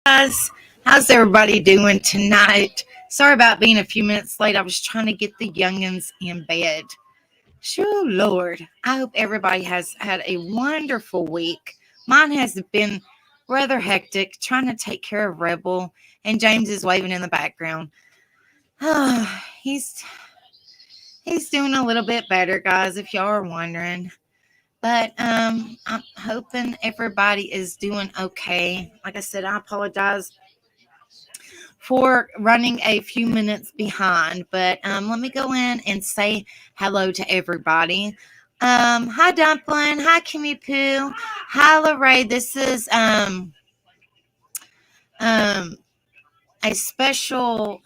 Guys, how's everybody doing tonight? Sorry about being a few minutes late. I was trying to get the youngins in bed. Sure, Lord. I hope everybody has had a wonderful week. Mine has been rather hectic, trying to take care of Rebel, and James is waving in the background. he's he's doing a little bit better, guys, if y'all are wondering. But I'm hoping everybody is doing okay. Like I said, I apologize for running a few minutes behind, but let me go in and say hello to everybody. Hi Dumpling, hi Kimmy Poo, hi Lorraine. This is um a special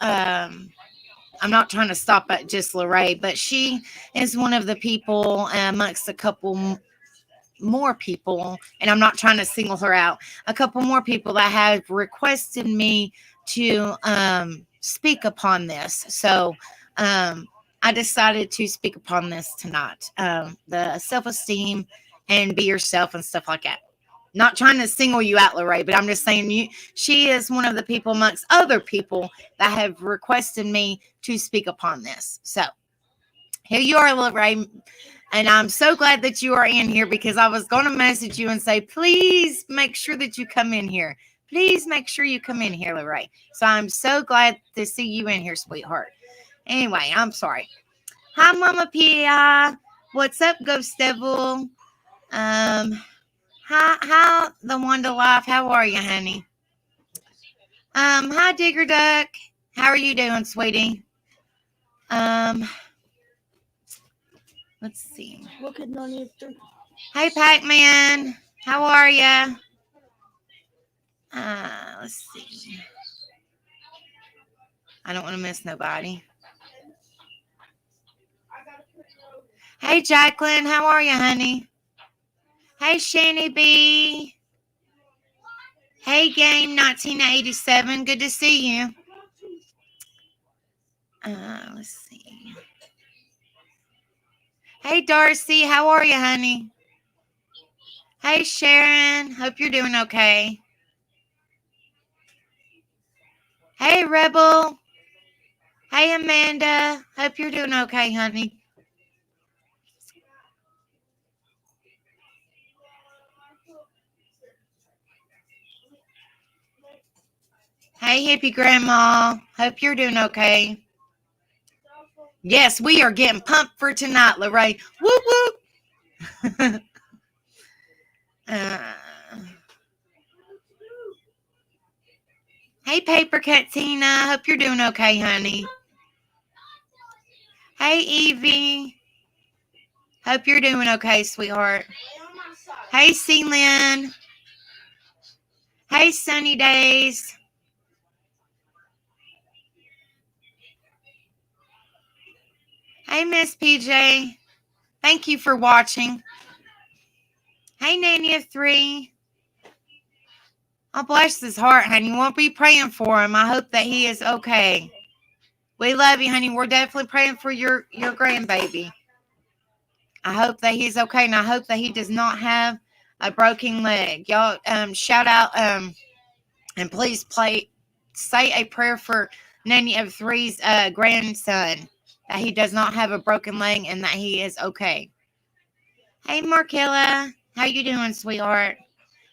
I'm not trying to stop at just Lorraine, but she is one of the people amongst a couple more people, and I'm not trying to single her out, a couple more people that have requested me to speak upon this. So I decided to speak upon this tonight. The self-esteem and be yourself and stuff like that. Not trying to single you out, Lorraine, but I'm just saying she is one of the people amongst other people that have requested me to speak upon this. So here you are, Lorraine. And I'm so glad that you are in here because I was going to message you and say, please make sure that you come in here. Please make sure you come in here, Lorraine. So I'm so glad to see you in here, sweetheart. Anyway, I'm sorry. Hi, Mama Pia. What's up, Ghost Devil? How the Wonder Life? How are you, honey? Hi, Digger Duck. How are you doing, sweetie? Let's see. Hey, Pac-Man. How are ya? Let's see. I don't want to miss nobody. Hey, Jacqueline. How are you, honey? Hey, Shani B. Hey, Game 1987. Good to see you. Let's see. Hey, Darcy. How are you, honey? Hey, Sharon. Hope you're doing okay. Hey, Rebel. Hey, Amanda. Hope you're doing okay, honey. Hey, hippie grandma. Hope you're doing okay. Yes, we are getting pumped for tonight, Lorraine. Whoop, whoop. Hey, Paper Cat Tina. Hope you're doing okay, honey. Hey, Evie. Hope you're doing okay, sweetheart. Hey, Celine. Hey, Sunny Days. Hey, Miss PJ. Thank you for watching. Hey, Nania 3. Oh, bless his heart, honey. We'll be praying for him. I hope that he is okay. We love you, honey. We're definitely praying for your grandbaby. I hope that he's okay, and I hope that he does not have a broken leg. Y'all shout out and please say a prayer for Nanny of Three's grandson, that he does not have a broken leg and that he is okay. Hey, Markella. How you doing, sweetheart?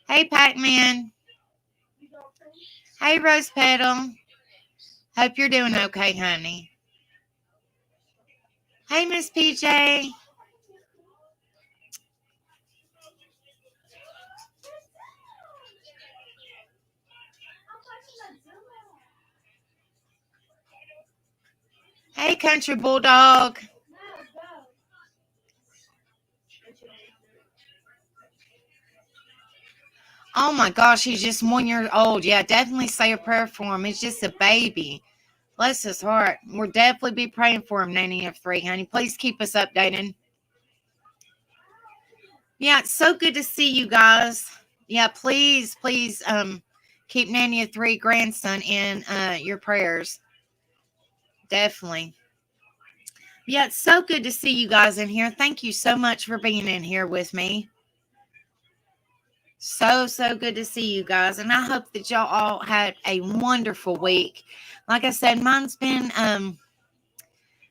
Hey, Pac-Man. Hey, Rose Petal. Hope you're doing okay, honey. Hey, Miss PJ. Hey, Country Bulldog. Oh my gosh, he's just 1 year old. Yeah, definitely say a prayer for him. He's just a baby. Bless his heart. We'll definitely be praying for him, Nanny of Three, honey. Please keep us updated. Yeah, it's so good to see you guys. Yeah, please keep Nanny of Three grandson in your prayers. Definitely. Yeah, it's so good to see you guys in here. Thank you so much for being in here with me. So good to see you guys. And I hope that y'all all had a wonderful week. Like I said, mine's been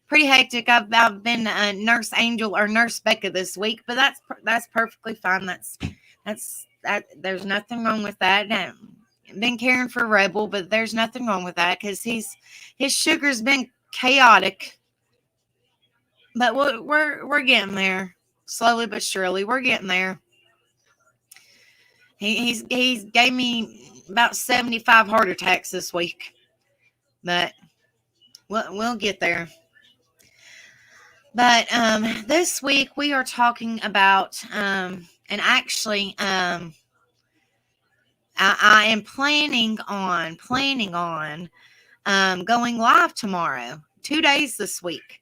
pretty hectic. I've been Nurse Angel or Nurse Becca this week, but that's perfectly fine. That there's nothing wrong with that. Been caring for Rebel, but there's nothing wrong with that because his sugar's been chaotic. But we're getting there, slowly but surely. We're getting there. He's gave me about 75 heart attacks this week, but we'll get there. But this week we are talking about and actually I am planning on going live tomorrow, 2 days this week.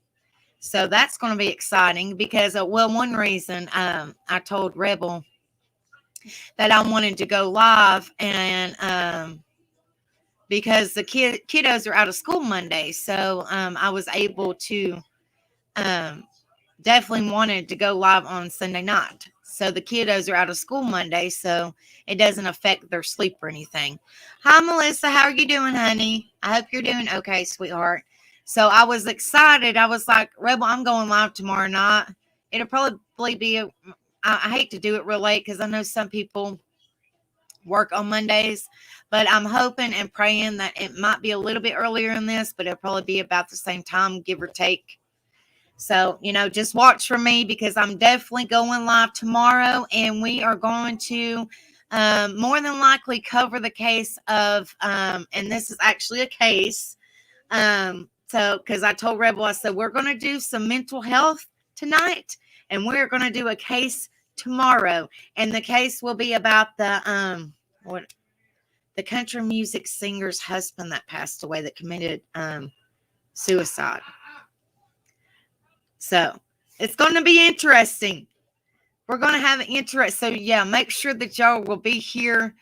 So that's going to be exciting because, one reason I told Rebel that I wanted to go live, and because the kiddos are out of school Monday, so I was able to definitely wanted to go live on Sunday night. So the kiddos are out of school Monday, so it doesn't affect their sleep or anything. Hi, Melissa. How are you doing, honey? I hope you're doing okay, sweetheart. So I was excited. I was like, Rebel, I'm going live tomorrow night. It'll probably be I hate to do it real late because I know some people work on Mondays, but I'm hoping and praying that it might be a little bit earlier in this, but it'll probably be about the same time, give or take. So, just watch for me because I'm definitely going live tomorrow, and we are going to more than likely cover the case of, and this is actually a case. So, because I told Rebel, I said, we're going to do some mental health tonight, and we're going to do a case tomorrow. And the case will be about the country music singer's husband that passed away, that committed suicide. So it's going to be interesting. We're going to have an interest. So yeah, make sure that y'all will be here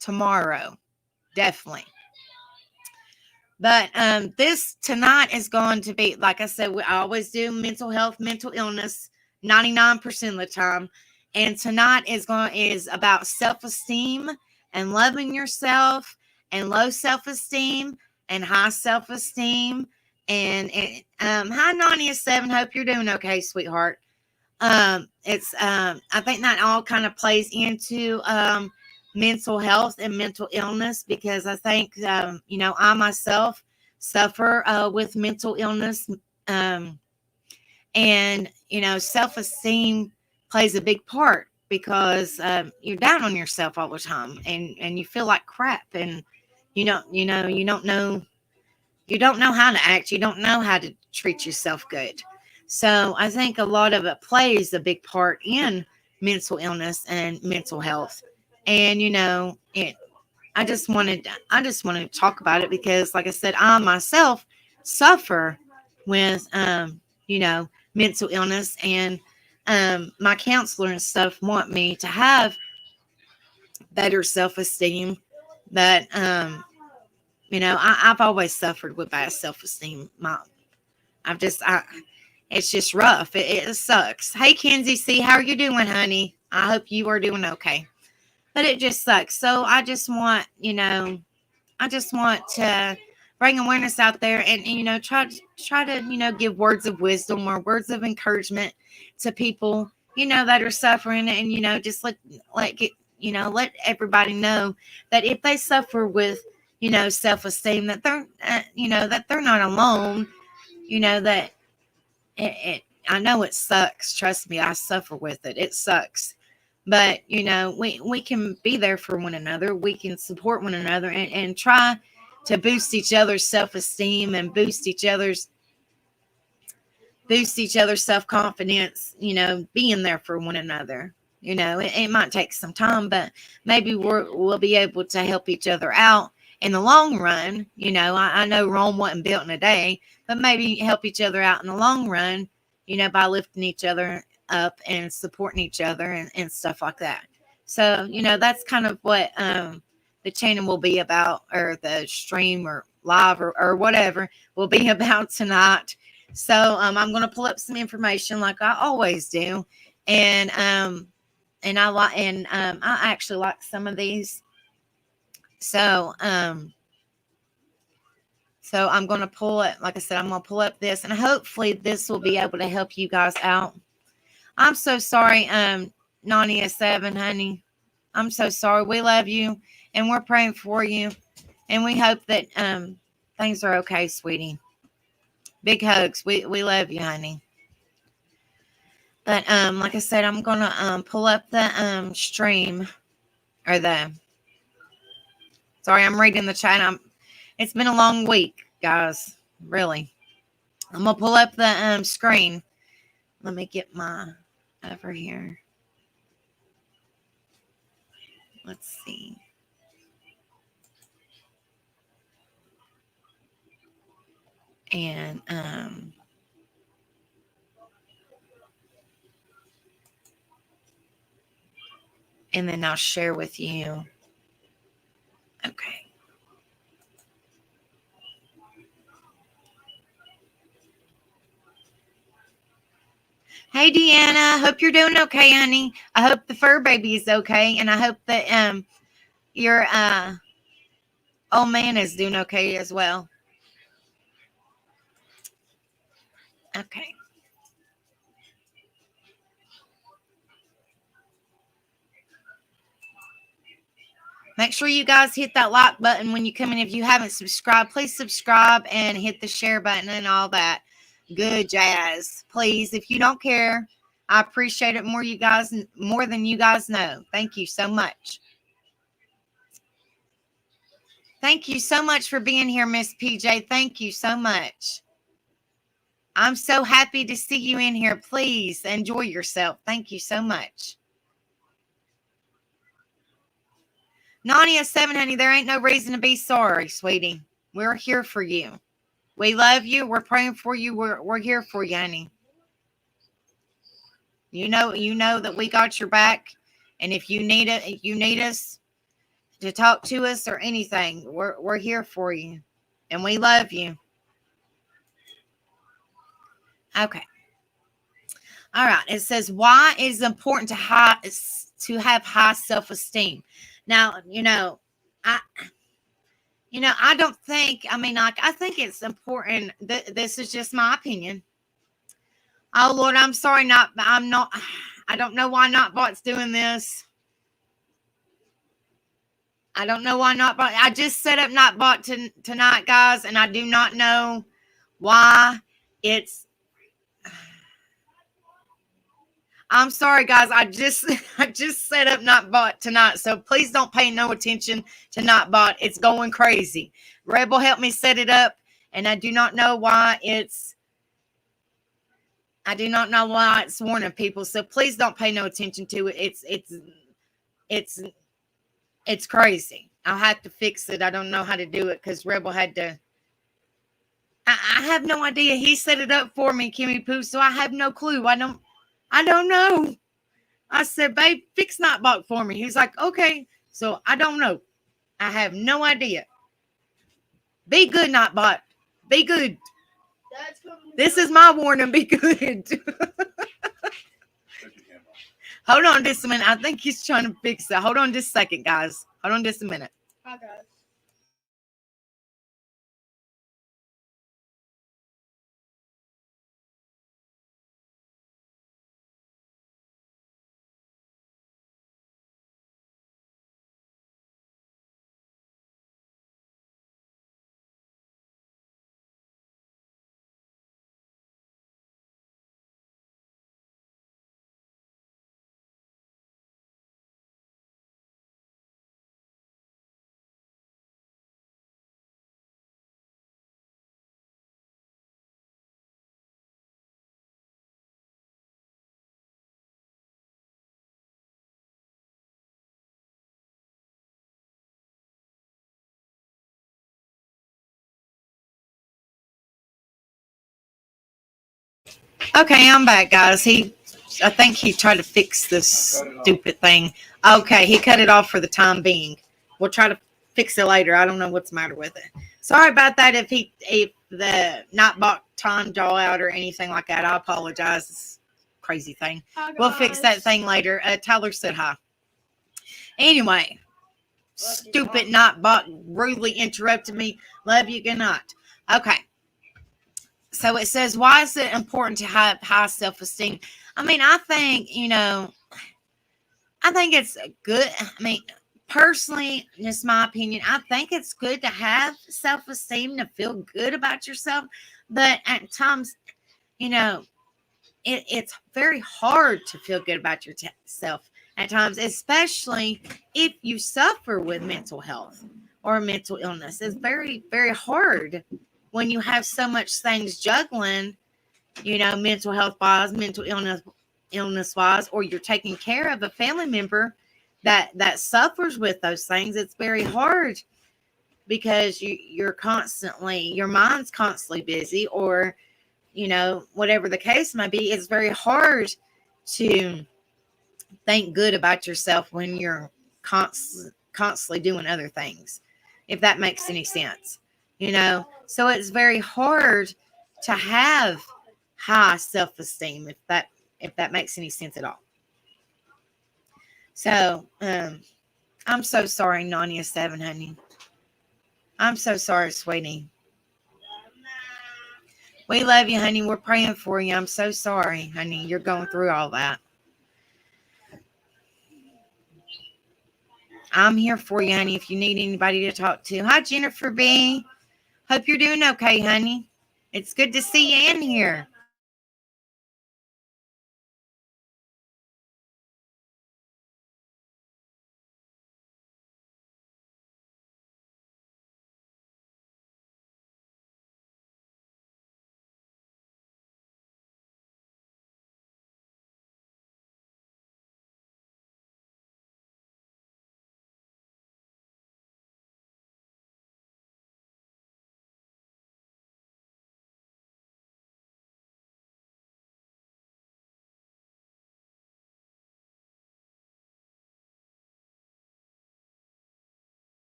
tomorrow. Definitely. But this tonight is going to be, like I said, I always do mental health, mental illness, 99% of the time. And tonight is about self-esteem and loving yourself, and low self-esteem and high self-esteem. And hi, 97. Hope you're doing okay, sweetheart. I think that all kind of plays into mental health and mental illness, because I think I myself suffer with mental illness, and self-esteem plays a big part because you're down on yourself all the time, and you feel like crap, and you don't know how to act. You don't know how to treat yourself good. So I think a lot of it plays a big part in mental illness and mental health. And, I just wanted to talk about it because, like I said, I myself suffer with, mental illness, and my counselor and stuff want me to have better self-esteem. But, I've always suffered with bad self-esteem. It's just rough. It sucks. Hey, Kenzie C, how are you doing, honey? I hope you are doing okay. But it just sucks. So I just want to bring awareness out there, and try to give words of wisdom or words of encouragement to people that are suffering, and just let everybody know that if they suffer with self-esteem, that they're not alone. That I know it sucks. Trust me, I suffer with it. It sucks. But, we can be there for one another. We can support one another, and try to boost each other's self-esteem and boost each other's self-confidence, being there for one another. It might take some time, but maybe we'll be able to help each other out in the long run. I know Rome wasn't built in a day, but maybe help each other out in the long run, by lifting each other up and supporting each other and stuff like that. So, that's kind of what the channel will be about, or the stream or live or whatever will be about tonight. So I'm going to pull up some information like I always do. And and I actually like some of these. So so I'm going to pull it. Like I said, I'm going to pull up this, and hopefully this will be able to help you guys out. I'm so sorry, Nania7, honey. I'm so sorry. We love you, and we're praying for you, and we hope that things are okay, sweetie. Big hugs. We love you, honey. But like I said, I'm gonna pull up the stream or the. Sorry, I'm reading the chat. It's been a long week, guys. Really. I'm gonna pull up the screen. Let me get my over here. Let's see. And then I'll share with you. Okay. Hey, Deanna. Hope you're doing okay, honey. I hope the fur baby is okay, and I hope that your old man is doing okay as well. Okay. Make sure you guys hit that like button when you come in. If you haven't subscribed, please subscribe and hit the share button and all that good jazz. Please, if you don't care, I appreciate it more than you guys know. Thank you so much. Thank you so much for being here, Miss PJ. Thank you so much. I'm so happy to see you in here. Please enjoy yourself. Thank you so much. Nania7, honey, there ain't no reason to be sorry, sweetie. We're here for you. We love you. We're praying for you. We're here for you, honey. You know that we got your back. And if you need us to talk to us or anything, we're here for you. And we love you. Okay. All right. It says, why is it important to have high self-esteem? Now, I don't think, I think it's important. This is just my opinion. Oh, Lord, I'm sorry. I don't know why NotBot's doing this. I don't know why NotBot. I just set up NotBot tonight, guys, and I do not know why it's. I'm sorry, guys. I just set up NotBot tonight, so please don't pay no attention to NotBot. It's going crazy. Rebel helped me set it up, and I do not know why it's. I do not know why it's warning people, so please don't pay no attention to it. It's crazy. I'll have to fix it. I don't know how to do it because Rebel had to. I have no idea. He set it up for me, Kimmy Poo, so I have no clue. I don't know. I said, babe, fix NotBot for me. He's like, okay. So I don't know. I have no idea. Be good, NotBot. Be good. This is my warning. Be good. Hold on just a minute. I think he's trying to fix it. Hold on just a second, guys. Hold on just a minute. Hi, guys. Okay, I'm back, guys. I think he tried to fix this stupid thing. Okay, he cut it off for the time being. We'll try to fix it later. I don't know what's the matter with it. Sorry about that. If the NotBot timed y'all out or anything like that, I apologize. It's crazy thing. We'll fix that thing later. Tyler said hi. Anyway, stupid Nightbot rudely interrupted me. Love you. Good night. Okay. So it says, why is it important to have high self-esteem? I mean, I think, I think it's good. I mean, personally, just my opinion, I think it's good to have self-esteem, to feel good about yourself. But at times, you know, it's very hard to feel good about yourself at times, especially if you suffer with mental health or mental illness. It's very, very hard when you have so much things juggling, mental health wise, mental illness wise, or you're taking care of a family member that suffers with those things. It's very hard because your mind's constantly busy, or whatever the case may be. It's very hard to think good about yourself when you're constantly doing other things, if that makes any sense. So it's very hard to have high self-esteem, if that makes any sense at all. So I'm so sorry, Nania 7, honey. I'm so sorry, sweetie. We love you, honey. We're praying for you. I'm so sorry, honey. You're going through all that. I'm here for you, honey, if you need anybody to talk to. Hi, Jennifer B. Hope you're doing okay, honey. It's good to see you in here.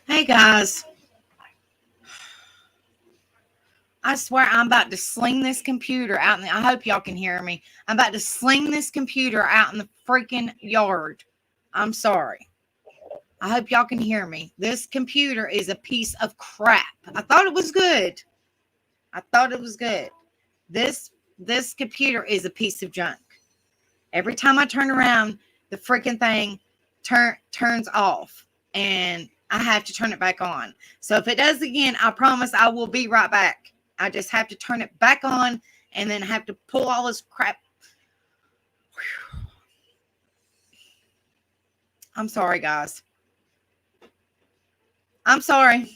Hey guys, I swear I'm about to sling this computer out I hope y'all can hear me. I'm about to sling this computer out in the freaking yard. I'm sorry. I hope y'all can hear me. This computer is a piece of crap. I thought it was good. I thought it was good. This computer is a piece of junk. Every time I turn around, the freaking thing turns off, and I have to turn it back on. So if it does again, I promise I will be right back. I just have to turn it back on and then have to pull all this crap. Whew. I'm sorry, guys. I'm sorry.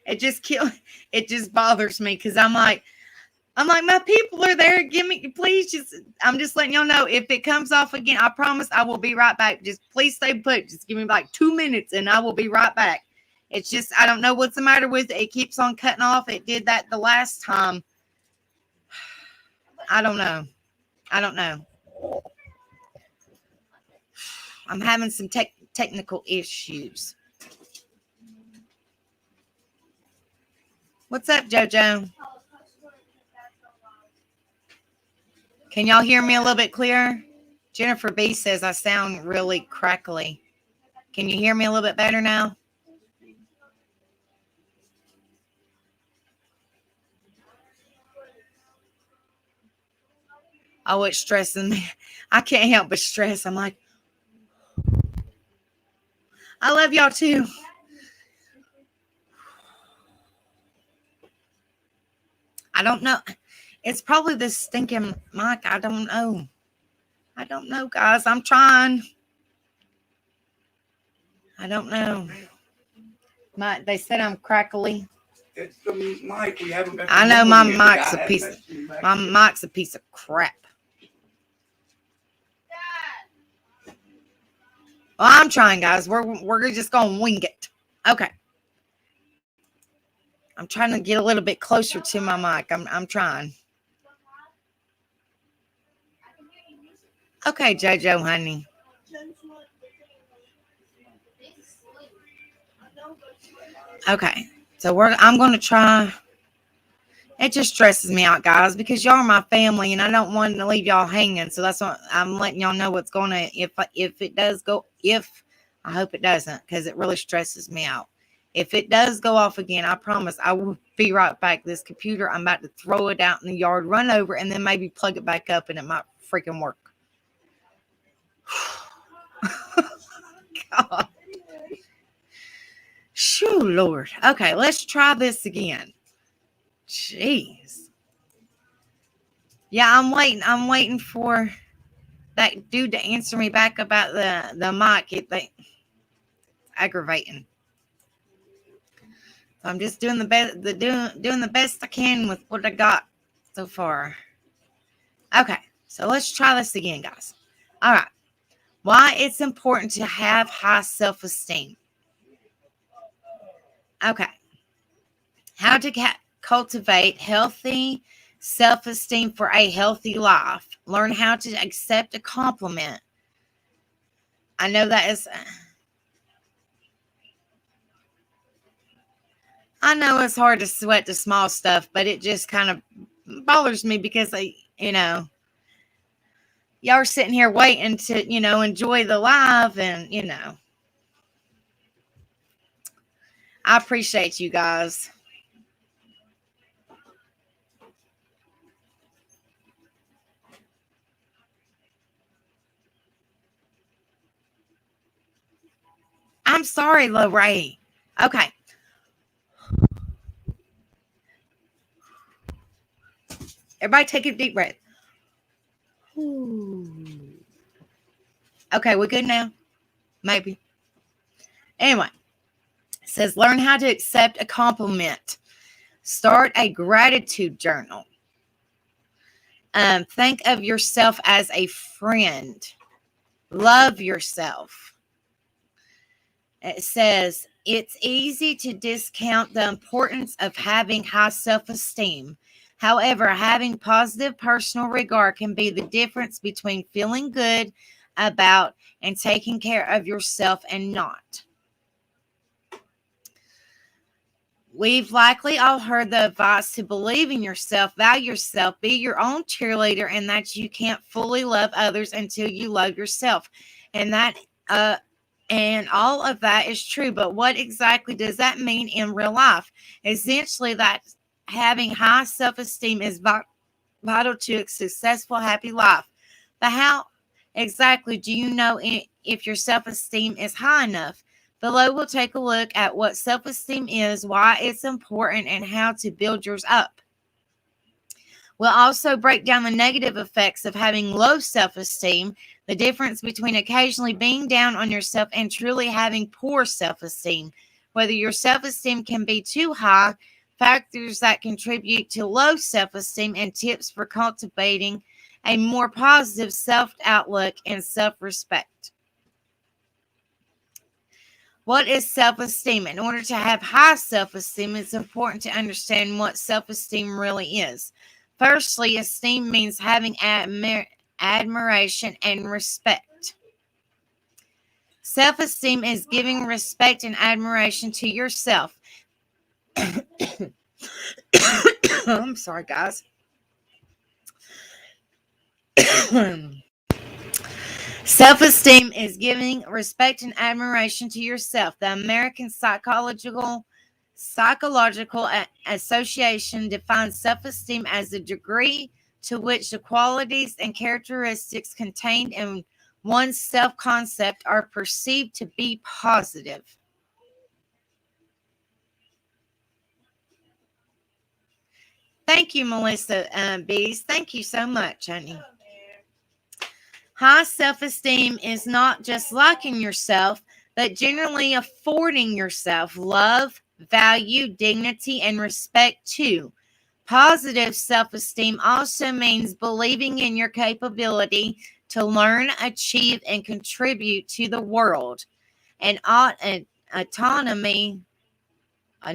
It just bothers me because I'm like, my people are there. Give me, please, I'm just letting y'all know if it comes off again, I promise I will be right back. Just please stay put. Just give me like 2 minutes and I will be right back. It's just, I don't know what's the matter with it. It keeps on cutting off. It did that the last time. I don't know. I'm having some technical issues. What's up, JoJo? Can y'all hear me a little bit clearer? Jennifer B says I sound really crackly. Can you hear me a little bit better now? Oh, it's stressing me. I can't help but stress. I'm like, I love y'all too. I don't know. It's probably this stinking mic. I don't know. Guys. I'm trying. I don't know. They said I'm crackly. It's the mic. We haven't been. I know my mic's a piece of crap. Well, I'm trying, guys. We're just gonna wing it. Okay. I'm trying to get a little bit closer to my mic. I'm trying. Okay, JoJo, honey. Okay, so I'm going to try. It just stresses me out, guys, because y'all are my family, and I don't want to leave y'all hanging. So that's what I'm letting y'all know what's going to. If it does go, I hope it doesn't, because it really stresses me out. If it does go off again, I promise I will be right back. This computer, I'm about to throw it out in the yard, run over, and then maybe plug it back up, and it might freaking work. God. Shoo, Lord. Okay, let's try this again. Jeez. Yeah, I'm waiting for that dude to answer me back about the mic. It's aggravating. So I'm just doing the best, doing the best I can with what I got so far. Okay, so let's try this again, guys. All right. Why it's important to have high self-esteem. Okay. How to cultivate healthy self-esteem for a healthy life. Learn how to accept a compliment. I know that is... I know it's hard to sweat the small stuff, but it just kind of bothers me because, y'all are sitting here waiting to, enjoy the live and, I appreciate you guys. I'm sorry, Lorraine. Okay. Everybody take a deep breath. Okay, we're good now? Maybe. Anyway, it says learn how to accept a compliment. Start a gratitude journal. Think of yourself as a friend. Love yourself. It says it's easy to discount the importance of having high self-esteem. However, having positive personal regard can be the difference between feeling good about and taking care of yourself and not. We've likely all heard the advice to believe in yourself, value yourself, be your own cheerleader, and that you can't fully love others until you love yourself. And that and all of that is true, but what exactly does that mean in real life? Essentially, that having high self-esteem is vital to a successful, happy life. But how exactly do you know if your self-esteem is high enough? Below, we'll take a look at what self-esteem is, why it's important, and how to build yours up. We'll also break down the negative effects of having low self-esteem, the difference between occasionally being down on yourself and truly having poor self-esteem, whether your self-esteem can be too high, factors that contribute to low self-esteem, and tips for cultivating a more positive self-outlook and self-respect. What is self-esteem? In order to have high self-esteem, it's important to understand what self-esteem really is. Firstly, esteem means having admiration and respect. Self-esteem is giving respect and admiration to yourself. I'm sorry, guys. Self-esteem is giving respect and admiration to yourself. The American Psychological Association defines self-esteem as the degree to which the qualities and characteristics contained in one's self-concept are perceived to be positive. Thank you, Melissa Bees. Thank you so much, honey. High self-esteem is not just liking yourself, but generally affording yourself love, value, dignity, and respect too. Positive self-esteem also means believing in your capability to learn, achieve, and contribute to the world. And autonomy, I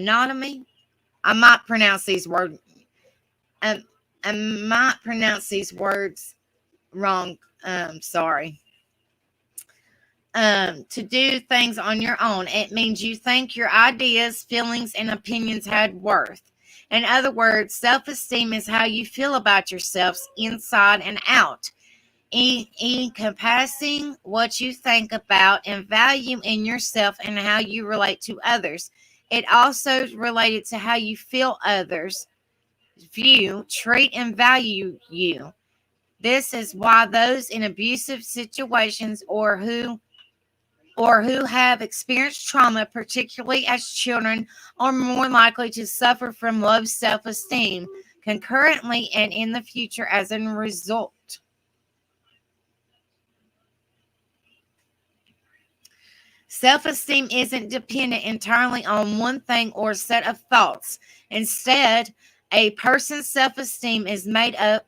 might pronounce these words. I might pronounce these words wrong. Sorry. To do things on your own. It means you think your ideas, feelings, and opinions had worth. In other words, self-esteem is how you feel about yourselves inside and out, encompassing what you think about and value in yourself and how you relate to others. It also is related to how you feel others view, treat, and value you. This is why those in abusive situations or who have experienced trauma, particularly as children, are more likely to suffer from low self-esteem concurrently and in the future as a result. Self-esteem isn't dependent entirely on one thing or set of thoughts. Instead, a person's self-esteem is made up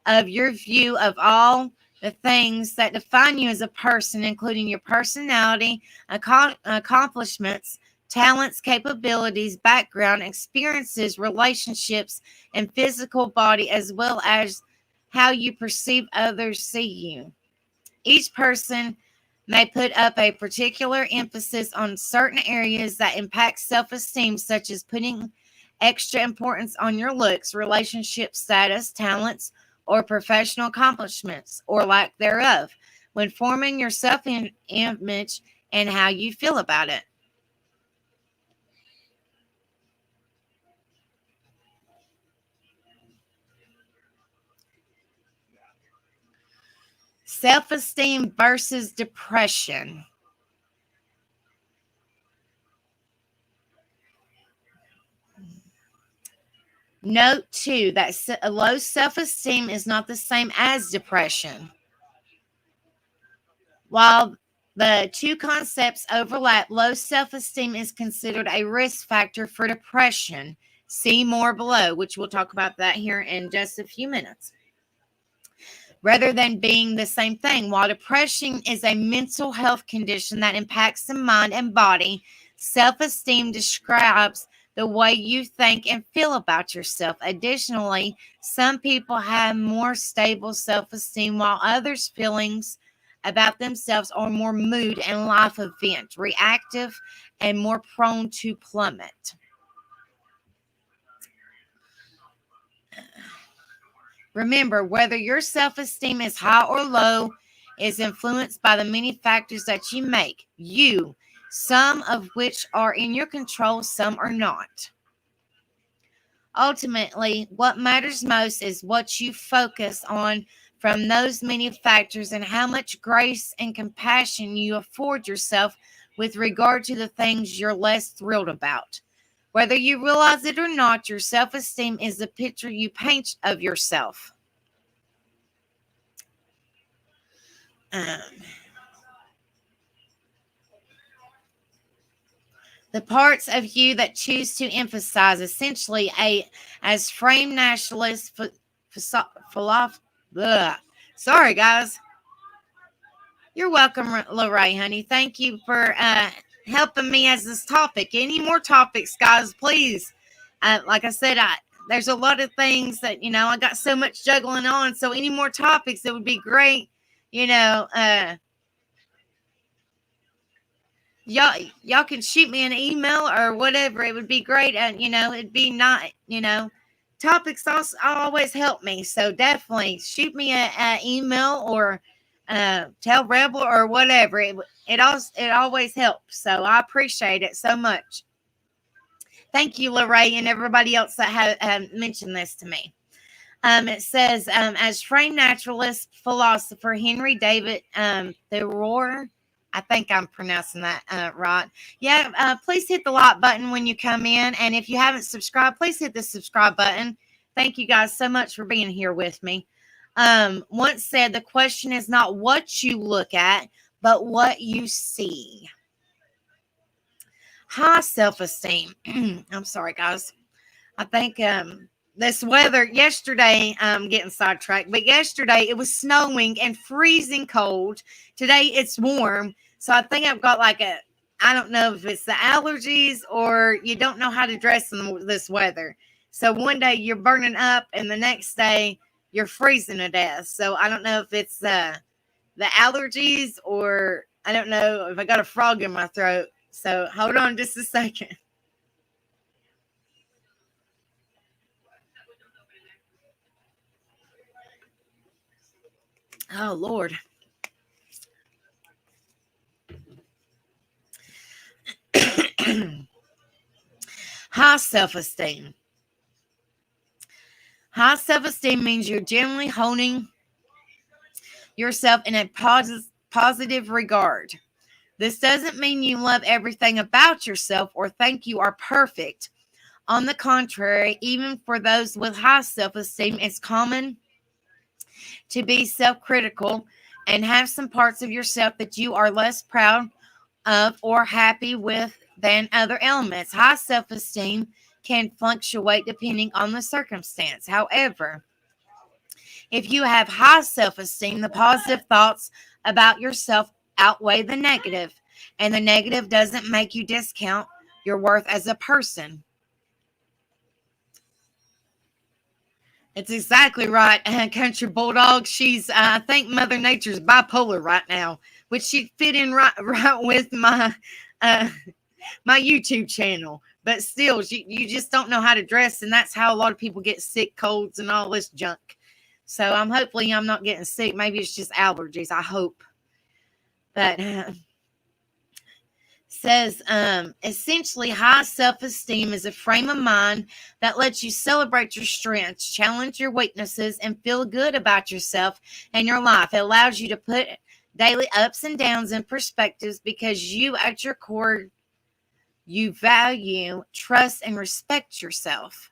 of your view of all the things that define you as a person, including your personality, accomplishments, talents, capabilities, background, experiences, relationships, and physical body, as well as how you perceive others see you. Each person may put up a particular emphasis on certain areas that impact self-esteem, such as putting extra importance on your looks, relationship status, talents, or professional accomplishments, or lack thereof, when forming your self-image and how you feel about it. Self-esteem versus depression. Note, too, that low self-esteem is not the same as depression. While the two concepts overlap, low self-esteem is considered a risk factor for depression. See more below, which we'll talk about that here in just a few minutes. Rather than being the same thing, while depression is a mental health condition that impacts the mind and body, self-esteem describes the way you think and feel about yourself. Additionally, some people have more stable self-esteem while others' feelings about themselves are more mood and life event, reactive, and more prone to plummet. Remember, whether your self-esteem is high or low is influenced by the many factors that you, some of which are in your control, some are not. Ultimately, what matters most is what you focus on from those many factors and how much grace and compassion you afford yourself with regard to the things you're less thrilled about. Whether you realize it or not, your self-esteem is the picture you paint of yourself. Um, the parts of you that choose to emphasize essentially as frame nationalist sorry guys. You're welcome, Lorraine, honey. Thank you for helping me as this topic. Any more topics, guys, please. Like I said, there's a lot of things that, I got so much juggling on. So any more topics, it would be great. Y'all can shoot me an email or whatever. It would be great. And, it'd be not, topics also always help me. So definitely shoot me a email or tell Rebel or whatever. It always helps. So I appreciate it so much. Thank you, Lorraine, and everybody else that have mentioned this to me. It says, as frame naturalist philosopher Henry David Thoreau, I think I'm pronouncing that right. Yeah, please hit the like button when you come in. And if you haven't subscribed, please hit the subscribe button. Thank you guys so much for being here with me. Once said, the question is not what you look at, but what you see. High self-esteem. I'm sorry, guys. I think this weather yesterday, I'm getting sidetracked, but yesterday it was snowing and freezing cold. Today it's warm. So I think I've got I don't know if it's the allergies or you don't know how to dress in this weather. So one day you're burning up and the next day you're freezing to death. So I don't know if it's the allergies or I don't know if I got a frog in my throat. So hold on just a second. Oh, Lord. High self-esteem. High self-esteem means you're generally holding yourself in a positive regard. This doesn't mean you love everything about yourself or think you are perfect. On the contrary, even for those with high self-esteem, it's common to be self-critical and have some parts of yourself that you are less proud of or happy with than other elements. High self-esteem can fluctuate depending on the circumstance. However, if you have high self-esteem, the positive thoughts about yourself outweigh the negative, and the negative doesn't make you discount your worth as a person. It's exactly right, Country Bulldog. She's, I think Mother Nature's bipolar right now, which she fit in right with my my YouTube channel. But still, you just don't know how to dress, and that's how a lot of people get sick, colds, and all this junk. So hopefully I'm not getting sick. Maybe it's just allergies. I hope. But says essentially high self-esteem is a frame of mind that lets you celebrate your strengths, challenge your weaknesses, and feel good about yourself and your life. It allows you to put daily ups and downs in perspectives because you at your core, you value, trust, and respect yourself.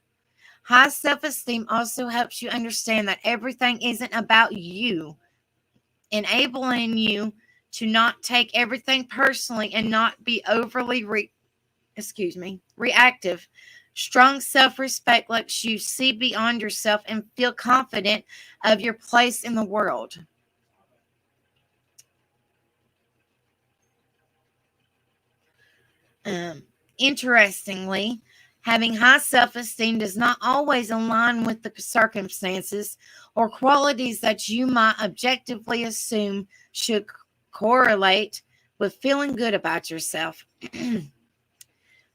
High self-esteem also helps you understand that everything isn't about you, enabling you to not take everything personally and not be overly reactive. Strong self-respect lets you see beyond yourself and feel confident of your place in the world. Interestingly, Having high self-esteem does not always align with the circumstances or qualities that you might objectively assume should correlate with feeling good about yourself.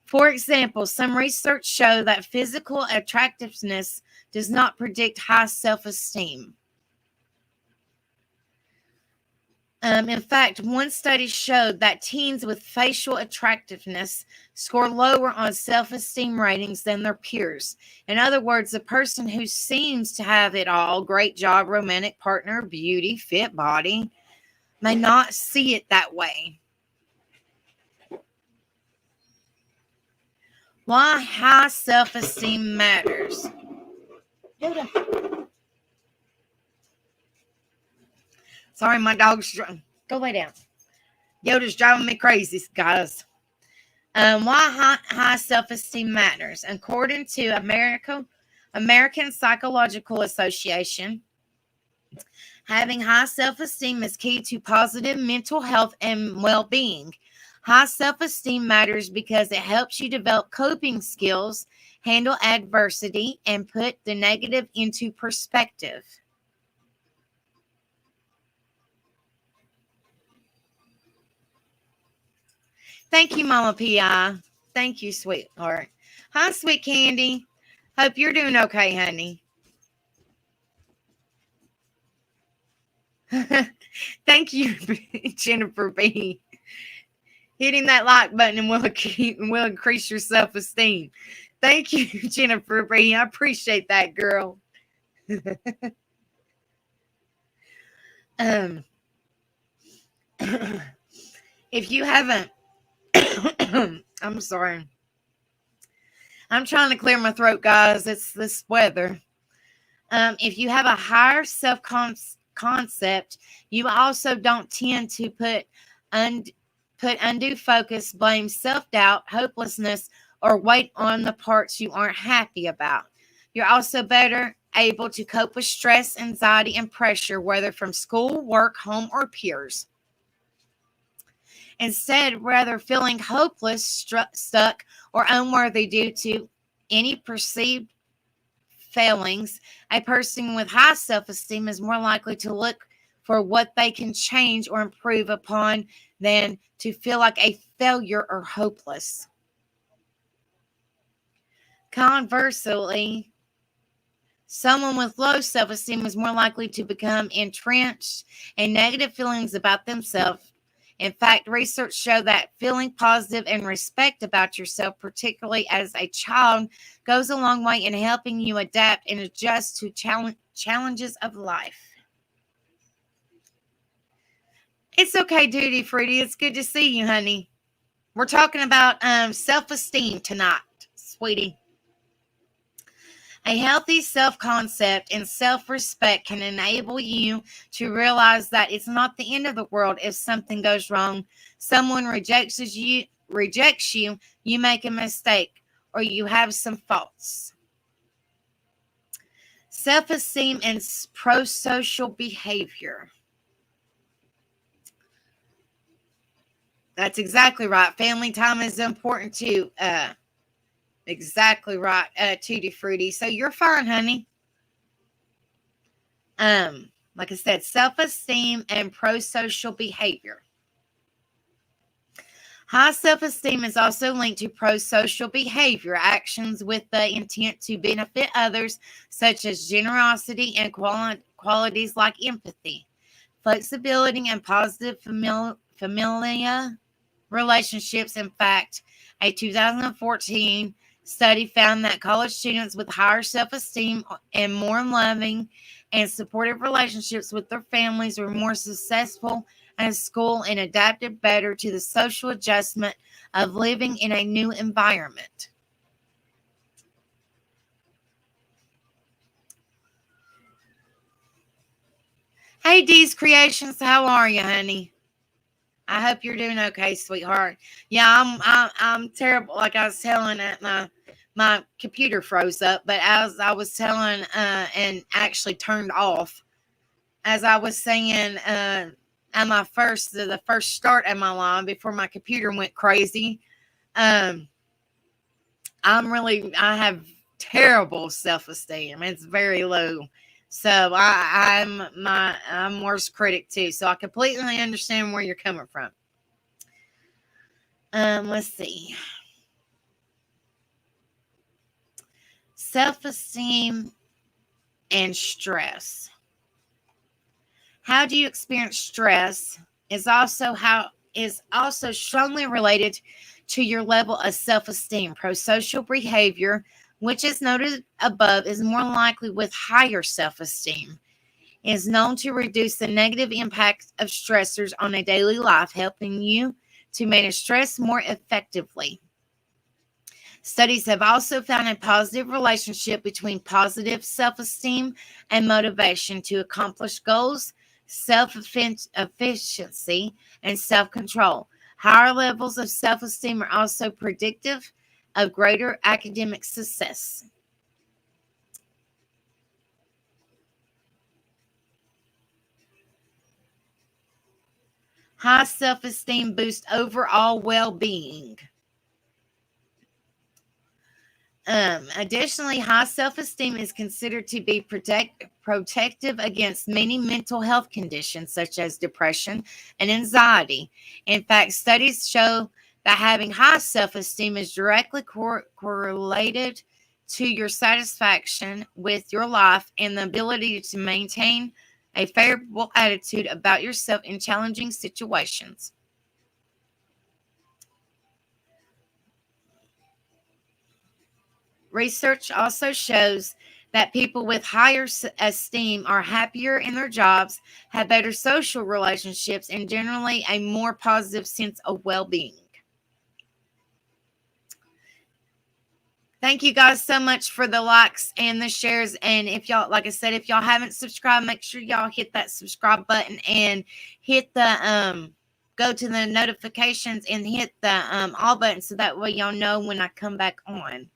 For example, some research show that physical attractiveness does not predict high self-esteem. In fact, one study showed that teens with facial attractiveness score lower on self-esteem ratings than their peers. In other words, a person who seems to have it all, great job, romantic partner, beauty, fit body, may not see it that way. Why high self-esteem matters. Yoda. Sorry, my dog's go lay down. Yoda's driving me crazy, guys. Why high self-esteem matters. According to American Psychological Association, having high self-esteem is key to positive mental health and well-being. High self-esteem matters because it helps you develop coping skills, handle adversity, and put the negative into perspective. Thank you, Mama P.I. Thank you, sweetheart. Hi, Sweet Candy. Hope you're doing okay, honey. Thank you, Jennifer B. Hitting that like button will increase your self-esteem. Thank you, Jennifer B. I appreciate that, girl. If you haven't, I'm sorry. I'm trying to clear my throat, guys. It's this weather. If you have a higher self-concept, you also don't tend to put undue focus, blame, self-doubt, hopelessness, or weight on the parts you aren't happy about. You're also better able to cope with stress, anxiety, and pressure, whether from school, work, home, or peers. Instead, rather feeling hopeless, stuck, or unworthy due to any perceived failings, a person with high self-esteem is more likely to look for what they can change or improve upon than to feel like a failure or hopeless. Conversely, someone with low self-esteem is more likely to become entrenched in negative feelings about themselves. In fact, research shows that feeling positive and respect about yourself, particularly as a child, goes a long way in helping you adapt and adjust to challenges of life. It's okay, Duty Fruity. It's good to see you, honey. We're talking about self-esteem tonight, sweetie. A healthy self-concept and self-respect can enable you to realize that it's not the end of the world if something goes wrong, someone rejects you, you make a mistake, or you have some faults. Self-esteem and pro-social behavior. That's exactly right. Family time is important too. Exactly right, Tutti Frutti. So you're fine, honey. Like I said, self-esteem and pro-social behavior. High self-esteem is also linked to pro-social behavior, actions with the intent to benefit others, such as generosity and qualities like empathy, flexibility, and positive familial relationships. In fact, a 2014 study found that college students with higher self-esteem and more loving and supportive relationships with their families were more successful at school and adapted better to the social adjustment of living in a new environment. Hey, Dee's Creations, how are you, honey? I hope you're doing okay, sweetheart. Yeah, I'm terrible. Like I was telling it, my computer froze up, but as I was telling and actually turned off, as I was saying at my the first start of my line before my computer went crazy, I have terrible self-esteem. It's very low. So I'm worst critic too. So I completely understand where you're coming from. Let's see. Self-esteem and stress. How do you experience stress is also strongly related to your level of self-esteem. Prosocial behavior, which is noted above, is more likely with higher self-esteem. It is known to reduce the negative impact of stressors on a daily life, helping you to manage stress more effectively. Studies have also found a positive relationship between positive self esteem and motivation to accomplish goals, self efficiency, and self control. Higher levels of self esteem are also predictive of greater academic success. High self esteem boosts overall well being. Additionally, high self-esteem is considered to be protective against many mental health conditions such as depression and anxiety. In fact, studies show that having high self-esteem is directly correlated to your satisfaction with your life and the ability to maintain a favorable attitude about yourself in challenging situations. Research also shows that people with higher esteem are happier in their jobs, have better social relationships, and generally a more positive sense of well being. Thank you guys so much for the likes and the shares. And if y'all, like I said, if y'all haven't subscribed, make sure y'all hit that subscribe button and hit the go to the notifications and hit the all button so that way y'all know when I come back on.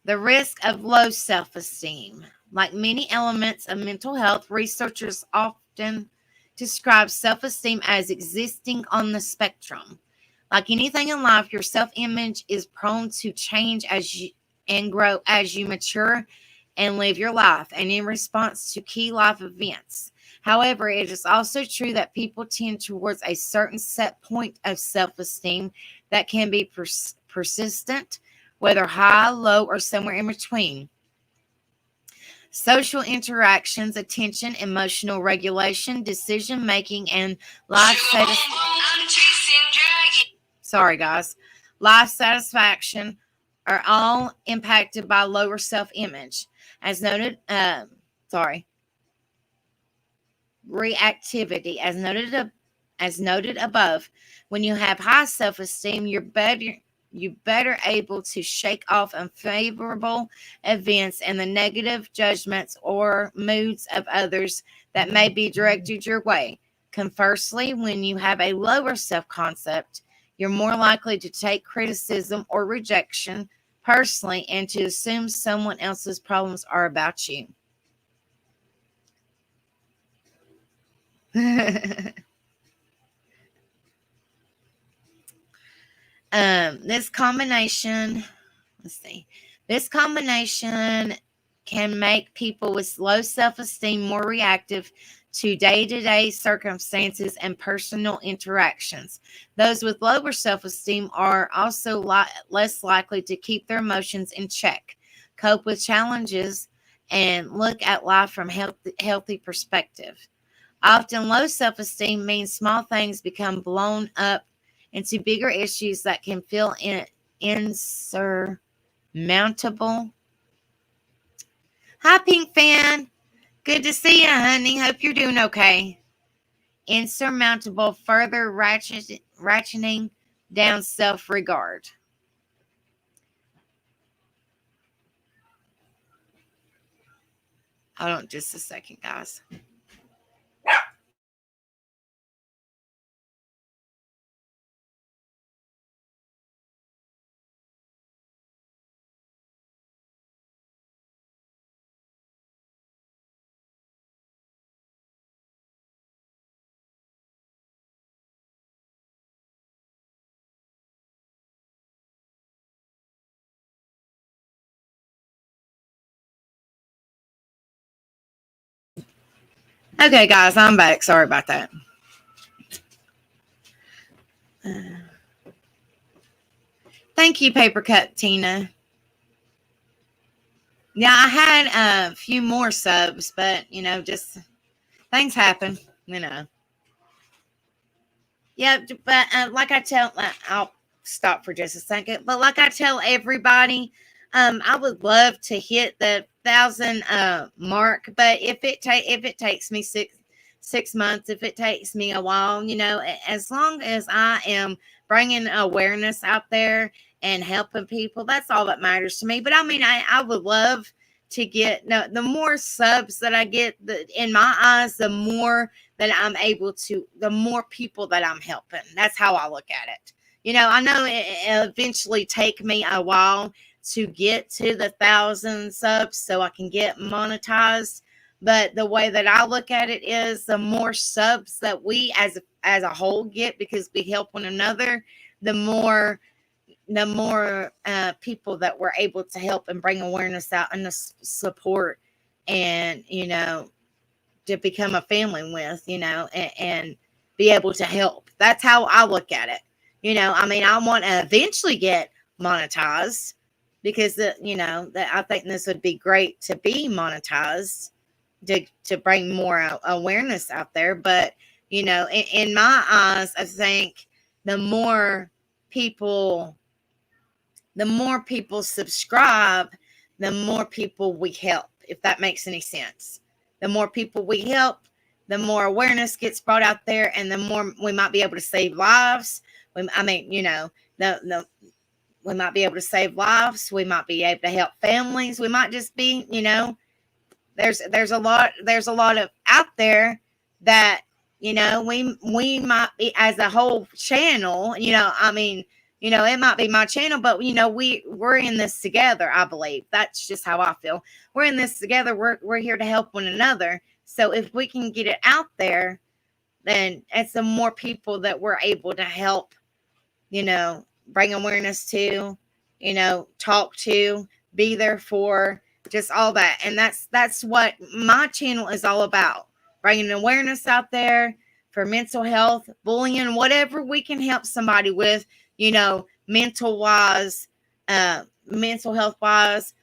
The risk of low self-esteem. Like many elements of mental health, researchers often describe self-esteem as existing on the spectrum. Like anything in life, your self-image is prone to change and grow as you mature and live your life and in response to key life events. However, it is also true that people tend towards a certain set point of self-esteem that can be persistent, whether high, low, or somewhere in between. Social interactions, attention, emotional regulation, decision making, and life life satisfaction are all impacted by lower self-image. As noted, reactivity, as noted above. When you have high self-esteem, you better able to shake off unfavorable events and the negative judgments or moods of others that may be directed your way. Conversely, when you have a lower self-concept, you're more likely to take criticism or rejection personally and to assume someone else's problems are about you. This combination, let's see, this combination can make people with low self-esteem more reactive to day-to-day circumstances and personal interactions. Those with lower self-esteem are also less likely to keep their emotions in check, cope with challenges, and look at life from healthy perspective. Often low self-esteem means small things become blown up into bigger issues that can feel insurmountable. Hi, Pink Fan. Good to see you, honey. Hope you're doing okay. Insurmountable, further ratcheting down self-regard. Hold on just a second, guys. Okay, guys, I'm back. Sorry about that. Thank you, Paper Cup Tina. Yeah, I had a few more subs, but just things happen. You know. Yeah, but like I tell, I'll stop for just a second. But like I tell everybody, I would love to hit the 1,000 mark. But if it takes me six months, if it takes me a while, as long as I am bringing awareness out there and helping people, that's all that matters to me. But I mean, I would love to get no, the more subs that I get, in my eyes, the more that I'm able to, the more people that I'm helping. That's how I look at it. I know it'll eventually take me a while to get to the 1,000 subs so I can get monetized. But the way that I look at it is the more subs that we as a whole get, because we help one another, the more people that we're able to help and bring awareness out and the support, and to become a family with, and be able to help. That's how I look at it. I mean, I want to eventually get monetized, because that I think this would be great to be monetized, to bring more awareness out there. But in my eyes, I think the more people subscribe, the more people we help, if that makes any sense. The more people we help, the more awareness gets brought out there, and the more we might be able to save lives. I mean, we might be able to save lives. We might be able to help families. We might just be, there's a lot of out there that we might be, as a whole channel. I mean, it might be my channel, but we're in this together. I believe that's just how I feel. We're in this together. We're here to help one another. So if we can get it out there, then it's the more people that we're able to help, bring awareness to, talk to, be there for, just all that. And that's what my channel is all about. Bringing awareness out there for mental health, bullying, whatever we can help somebody with, mental wise, mental health wise,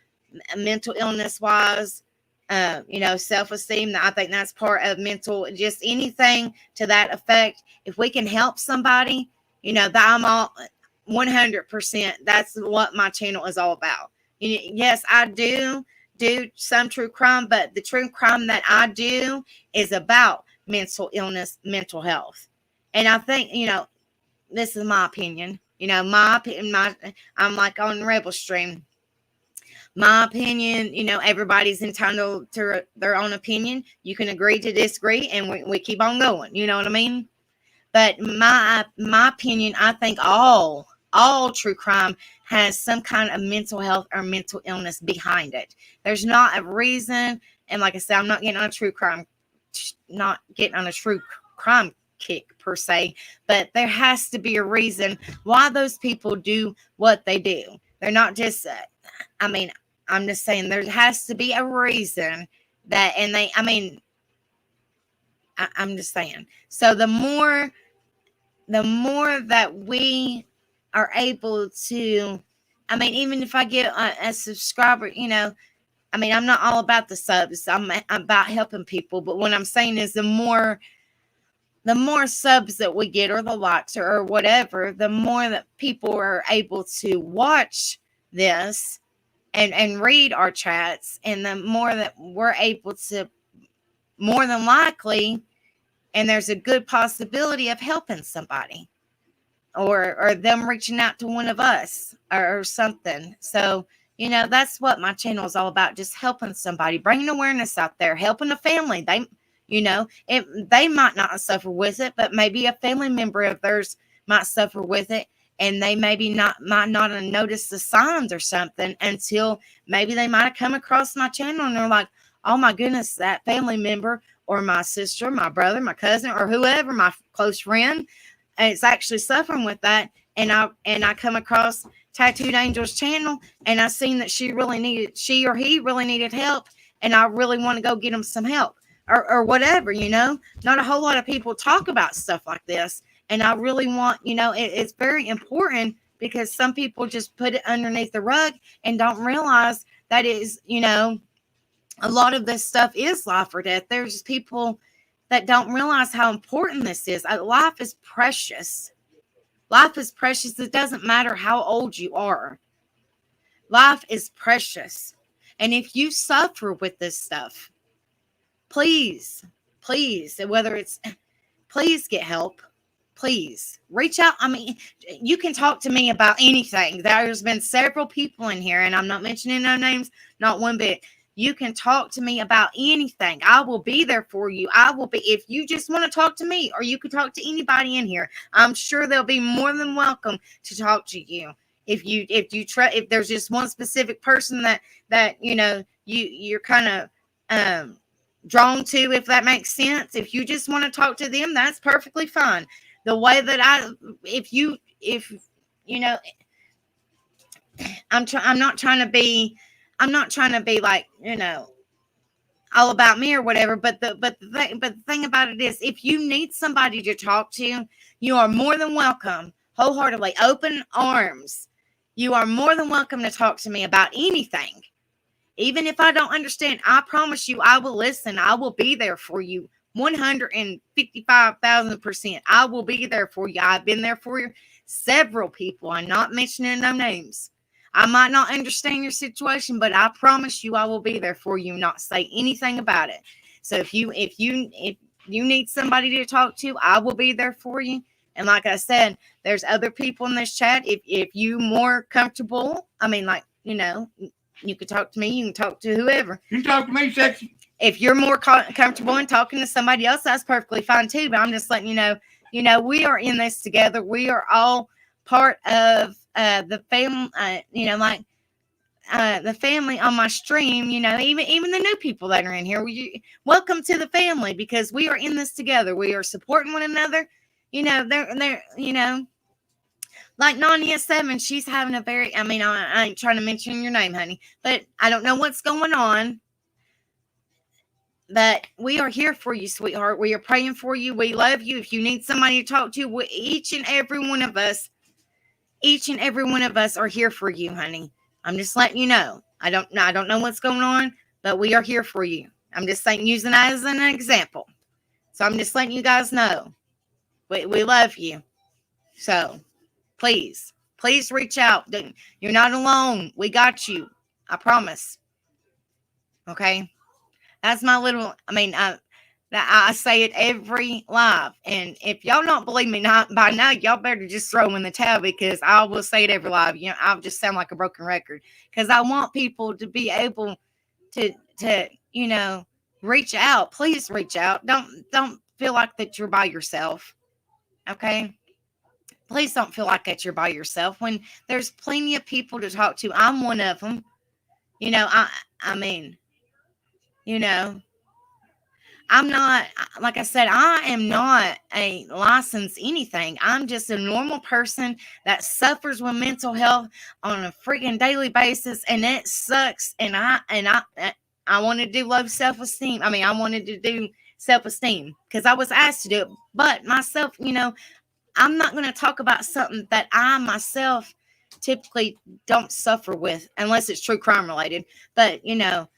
mental illness wise, self-esteem. I think that's part of mental, just anything to that effect. If we can help somebody, that I'm all 100%. That's what my channel is all about. Yes, I do some true crime, but the true crime that I do is about mental illness, mental health. And I think, this is my opinion. I'm like on Rebel Stream. My opinion, everybody's entitled to their own opinion. You can agree to disagree, and we keep on going. You know what I mean? But my opinion, I think all true crime has some kind of mental health or mental illness behind it. There's not a reason, and like I said, I'm not getting on a true crime kick per se, but there has to be a reason why those people do what they do. They're not just, I mean, I'm just saying there has to be a reason that, and I'm just saying. So the more that we are able to, even if I get a subscriber, I'm not all about the subs. I'm about helping people. But what I'm saying is the more subs that we get, or the likes, or whatever, the more that people are able to watch this and read our chats, and the more that we're able to, more than likely, and there's a good possibility of helping somebody, or them reaching out to one of us, or something. So, that's what my channel is all about. Just helping somebody, bringing awareness out there, helping a family. They might not suffer with it, but maybe a family member of theirs might suffer with it. And they might not have noticed the signs or something until maybe they might have come across my channel, and they're like, oh my goodness, that family member, or my sister, my brother, my cousin, or whoever, my close friend, is actually suffering with that. And I come across Tattooed Angel's channel, and I seen that she or he really needed help, and I really want to go get them some help. or whatever, not a whole lot of people talk about stuff like this. And I really want, it's very important because some people just put it underneath the rug and don't realize that is, a lot of this stuff is life or death. There's people that don't realize how important this is. Life is precious. Life is precious. It doesn't matter how old you are. Life is precious. And if you suffer with this stuff, please, please get help. Please reach out. I mean, you can talk to me about anything. There's been several people in here, and I'm not mentioning no names, not one bit. You can talk to me about anything. I will be there for you. If you just want to talk to me, or you could talk to anybody in here, I'm sure they'll be more than welcome to talk to you. If there's just one specific person that you're kind of drawn to, if that makes sense. If you just want to talk to them, that's perfectly fine. The way that if you know, I'm not trying to be like, all about me or whatever. But the thing about it is, if you need somebody to talk to, you are more than welcome, wholeheartedly, open arms. You are more than welcome to talk to me about anything. Even if I don't understand, I promise you, I will listen. I will be there for you 155,000%. I will be there for you. I've been there for you. Several people. I'm not mentioning no names. I might not understand your situation, but I promise you, I will be there for you. Not say anything about it. So if you need somebody to talk to, I will be there for you. And like I said, there's other people in this chat. If you more comfortable, you can talk to me. You can talk to whoever. You talk to me, sexy. If you're more comfortable in talking to somebody else, that's perfectly fine too. But I'm just letting you know, we are in this together. We are all part of the family, the family on my stream, even the new people that are in here. Welcome to the family, because we are in this together. We are supporting one another. They're like Nania 7, she's having a very, I ain't trying to mention your name, honey, but I don't know what's going on. But we are here for you, sweetheart. We are praying for you. We love you. If you need somebody to talk to, each and every one of us are here for you, honey. I'm just letting you know. I don't know what's going on, but we are here for you. I'm just saying, using that as an example. So I'm just letting you guys know. We love you. So please reach out. You're not alone. We got you. I promise. Okay? That's my little, I say it every live. And if y'all don't believe me by now, y'all better just throw in the towel, because I will say it every live. I'll just sound like a broken record, because I want people to be able to reach out. Please reach out. Don't feel like that you're by yourself. Okay? Please don't feel like that you're by yourself when there's plenty of people to talk to. I'm one of them. I'm not, like I said, I am not a licensed anything. I'm just a normal person that suffers with mental health on a freaking daily basis, and it sucks. And I wanted to do low self-esteem. I wanted to do self-esteem because I was asked to do it. But myself, I'm not going to talk about something that I myself typically don't suffer with, unless it's true crime related. But, if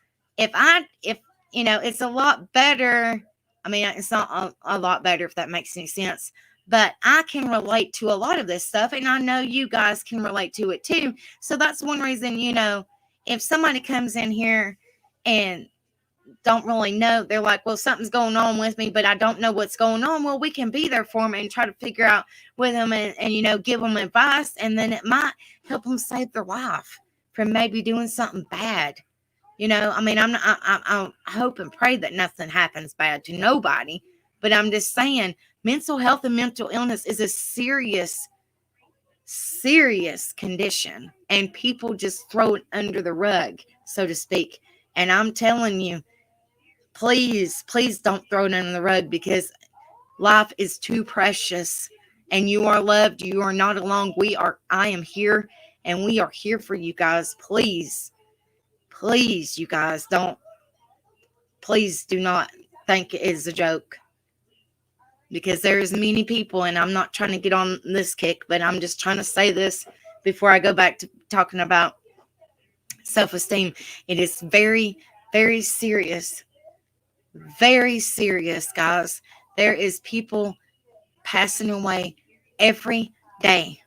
it's a lot better. It's not a lot better, if that makes any sense. But I can relate to a lot of this stuff, and I know you guys can relate to it too. So that's one reason, if somebody comes in here and don't really know, they're like, well, something's going on with me, but I don't know what's going on. Well, we can be there for them and try to figure out with them and give them advice, and then it might help them save their life from maybe doing something bad. I hope and pray that nothing happens bad to nobody, but I'm just saying, mental health and mental illness is a serious condition, and people just throw it under the rug, so to speak. And I'm telling you, please don't throw it under the rug, because life is too precious, and you are loved. You are not alone. I am here, and we are here for you guys. Please, you guys, please do not think it is a joke. Because there's many people, and I'm not trying to get on this kick, but I'm just trying to say this before I go back to talking about self-esteem. It is very, very serious. Very serious, guys. There is people passing away every day.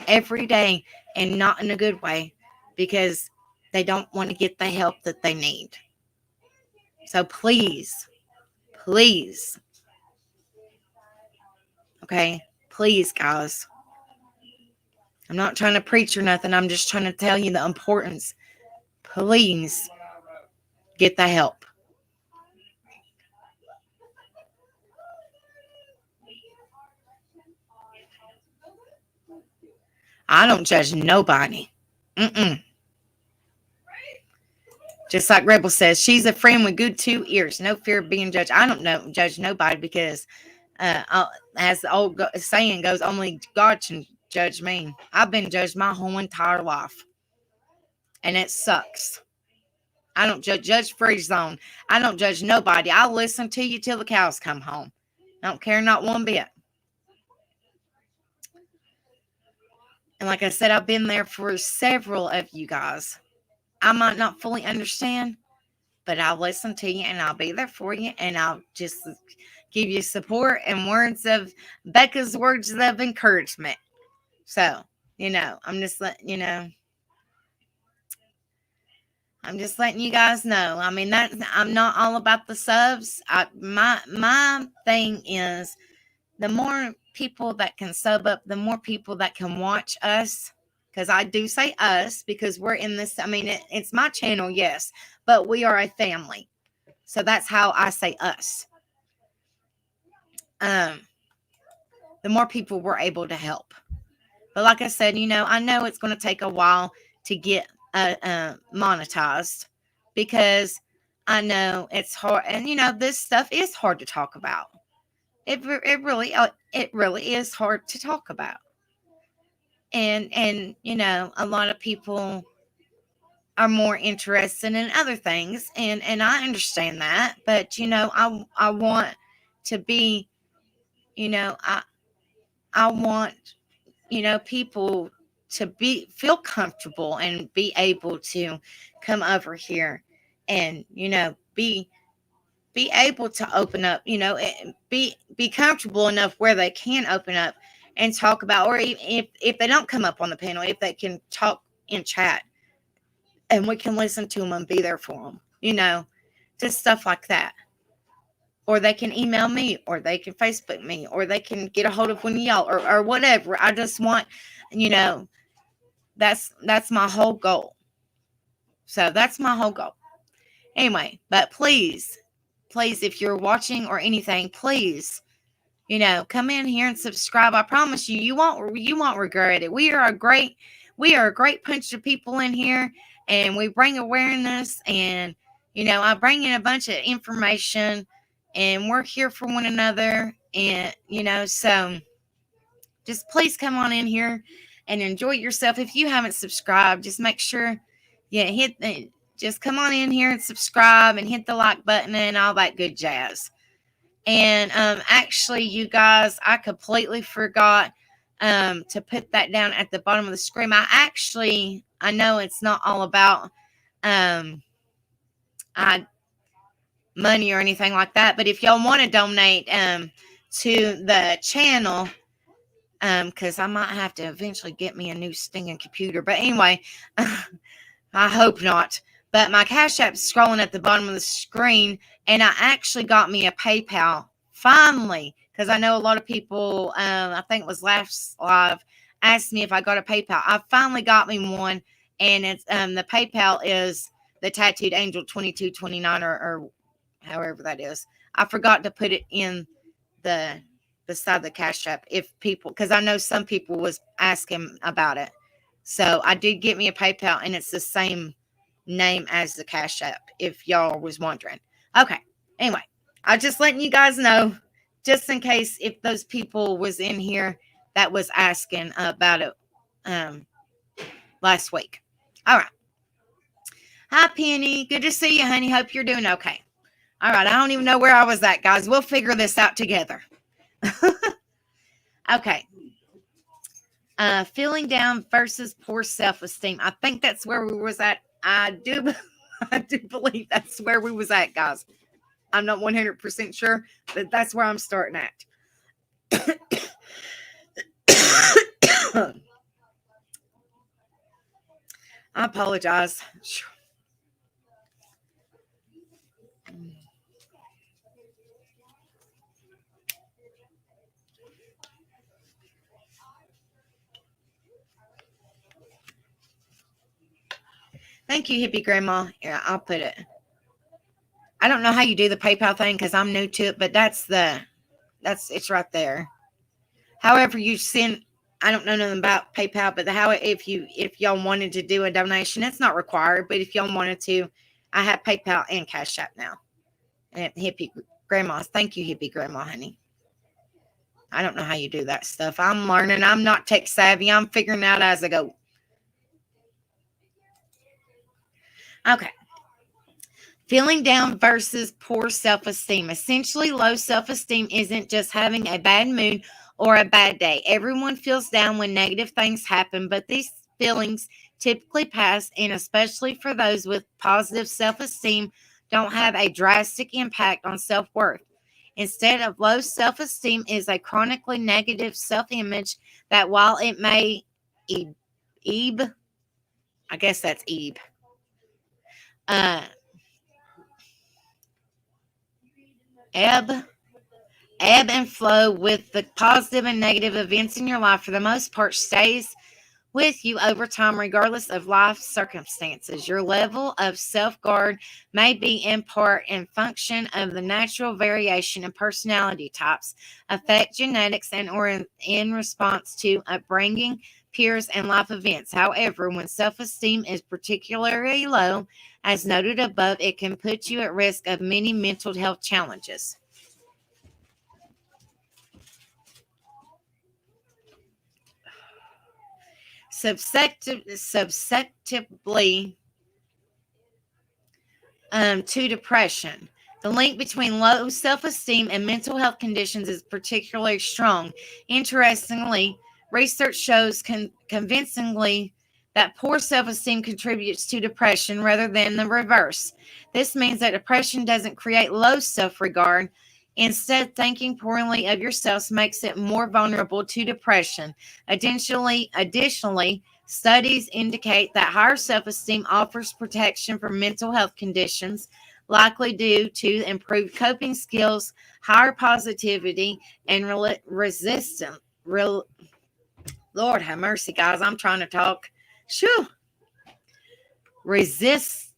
Every day, and not in a good way, because they don't want to get the help that they need. So please, please, okay, please, guys. I'm not trying to preach or nothing. I'm just trying to tell you the importance. Please get the help. I don't judge nobody. Mm-mm. Just like Rebel says, she's a friend with good 2 ears. No fear of being judged. I don't know judge nobody, because as the old saying goes, only God can judge me. I've been judged my whole entire life, and it sucks. I don't judge free zone. I don't judge nobody. I'll listen to you till the cows come home. I don't care not one bit. And like I said, I've been there for several of you guys. I might not fully understand, but I'll listen to you, and I'll be there for you, and I'll just give you support and Becca's words of encouragement. So, I'm just letting you guys know. I mean, I'm not all about the subs. My thing is, the more people that can sub up, the more people that can watch us. Because I do say us, because we're in this. I mean, it's my channel, yes, but we are a family. So that's how I say us. The more people we're able to help. But like I said, I know it's going to take a while to get monetized, because I know it's hard. And, this stuff is hard to talk about. It really is hard to talk about. And a lot of people are more interested in other things, and I understand that, but I want to be, I want people to feel comfortable and be able to come over here and be able to open up, be comfortable enough where they can open up and talk about, or if they don't come up on the panel, if they can talk in chat, and we can listen to them and be there for them, just stuff like that. Or they can email me, or they can Facebook me, or they can get a hold of one of y'all, or whatever. I just want, that's my whole goal. So that's my whole goal. Anyway, but please, if you're watching or anything, please, come in here and subscribe. I promise you, you won't regret it. We are a great bunch of people in here, and we bring awareness, and I bring in a bunch of information, and we're here for one another, and so just please come on in here and enjoy yourself. If you haven't subscribed, just make sure just come on in here and subscribe and hit the like button and all that good jazz. And actually, you guys, I completely forgot to put that down at the bottom of the screen. I know it's not all about money or anything like that, but if y'all want to donate to the channel, because I might have to eventually get me a new stinging computer. But anyway, I hope not. But my Cash App is scrolling at the bottom of the screen, and I actually got me a PayPal finally, because I know a lot of people, I think it was last live, asked me if I got a PayPal. I finally got me one, and it's the PayPal is the Tattooed Angel 2229 or however that is. I forgot to put it in beside the Cash App, if people, because I know some people was asking about it. So I did get me a PayPal, and it's the same name as the Cash App, if y'all was wondering. Okay. Anyway, I'm just letting you guys know, just in case if those people was in here that was asking about it last week. All right. Hi, Penny. Good to see you, honey. Hope you're doing okay. All right, I don't even know where I was at, guys. We'll figure this out together. Okay. Feeling down versus poor self-esteem. I think that's where we was at. I do believe that's where we was at, guys. I'm not 100% sure, but that's where I'm starting at. I apologize. Thank you, hippie grandma. Yeah, I'll put it. I don't know how you do the PayPal thing because I'm new to it, but it's right there. However, you send. I don't know nothing about PayPal, but if y'all wanted to do a donation, it's not required. But if y'all wanted to, I have PayPal and Cashapp now. And hippie grandmas, thank you, hippie grandma, honey. I don't know how you do that stuff. I'm learning. I'm not tech savvy. I'm figuring out as I go. Okay. Feeling down versus poor self-esteem. Essentially, low self-esteem isn't just having a bad mood or a bad day. Everyone feels down when negative things happen, but these feelings typically pass, and especially for those with positive self-esteem, don't have a drastic impact on self-worth. Instead of low self-esteem is a chronically negative self-image that while it may I guess that's uh, ebb and flow with the positive and negative events in your life, for the most part, stays with you over time, regardless of life circumstances. Your level of self-guard may be in part in function of the natural variation in personality types, affect genetics, and or in response to upbringing, peers, and life events. However, when self-esteem is particularly low, as noted above, it can put you at risk of many mental health challenges. Subjectively to depression. The link between low self-esteem and mental health conditions is particularly strong. Interestingly, research shows convincingly that poor self-esteem contributes to depression rather than the reverse. This means that depression doesn't create low self-regard. Instead, thinking poorly of yourself makes it more vulnerable to depression. Additionally, studies indicate that higher self-esteem offers protection from mental health conditions, likely due to improved coping skills, higher positivity, and resistance. Lord have mercy, guys. I'm trying to talk. Shoo. Resiliency.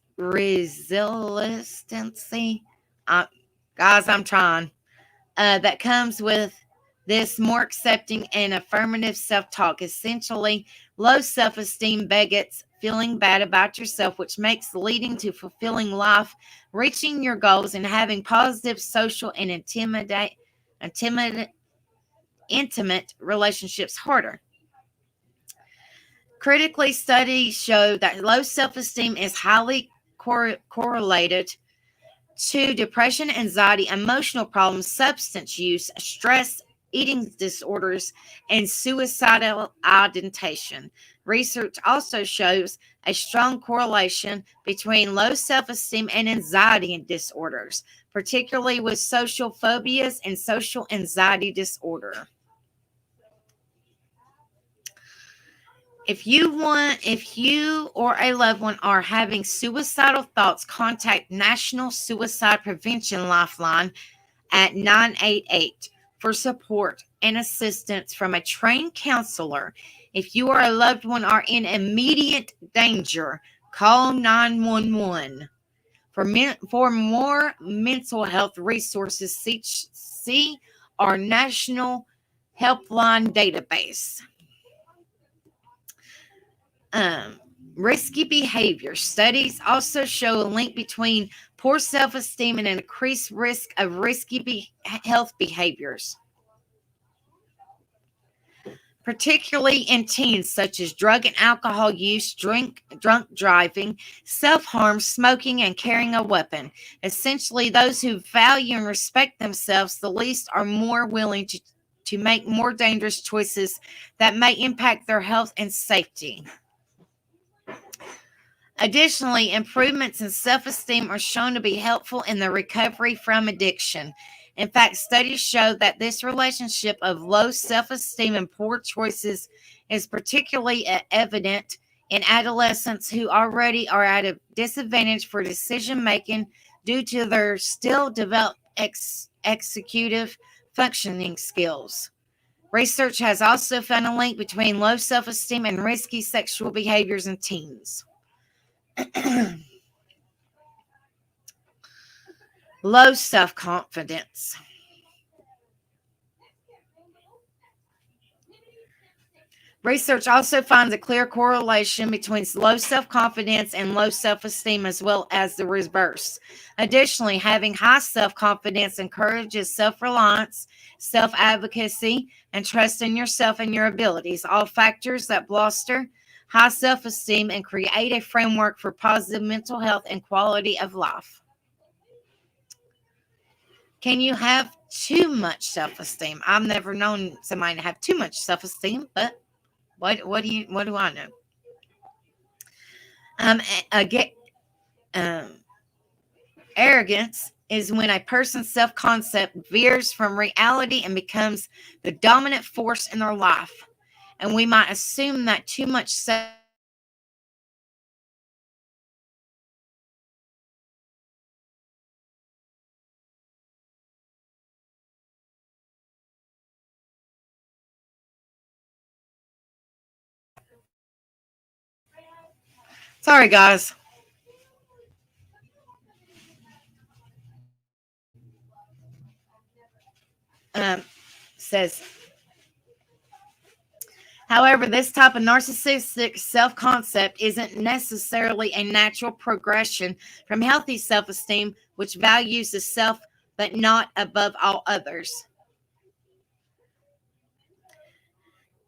Guys, I'm trying. That comes with this more accepting and affirmative self-talk. Essentially, low self-esteem begets feeling bad about yourself, which makes leading to fulfilling life, reaching your goals, and having positive social and intimate relationships harder. Critically, studies show that low self-esteem is highly correlated to depression, anxiety, emotional problems, substance use, stress, eating disorders, and suicidal ideation. Research also shows a strong correlation between low self-esteem and anxiety disorders, particularly with social phobias and social anxiety disorder. If you or a loved one are having suicidal thoughts, contact National Suicide Prevention Lifeline at 988 for support and assistance from a trained counselor. If you or a loved one are in immediate danger, call 911. For more mental health resources, see our national helpline database. Risky behavior. Studies also show a link between poor self-esteem and an increased risk of risky health behaviors. particularly in teens, such as drug and alcohol use, drunk driving, self-harm, smoking, and carrying a weapon. Essentially, those who value and respect themselves the least are more willing to make more dangerous choices that may impact their health and safety. Additionally, improvements in self-esteem are shown to be helpful in the recovery from addiction. In fact, studies show that this relationship of low self-esteem and poor choices is particularly evident in adolescents who already are at a disadvantage for decision making due to their still developed executive functioning skills. Research has also found a link between low self-esteem and risky sexual behaviors in teens. Low self-confidence. Research also finds a clear correlation between low self-confidence and low self-esteem, as well as the reverse. Additionally, having high self-confidence encourages self-reliance, self-advocacy, and trust in yourself and your abilities, all factors that bolster high self-esteem and create a framework for positive mental health and quality of life. Can you have too much self-esteem? I've never known somebody to have too much self-esteem, but what do I know? Again, arrogance is when a person's self-concept veers from reality and becomes the dominant force in their life. And we might assume that too much Sorry, guys. Says, however, this type of narcissistic self-concept isn't necessarily a natural progression from healthy self-esteem, which values the self but not above all others.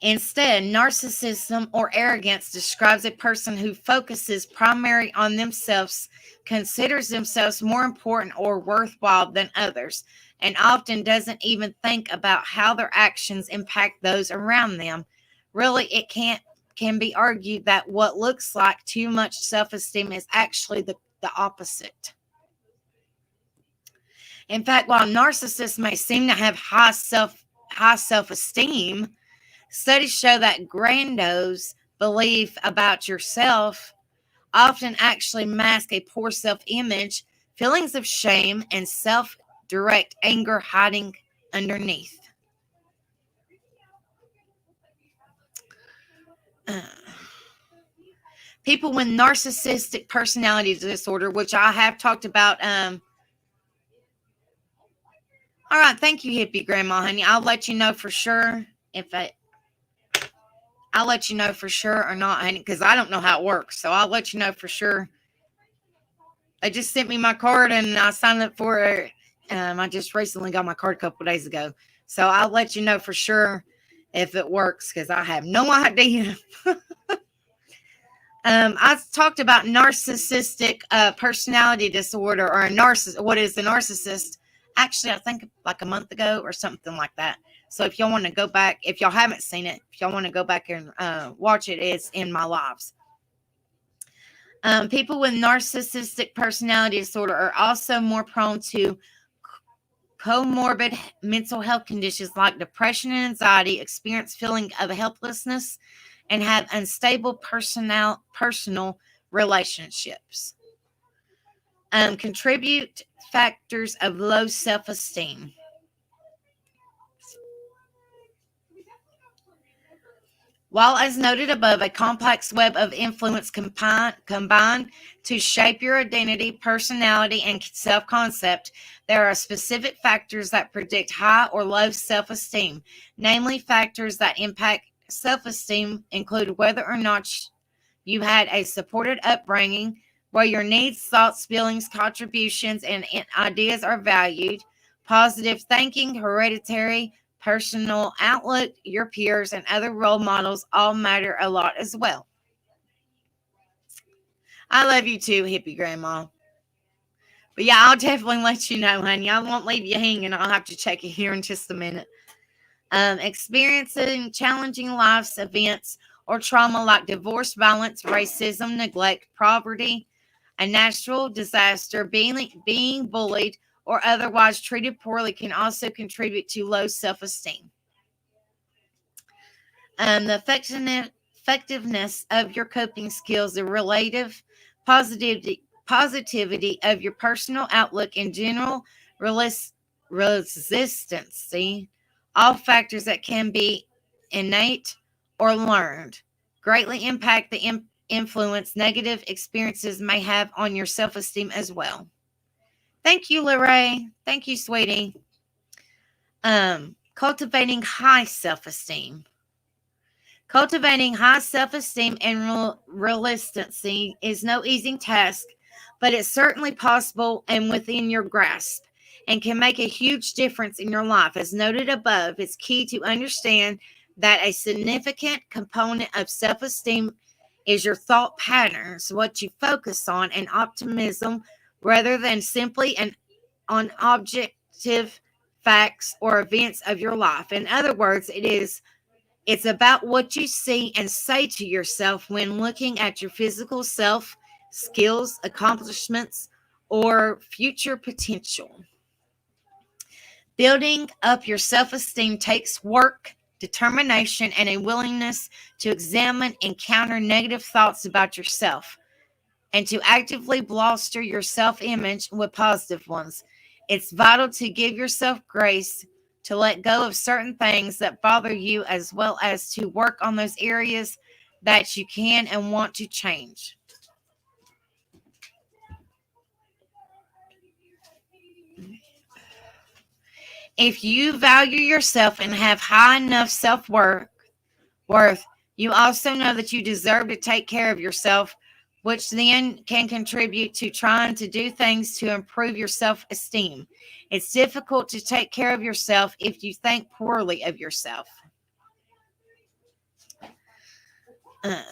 Instead, narcissism or arrogance describes a person who focuses primarily on themselves, considers themselves more important or worthwhile than others, and often doesn't even think about how their actions impact those around them. Really, it can be argued that what looks like too much self-esteem is actually the opposite. In fact, while narcissists may seem to have high self-esteem, studies show that grandiose belief about yourself often actually mask a poor self-image, feelings of shame, and self-direct anger hiding underneath. People with narcissistic personality disorder, which I have talked about. All right, thank you, hippie grandma, honey. I'll let you know for sure I'll let you know for sure or not, honey, because I don't know how it works. So I'll let you know for sure. They just sent me my card and I signed up for it. I just recently got my card a couple of days ago. So I'll let you know for sure if it works because I have no idea. I talked about narcissistic personality disorder or a narcissist. What is the narcissist? Actually, I think like a month ago or something like that. So if y'all want to go back, if y'all haven't seen it, if y'all want to go back and watch it, it's in my lives. People with narcissistic personality disorder are also more prone to comorbid mental health conditions like depression and anxiety, experience feeling of helplessness, and have unstable personal relationships. Contribute factors of low self-esteem. While, as noted above, a complex web of influence combined to shape your identity, personality, and self-concept, there are specific factors that predict high or low self-esteem. Namely, factors that impact self-esteem include whether or not you had a supported upbringing, where your needs, thoughts, feelings, contributions, and ideas are valued, positive thinking, hereditary, personal outlook, your peers, and other role models all matter a lot as well. I love you too, hippie grandma. But yeah, I'll definitely let you know, honey. I won't leave you hanging. I'll have to check it here in just a minute. Experiencing challenging life's events or trauma like divorce, violence, racism, neglect, poverty, a natural disaster, being bullied, or otherwise treated poorly can also contribute to low self esteem. The effectiveness of your coping skills, the relative positivity of your personal outlook in general, relis- resistance, see, all factors that can be innate or learned greatly impact the influence negative experiences may have on your self-esteem as well. Thank you, Lorraine. Thank you, sweetie. Cultivating high self-esteem. Cultivating high self esteem and realisticity is no easy task, but it's certainly possible and within your grasp and can make a huge difference in your life. As noted above, it's key to understand that a significant component of self esteem is your thought patterns, what you focus on, and optimism rather than simply on objective facts or events of your life. In other words, it's about what you see and say to yourself when looking at your physical self, skills, accomplishments, or future potential. Building up your self esteem takes work, determination, and a willingness to examine and counter negative thoughts about yourself and to actively bolster your self image with positive ones. It's vital to give yourself grace to let go of certain things that bother you, as well as to work on those areas that you can and want to change. If you value yourself and have high enough worth, you also know that you deserve to take care of yourself, which then can contribute to trying to do things to improve your self esteem. It's difficult to take care of yourself if you think poorly of yourself.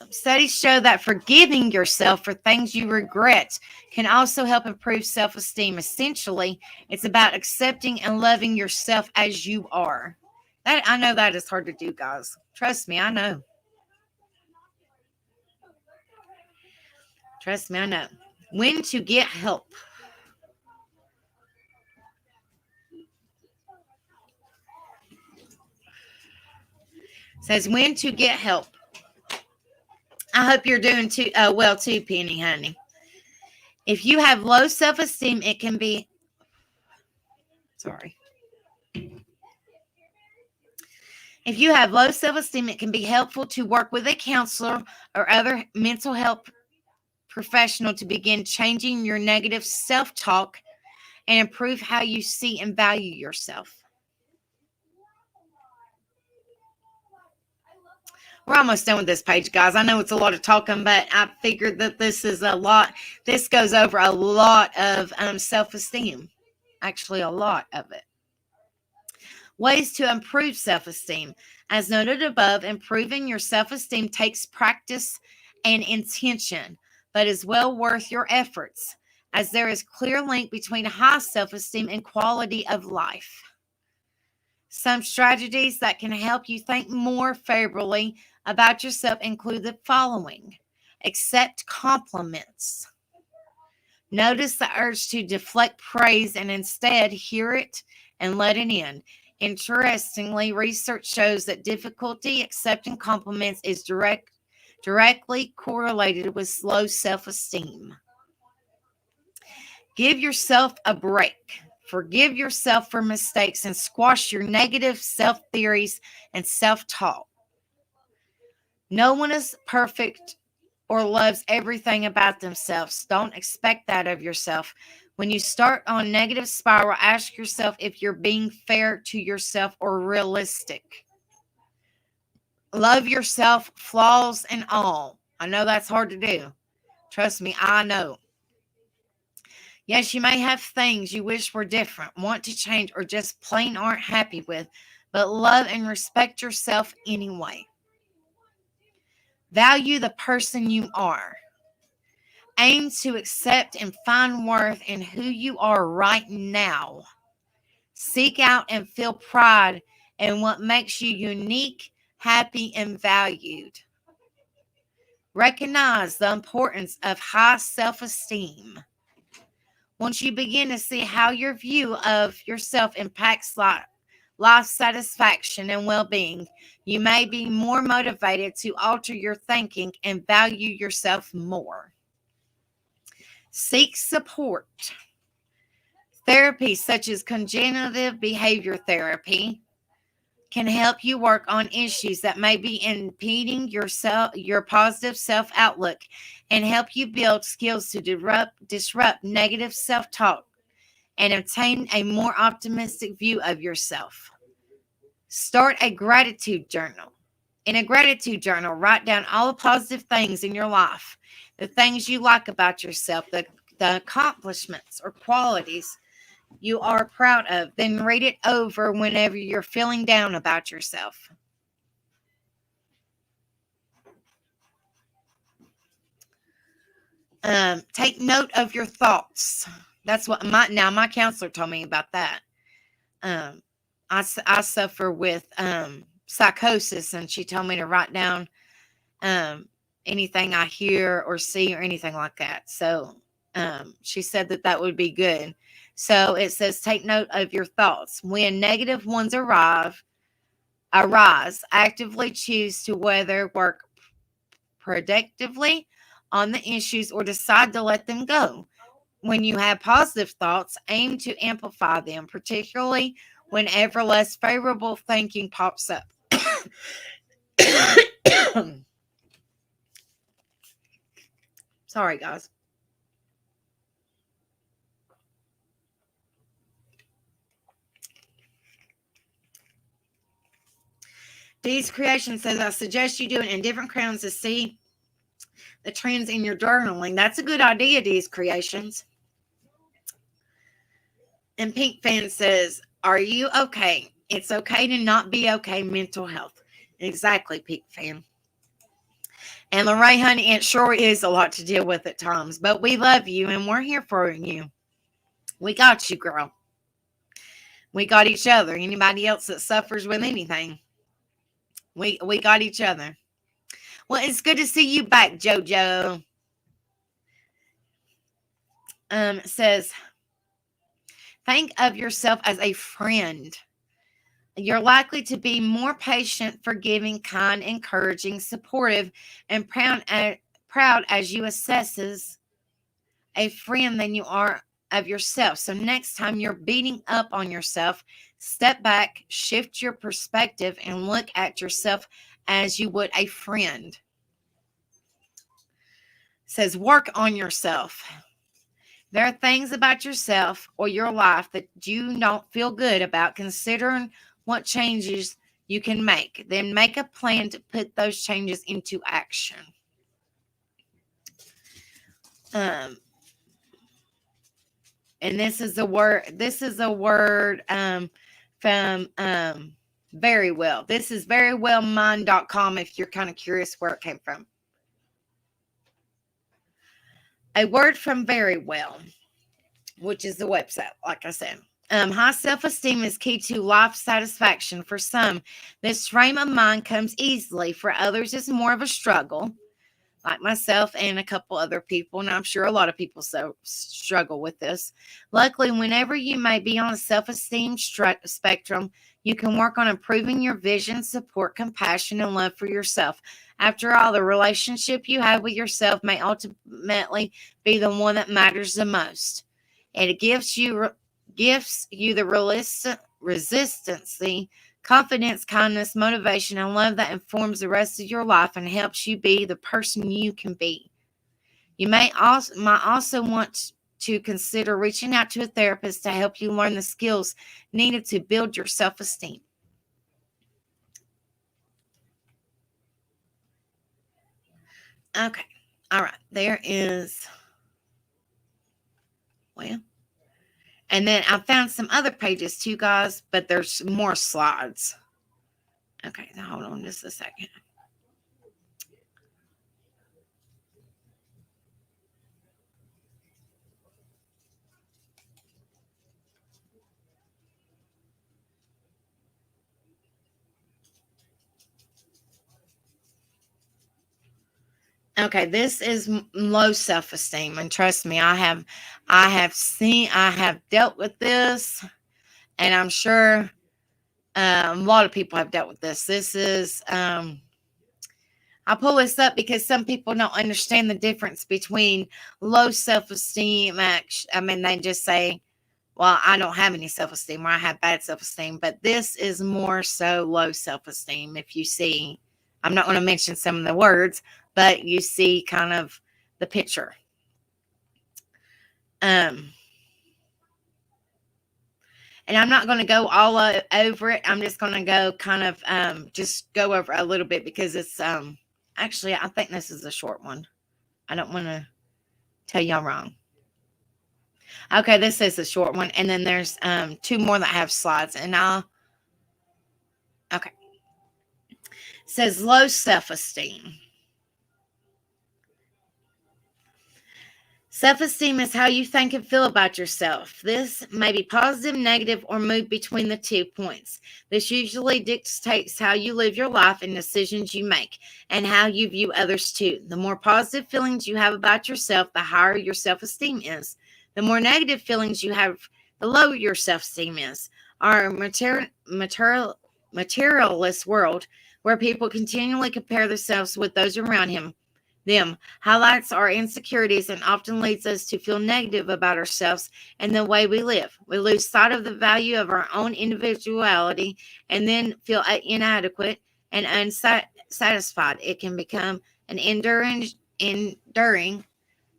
Studies show that forgiving yourself for things you regret can also help improve self esteem. Essentially, it's about accepting and loving yourself as you are. That I know that is hard to do, guys. Trust me, I know. Trust me, I know. When to get help. Says when to get help. I hope you're doing well too, Penny, honey. If you have low self-esteem, it can be sorry. If you have low self-esteem, it can be helpful to work with a counselor or other mental health professional to begin changing your negative self-talk and improve how you see and value yourself. We're almost done with this page, guys. I know it's a lot of talking, but I figured that this is a lot. This goes over a lot of self-esteem. Actually, a lot of it. Ways to improve self-esteem. As noted above, improving your self-esteem takes practice and intention, but is well worth your efforts, as there is clear link between high self-esteem and quality of life. Some strategies that can help you think more favorably about yourself include the following. Accept compliments. Notice the urge to deflect praise and instead hear it and let it in. Interestingly, research shows that difficulty accepting compliments is directly correlated with low self-esteem. Give yourself a break. Forgive yourself for mistakes and squash your negative self-theories and self-talk. No one is perfect or loves everything about themselves. Don't expect that of yourself. When you start on a negative spiral, ask yourself if you're being fair to yourself or realistic. Love yourself, flaws and all. I know that's hard to do. Trust me, I know. Yes, you may have things you wish were different, want to change, or just plain aren't happy with, but love and respect yourself anyway. Value the person you are. Aim to accept and find worth in who you are right now. Seek out and feel pride in what makes you unique, happy, and valued. Recognize the importance of high self-esteem. Once you begin to see how your view of yourself impacts life satisfaction and well-being, you may be more motivated to alter your thinking and value yourself more. Seek support. Therapy such as cognitive behavior therapy can help you work on issues that may be impeding your positive self-outlook and help you build skills to disrupt negative self-talk and obtain a more optimistic view of yourself. Start a gratitude journal. In a gratitude journal, write down all the positive things in your life, the things you like about yourself, the accomplishments or qualities you are proud of. Then read it over whenever you're feeling down about yourself. Take note of your thoughts. That's what my counselor told me about that. I suffer with psychosis, and she told me to write down anything I hear or see or anything like that. So she said that would be good. So it says, take note of your thoughts. When negative ones arise, actively choose to whether work productively on the issues or decide to let them go. When you have positive thoughts, aim to amplify them, particularly whenever less favorable thinking pops up. Sorry, guys. Dee's Creation says, I suggest you do it in different crowns to see the trends in your journaling. That's a good idea, Dee's Creations. And Pink Fan says, are you okay? It's okay to not be okay. Mental health. Exactly, Pink Fan. And Lorraine, honey, it sure is a lot to deal with at times, but we love you and we're here for you. We got you, girl. We got each other. Anybody else that suffers with anything, we got each other. Well, it's good to see you back, JoJo. It says, think of yourself as a friend. You're likely to be more patient, forgiving, kind, encouraging, supportive, and proud as you assesses a friend than you are of yourself. So next time you're beating up on yourself, step back, shift your perspective, and look at yourself as you would a friend. It says, work on yourself. There are things about yourself or your life that you don't feel good about. Considering what changes you can make. Then make a plan to put those changes into action. And this is a word from Very Well. This is verywellmind.com if you're kind of curious where it came from. A word from Very Well, which is the website, like I said. High self-esteem is key to life satisfaction. For some, this frame of mind comes easily. For others, it's more of a struggle, like myself and a couple other people, and I'm sure a lot of people struggle with this. Luckily, whenever you may be on a self-esteem spectrum, you can work on improving your vision, support, compassion, and love for yourself. After all, the relationship you have with yourself may ultimately be the one that matters the most. And it gives you the resistance, confidence, kindness, motivation, and love that informs the rest of your life and helps you be the person you can be. You might also want to consider reaching out to a therapist to help you learn the skills needed to build your self-esteem. Okay. All right. There is, well, and then I found some other pages too, guys, but there's more slides. Okay, now hold on just a second. Okay, this is low self-esteem, and trust me, I have dealt with this, and I'm sure a lot of people have dealt with this. This is I pull this up because some people don't understand the difference between low self-esteem. I mean, they just say, "Well, I don't have any self-esteem," or "I have bad self-esteem," but this is more so low self-esteem. If you see, I'm not going to mention some of the words, but you see kind of the picture. Um, and I'm not going to go all over it. I'm just going to go kind of just go over a little bit because it's actually I think this is a short one. I don't want to tell y'all wrong. Okay, this is a short one, and then there's two more that have slides, and I'll okay. It says low self-esteem. Self-esteem is how you think and feel about yourself. This may be positive, negative, or move between the 2 points. This usually dictates how you live your life and decisions you make, and how you view others too. The more positive feelings you have about yourself, the higher your self-esteem is. The more negative feelings you have, the lower your self-esteem is. Our materialist world, where people continually compare themselves with those around them, highlights our insecurities and often leads us to feel negative about ourselves and the way we live. We lose sight of the value of our own individuality and then feel inadequate and unsatisfied. It can become an enduring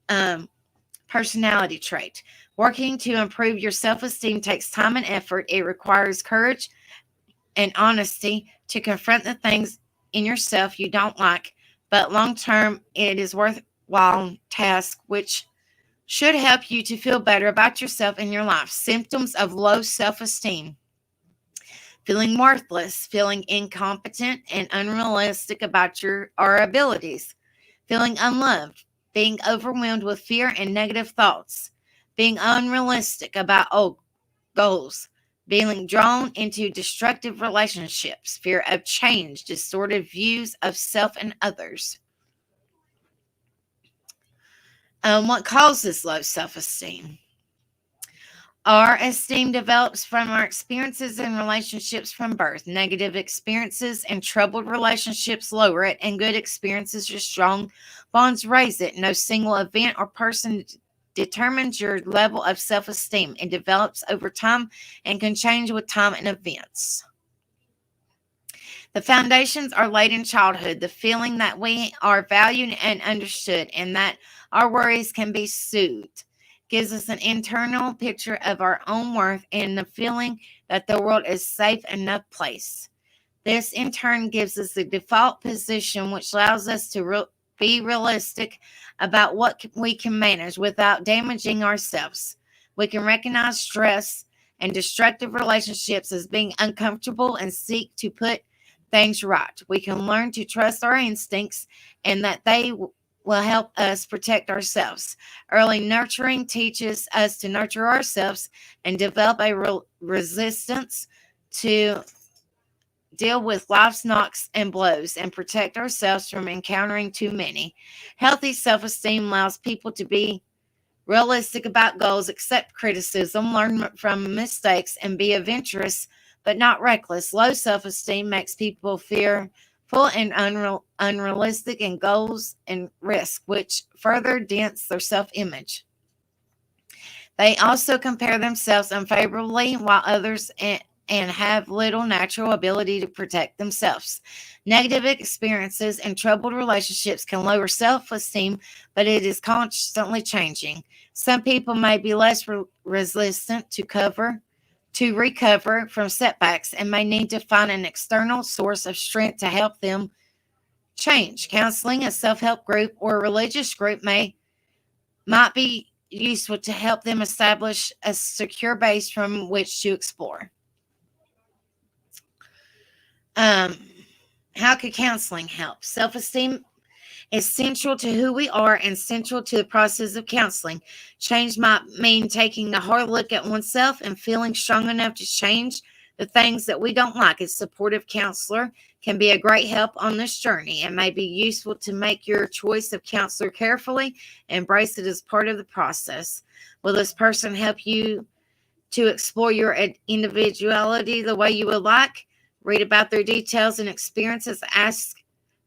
um, personality trait. Working to improve your self esteem takes time and effort. It requires courage and honesty to confront the things in yourself you don't like, but long term, it is worthwhile task which should help you to feel better about yourself and your life. Symptoms of low self esteem: feeling worthless, feeling incompetent and unrealistic about our abilities, feeling unloved, being overwhelmed with fear and negative thoughts, being unrealistic about goals, being drawn into destructive relationships, fear of change, distorted views of self and others. What causes low self esteem? Our esteem develops from our experiences and relationships from birth. Negative experiences and troubled relationships lower it, and good experiences or strong bonds raise it. No single event or person determines your level of self esteem. It develops over time and can change with time and events. The foundations are laid in childhood. The feeling that we are valued and understood and that our worries can be soothed gives us an internal picture of our own worth and the feeling that the world is safe enough place. This in turn gives us the default position which allows us to be realistic about what we can manage without damaging ourselves. We can recognize stress and destructive relationships as being uncomfortable and seek to put things right. We can learn to trust our instincts and that they will help us protect ourselves. Early nurturing teaches us to nurture ourselves and develop a resistance to deal with life's knocks and blows and protect ourselves from encountering too many. Healthy self esteem allows people to be realistic about goals, accept criticism, learn from mistakes, and be adventurous but not reckless. Low self esteem makes people fearful and unrealistic in goals and risk, which further dents their self image. They also compare themselves unfavorably while others and have little natural ability to protect themselves. Negative experiences and troubled relationships can lower self esteem, but it is constantly changing. Some people may be less resistant to recover from setbacks and may need to find an external source of strength to help them change. Counseling, a self-help group, or a religious group might be useful to help them establish a secure base from which to explore. How could counseling help? Self-esteem is central to who we are and central to the process of counseling. Change might mean taking a hard look at oneself and feeling strong enough to change the things that we don't like. A supportive counselor can be a great help on this journey. It may be useful to make your choice of counselor carefully, embrace it as part of the process. Will this person help you to explore your individuality the way you would like? Read about their details and experiences. Ask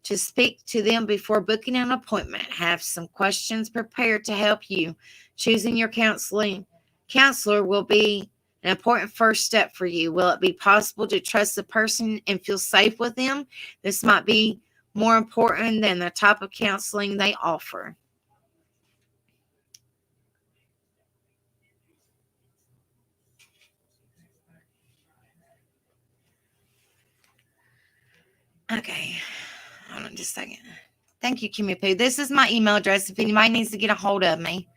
to speak to them before booking an appointment. Have some questions prepared to help you. Choosing your counselor will be an important first step for you. Will it be possible to trust the person and feel safe with them? This might be more important than the type of counseling they offer. Okay, hold on just a second. Thank you, Kimmy Poo. This is my email address if anybody needs to get a hold of me.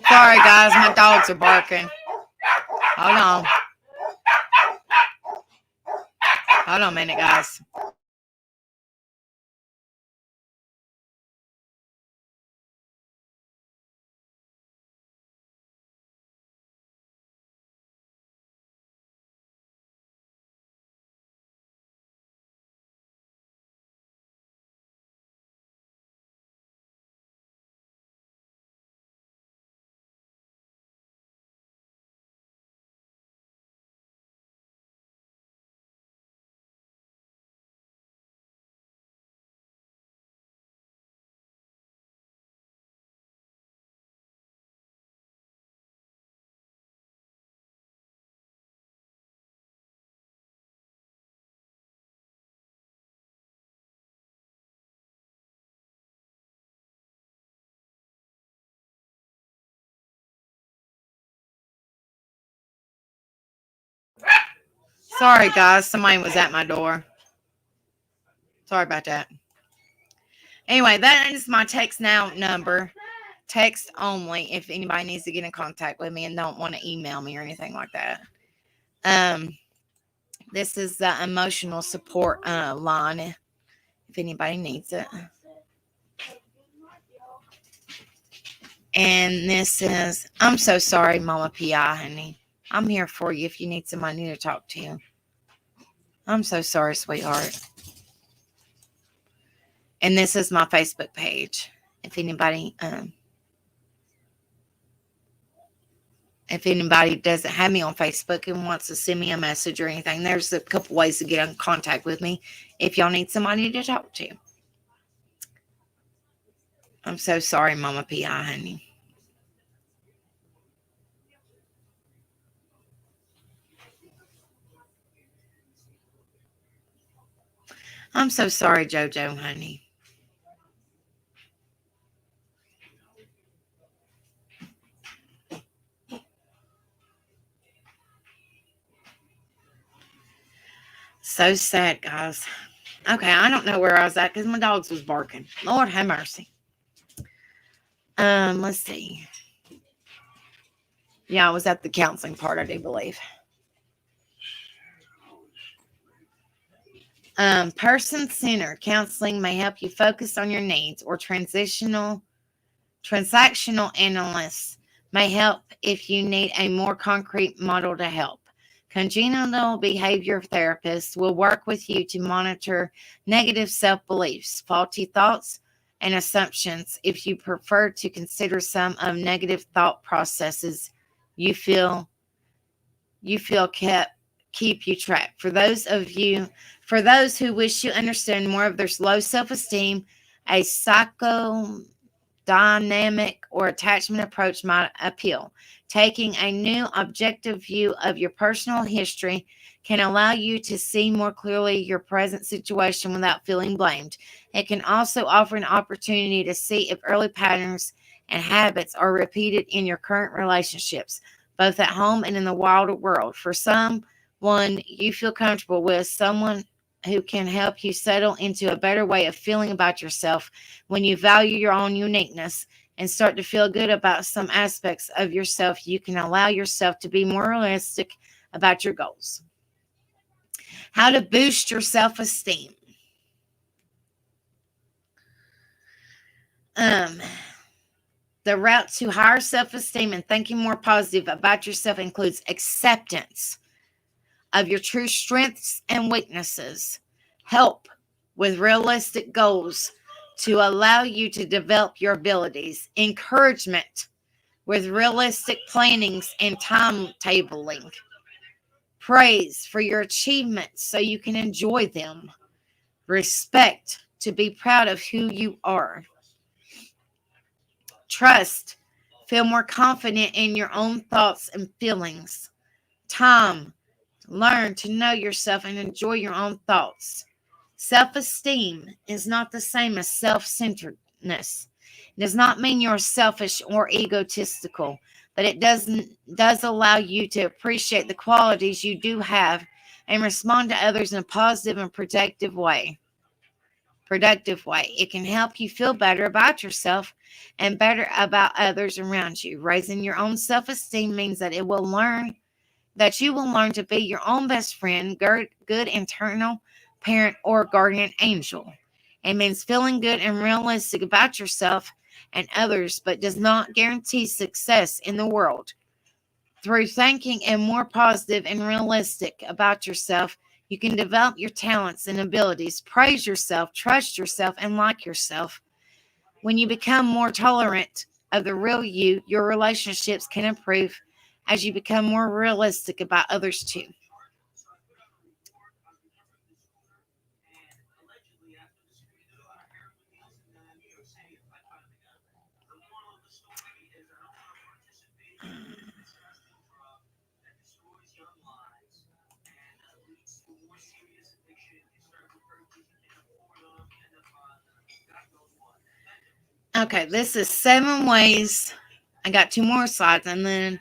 Sorry, guys, my dogs are barking. Hold on. Hold on a minute, guys. Sorry, guys. Somebody was at my door. Sorry about that. Anyway, that is my text now number. Text only if anybody needs to get in contact with me and don't want to email me or anything like that. This is the emotional support line if anybody needs it. And this is, I'm so sorry, Mama P.I., honey. I'm here for you if you need somebody to talk to you. I'm so sorry, sweetheart. And this is my Facebook page. If anybody doesn't have me on Facebook and wants to send me a message or anything, there's a couple ways to get in contact with me if y'all need somebody to talk to. I'm so sorry, Mama P.I., honey. I'm so sorry, JoJo, honey. So sad, guys. Okay, I don't know where I was at because my dogs was barking. Lord have mercy. Let's see. Yeah, I was at the counseling part, I do believe. Person-centered counseling may help you focus on your needs, or transactional analysts may help if you need a more concrete model to help. Congenital behavior therapists will work with you to monitor negative self-beliefs, faulty thoughts, and assumptions. If you prefer to consider some of negative thought processes you feel keep you trapped. For those who wish to understand more of their low self-esteem, a psychodynamic or attachment approach might appeal. Taking a new objective view of your personal history can allow you to see more clearly your present situation without feeling blamed. It can also offer an opportunity to see if early patterns and habits are repeated in your current relationships, both at home and in the wider world. For someone you feel comfortable with, someone who can help you settle into a better way of feeling about yourself. When you value your own uniqueness and start to feel good about some aspects of yourself, you can allow yourself to be more realistic about your goals. How to boost your self-esteem. Um, the route to higher self-esteem and thinking more positive about yourself includes acceptance of your true strengths and weaknesses, help with realistic goals to allow you to develop your abilities, encouragement with realistic plannings and timetabling, praise for your achievements so you can enjoy them, respect to be proud of who you are, trust, feel more confident in your own thoughts and feelings, time, learn to know yourself and enjoy your own thoughts. Self-esteem is not the same as self-centeredness. It does not mean you're selfish or egotistical, but it does allow you to appreciate the qualities you do have and respond to others in a positive and productive way. It can help you feel better about yourself and better about others around you. Raising your own self-esteem means that you will learn to be your own best friend, good internal parent, or guardian angel. It means feeling good and realistic about yourself and others, but does not guarantee success in the world. Through thinking and more positive and realistic about yourself, you can develop your talents and abilities, praise yourself, trust yourself, and like yourself. When you become more tolerant of the real you, your relationships can improve as you become more realistic about others too. Okay, this is 7 ways. I got 2 more slides, and then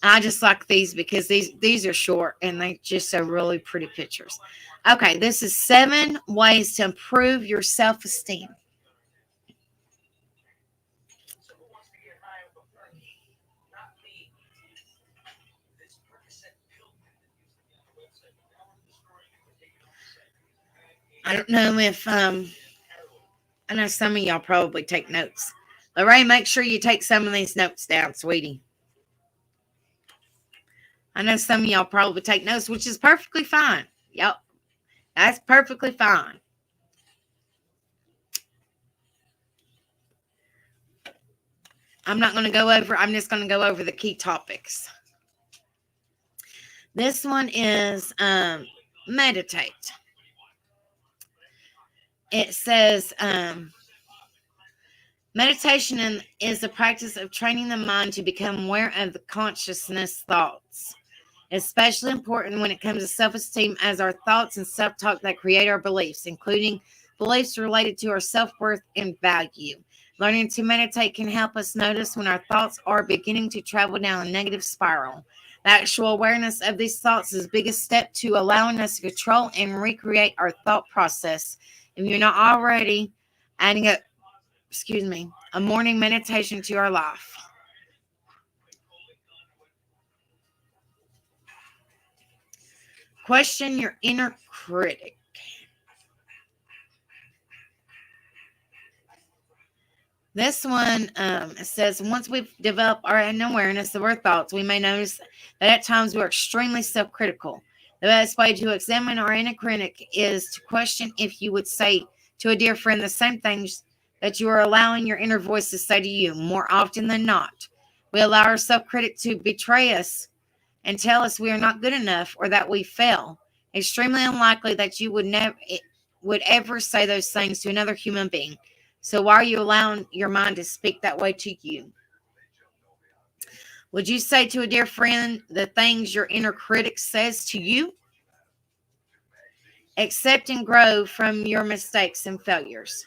I just like these because these are short and they just are really pretty pictures. Okay, this is 7 ways to improve your self-esteem. I don't know if I know some of y'all probably take notes. Lorraine, make sure you take some of these notes down, sweetie. I know some of y'all probably take notes, which is perfectly fine. Yep, that's perfectly fine. I'm not going to go over, I'm just going to go over the key topics. This one is meditate. It says meditation is the practice of training the mind to become aware of the consciousness thoughts. Especially important when it comes to self-esteem, as our thoughts and self-talk that create our beliefs, including beliefs related to our self-worth and value. Learning to meditate can help us notice when our thoughts are beginning to travel down a negative spiral. The actual awareness of these thoughts is the biggest step to allowing us to control and recreate our thought process. If you're not already adding a morning meditation to our life. Question your inner critic. This one says, once we've developed our awareness of our thoughts, we may notice that at times we're extremely self-critical. The best way to examine our inner critic is to question if you would say to a dear friend the same things that you are allowing your inner voice to say to you. More often than not, we allow our self-critic to betray us and tell us we are not good enough or that we fail. Extremely unlikely that you would ever say those things to another human being. So why are you allowing your mind to speak that way to you? Would you say to a dear friend the things your inner critic says to you? Accept and grow from your mistakes and failures.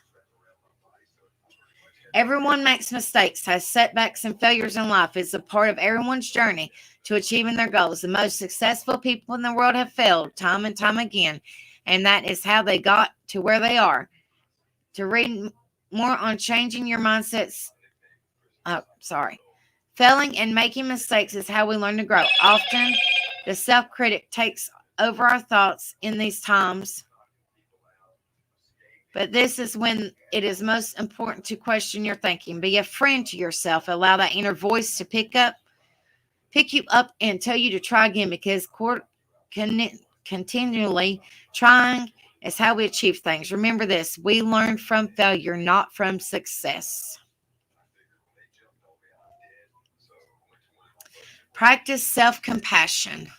Everyone makes mistakes, has setbacks and failures in life. It's a part of everyone's journey to achieving their goals. The most successful people in the world have failed time and time again and that is how they got to where they are. To read more on changing your mindsets, failing and making mistakes is how we learn to grow. Often, the self critic takes over our thoughts in these times, but this is when it is most important to question your thinking. Be a friend to yourself. Allow that inner voice to pick you up and tell you to try again, because continually trying is how we achieve things. Remember this: we learn from failure, not from success. Practice self-compassion.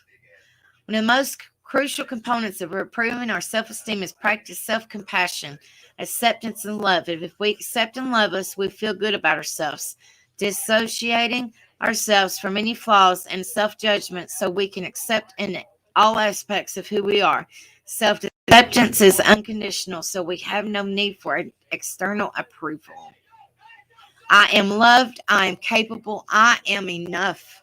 One of the most crucial components of improving our self-esteem is practice self-compassion, acceptance, and love. If we accept and love us, we feel good about ourselves, dissociating ourselves from any flaws and self-judgment so we can accept in all aspects of who we are. Self-acceptance is unconditional, so we have no need for external approval. I am loved. I am capable. I am enough.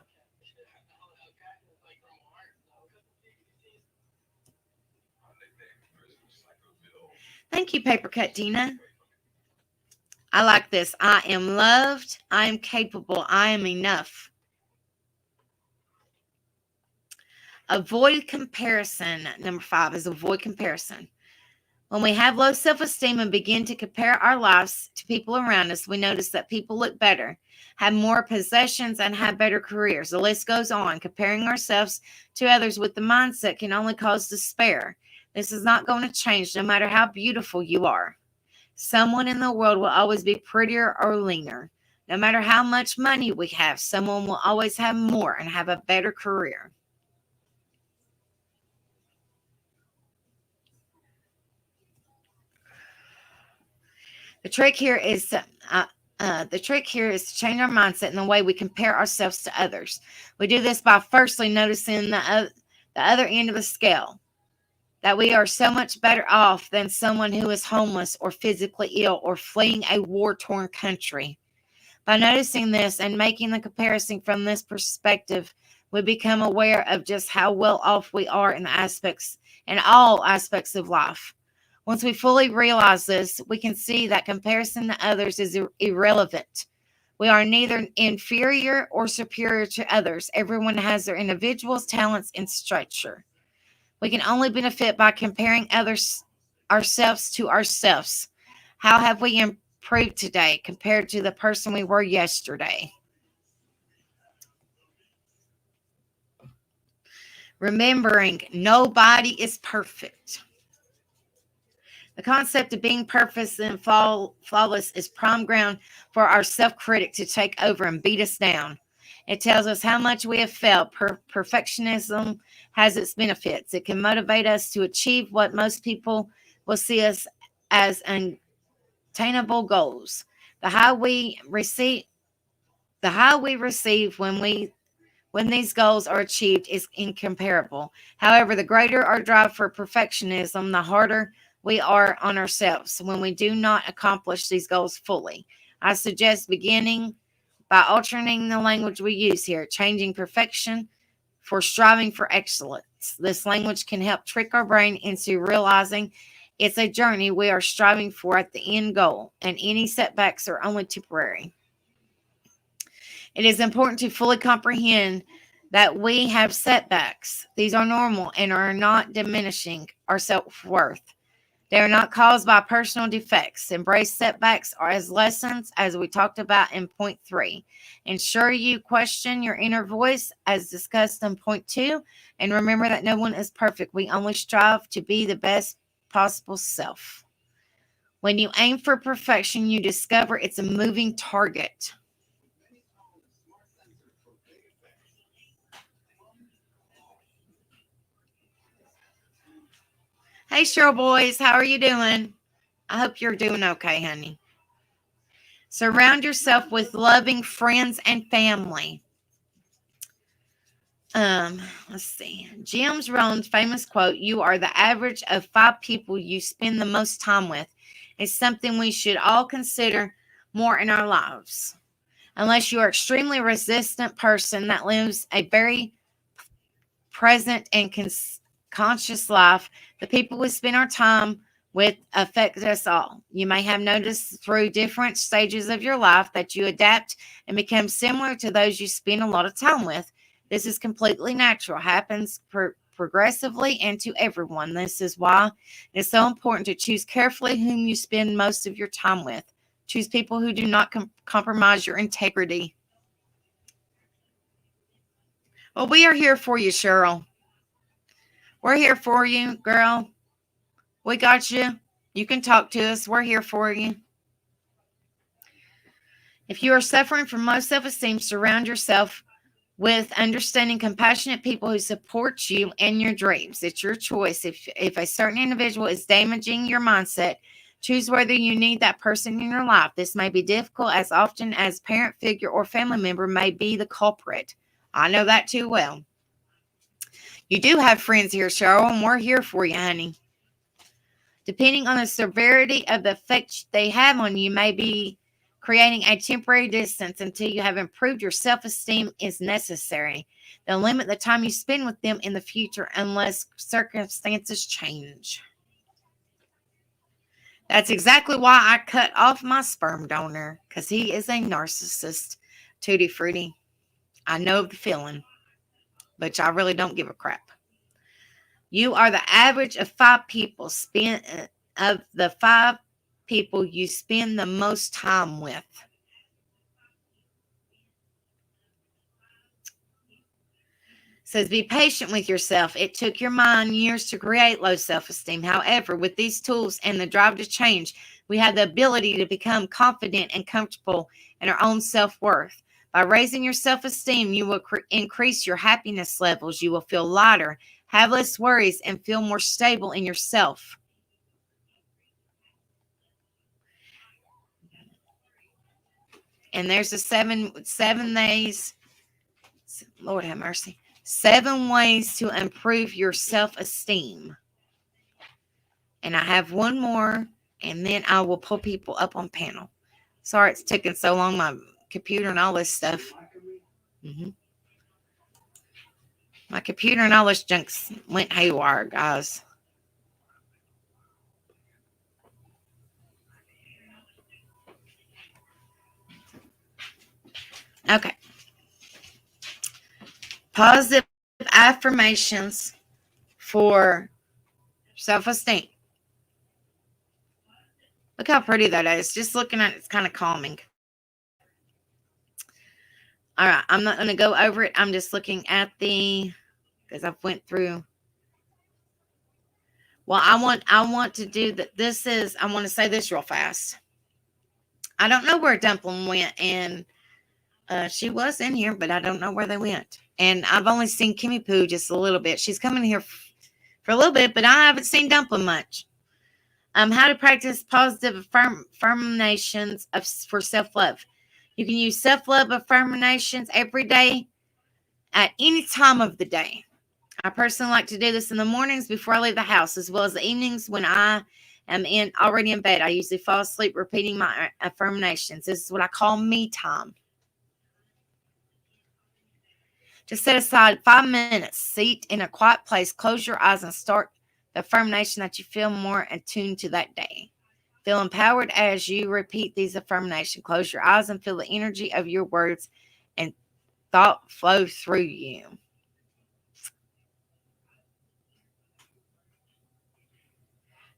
Thank you, Paper Cut Tina. I like this. I am loved. I am capable. I am enough. Avoid comparison. Number 5 is avoid comparison. When we have low self-esteem and begin to compare our lives to people around us, we notice that people look better, have more possessions, and have better careers. The list goes on. Comparing ourselves to others with the mindset can only cause despair. This is not going to change no matter how beautiful you are. Someone in the world will always be prettier or leaner. No matter how much money we have, someone will always have more and have a better career. The trick here is to change our mindset in the way we compare ourselves to others. We do this by firstly noticing the other end of the scale, that we are so much better off than someone who is homeless or physically ill or fleeing a war-torn country. By noticing this and making the comparison from this perspective, we become aware of just how well off we are in all aspects of life. Once we fully realize this, we can see that comparison to others is irrelevant. We are neither inferior or superior to others. Everyone has their individual talents and structure. We can only benefit by comparing ourselves to ourselves. How have we improved today compared to the person we were yesterday? Remembering nobody is perfect. The concept of being perfect and flawless is prime ground for our self-critic to take over and beat us down. It tells us how much we have failed. Perfectionism has its benefits. It can motivate us to achieve what most people will see us as unattainable goals. The high we receive when these goals are achieved is incomparable. However, the greater our drive for perfectionism, the harder we are on ourselves when we do not accomplish these goals fully. I suggest beginning by altering the language we use here, changing perfection for striving for excellence. This language can help trick our brain into realizing it's a journey we are striving for at the end goal, and any setbacks are only temporary. It is important to fully comprehend that we have setbacks. These are normal and are not diminishing our self-worth. They are not caused by personal defects. Embrace setbacks as lessons, as we talked about in point 3. Ensure you question your inner voice, as discussed in point 2. And remember that no one is perfect. We only strive to be the best possible self. When you aim for perfection, you discover it's a moving target. Hey, Cheryl boys, how are you doing? I hope you're doing okay, honey. Surround yourself with loving friends and family. Let's see. James Rohn's famous quote, "You are the average of 5 people you spend the most time with," is something we should all consider more in our lives. Unless you are an extremely resistant person that lives a very present and conscious life, the people we spend our time with affect us all. You may have noticed through different stages of your life that you adapt and become similar to those you spend a lot of time with. This is completely natural, happens progressively and to everyone. This is why it's so important to choose carefully whom you spend most of your time with. Choose people who do not compromise your integrity. Well, we are here for you, Cheryl. We're here for you, girl. We got you. You can talk to us. We're here for you. If you are suffering from low self-esteem, surround yourself with understanding, compassionate people who support you and your dreams. It's your choice. If a certain individual is damaging your mindset, choose whether you need that person in your life. This may be difficult, as often as parent figure or family member may be the culprit. I know that too well. You do have friends here, Cheryl, and we're here for you, honey. Depending on the severity of the effect they have on you, may be creating a temporary distance until you have improved your self-esteem is necessary. They'll limit the time you spend with them in the future unless circumstances change. That's exactly why I cut off my sperm donor, because he is a narcissist. Tutti frutti. I know the feeling, but I really don't give a crap. You are the average of the five people you spend the most time with. It says, be patient with yourself. It took your mind years to create low self-esteem. However, with these tools and the drive to change, we have the ability to become confident and comfortable in our own self-worth. By raising your self-esteem, you will increase your happiness levels. You will feel lighter, have less worries, and feel more stable in yourself. And there's the seven days. Lord have mercy. 7 ways to improve your self-esteem. And I have one more, and then I will pull people up on panel. Sorry it's taking so long, my computer and all this stuff. Mm-hmm. My computer and all this junk went haywire, guys. Okay. Positive affirmations for self-esteem. Look how pretty that is. Just looking at it's kind of calming. All right, I'm not going to go over it. I'm just looking at because I've went through. Well, I want to do that. I want to say this real fast. I don't know where Dumpling went, and she was in here, but I don't know where they went. And I've only seen Kimmy Poo just a little bit. She's coming here for a little bit, but I haven't seen Dumpling much. How to practice positive affirmations for self-love. You can use self-love affirmations every day at any time of the day. I personally like to do this in the mornings before I leave the house, as well as the evenings when I am already in bed. I usually fall asleep repeating my affirmations. This is what I call me time. Just set aside 5 minutes, sit in a quiet place, close your eyes, and start the affirmation that you feel more attuned to that day. Feel empowered as you repeat these affirmations. Close your eyes and feel the energy of your words and thought flow through you.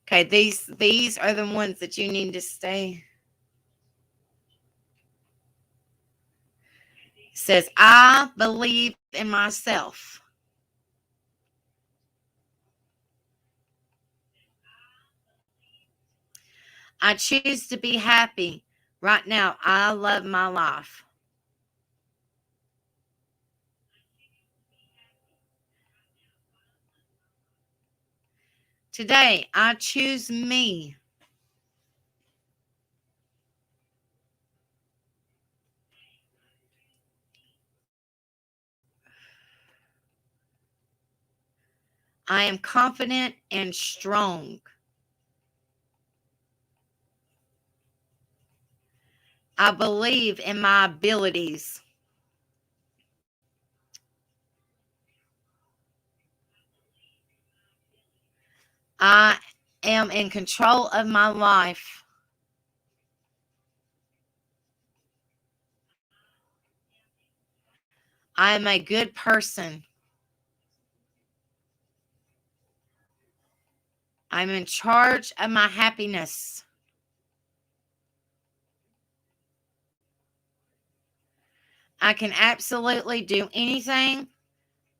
Okay, these are the ones that you need to stay. It says, I believe in myself. I choose to be happy. Right now, I love my life. Today, I choose me. I am confident and strong. I believe in my abilities. I am in control of my life. I am a good person. I'm in charge of my happiness. I can absolutely do anything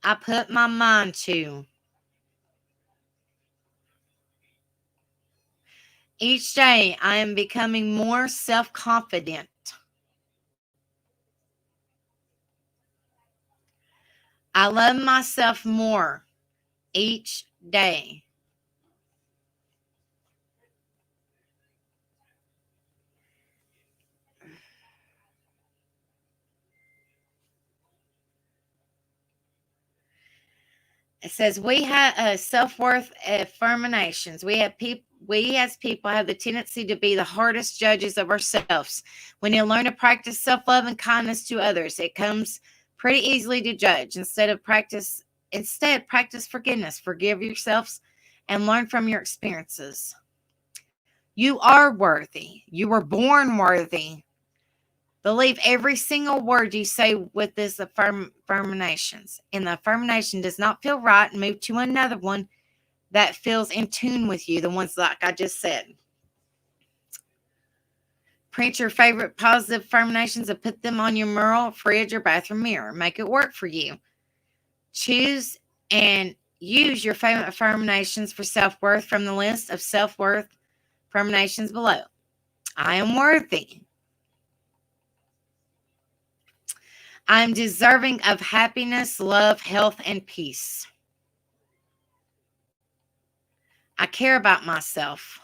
I put my mind to. Each day, I am becoming more self-confident. I love myself more each day. It says we have self-worth affirmations. We as people have the tendency to be the hardest judges of ourselves. When you learn to practice self-love and kindness to others, it comes pretty easily to judge. Instead, practice forgiveness. Forgive yourselves and learn from your experiences. You are worthy. You were born worthy. Believe every single word you say with this affirmations. And the affirmation does not feel right, move to another one that feels in tune with you, the ones like I just said. Print your favorite positive affirmations and put them on your mural, fridge, or bathroom mirror. Make it work for you. Choose and use your favorite affirmations for self-worth from the list of self-worth affirmations below. I am worthy. I am deserving of happiness, love, health, and peace. I care about myself.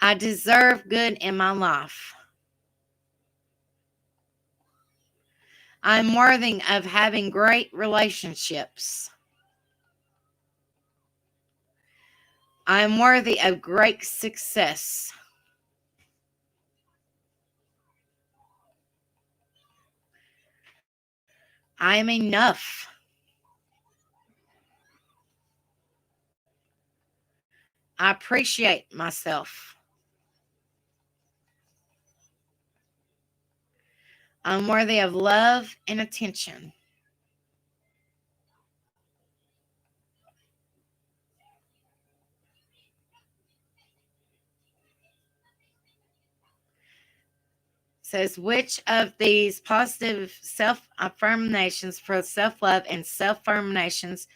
I deserve good in my life. I'm worthy of having great relationships. I'm worthy of great success. I am enough. I appreciate myself. I'm worthy of love and attention. Says which of these positive self-affirmations for self-love and self-affirmations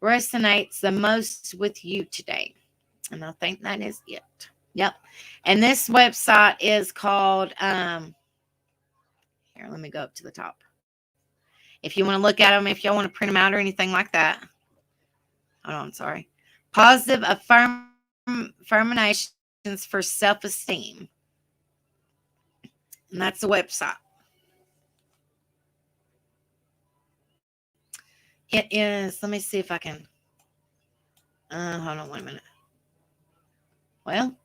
resonates the most with you today? And I think that is it. Yep. And this website is called here, let me go up to the top. If you want to look at them, if y'all want to print them out or anything like that. Hold on, sorry. Positive affirmations for self-esteem. And that's the website. It is, let me see if I can. Hold on 1 minute. Well,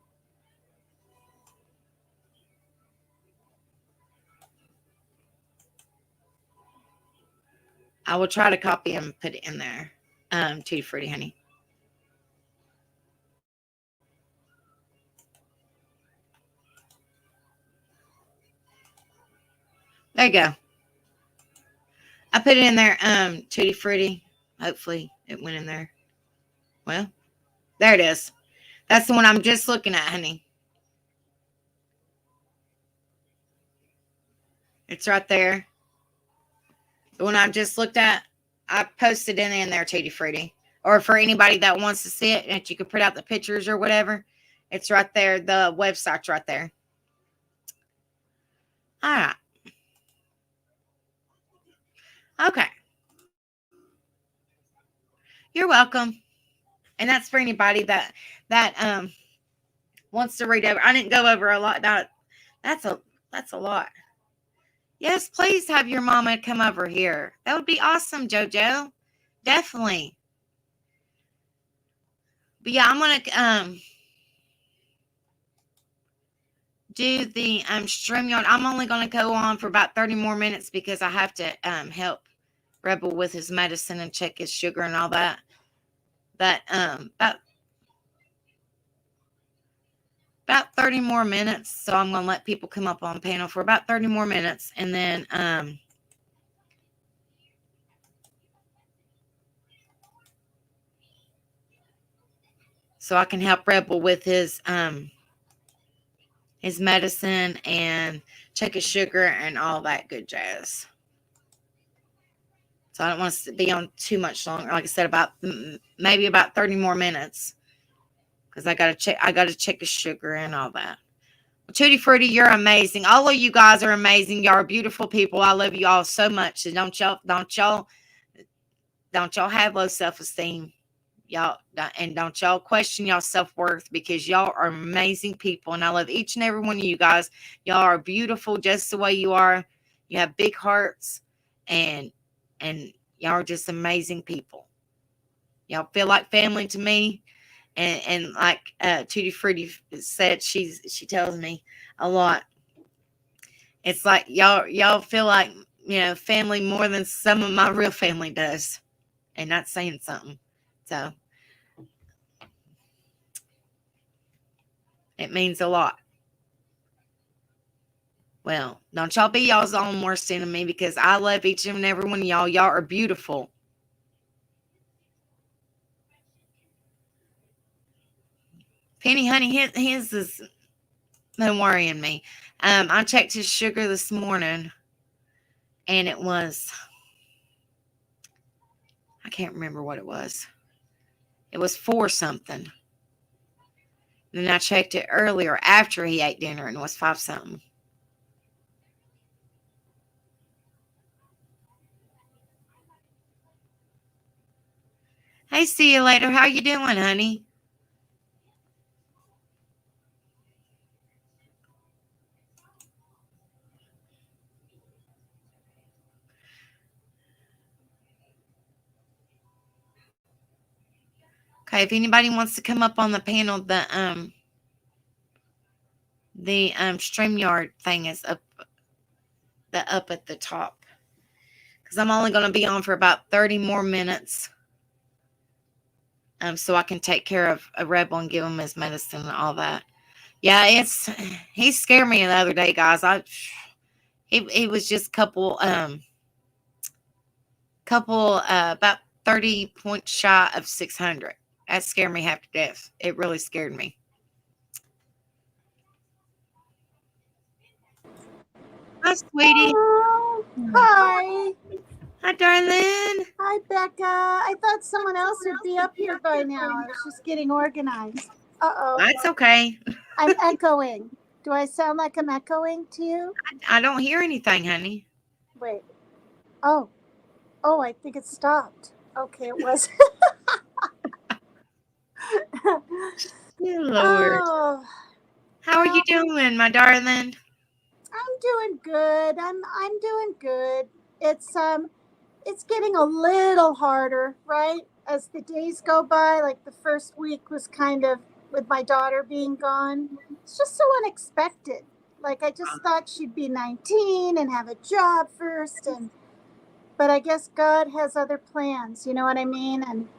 I will try to copy and put it in there. Tutti Frutti, honey. There you go. I put it in there, Tutti Frutti. Hopefully it went in there. Well, there it is. That's the one I'm just looking at, honey. It's right there. The one I just looked at, I posted it in there, Tutti Frutti. Or for anybody that wants to see it, that you can print out the pictures or whatever, it's right there. The website's right there. All right. Okay. You're welcome. And that's for anybody that wants to read over. I didn't go over a lot. That's a lot. Yes, please have your mama come over here. That would be awesome, JoJo. Definitely. But yeah, I'm gonna do the StreamYard. I'm only gonna go on for about 30 more minutes because I have to help Rebel with his medicine and check his sugar and all that. But about 30 more minutes. So I'm going to let people come up on panel for about 30 more minutes. And then so I can help Rebel with his medicine and check his sugar and all that good jazz. So I don't want us to be on too much longer. Like I said, maybe about 30 more minutes. Because I gotta check his sugar and all that. Tutti Frutti, you're amazing. All of you guys are amazing. Y'all are beautiful people. I love you all so much. And don't y'all have low self-esteem. Y'all, and don't y'all question y'all self-worth, because y'all are amazing people. And I love each and every one of you guys. Y'all are beautiful just the way you are. You have big hearts, and y'all are just amazing people. Y'all feel like family to me. And like Tutti Frutti said, she tells me a lot. It's like y'all feel like, family more than some of my real family does, and that's saying something. So it means a lot. Well, don't y'all be y'all's own worst enemy, because I love each and every one of y'all. Y'all are beautiful. Penny, honey, his is been worrying me. I checked his sugar this morning, and it was, I can't remember what it was. It was 4 something. Then I checked it earlier after he ate dinner, and it was 5 something. Hey, see you later. How you doing, honey? Okay, if anybody wants to come up on the panel, the StreamYard thing is up at the top. Because I'm only going to be on for about 30 more minutes. So I can take care of a Rebel and give him his medicine and all that. Yeah, he scared me the other day, guys. He was just about 30 points shy of 600. That scared me half to death. It really scared me. Hi, sweetie. Oh, hi. Hi, darling. Hi, Becca. I thought someone else would be up here by now. I was just getting organized. Uh-oh. That's okay. I'm echoing. Do I sound like I'm echoing to you? I don't hear anything, honey. Wait. Oh, I think it stopped. Okay, it was. Good Lord. Oh, How are you doing, my darling? I'm doing good. I'm doing good. It's getting a little harder, right? As the days go by, like the first week was kind of with my daughter being gone. It's just so unexpected. Like I just thought she'd be 19 and have a job first, but I guess God has other plans, you know what I mean? And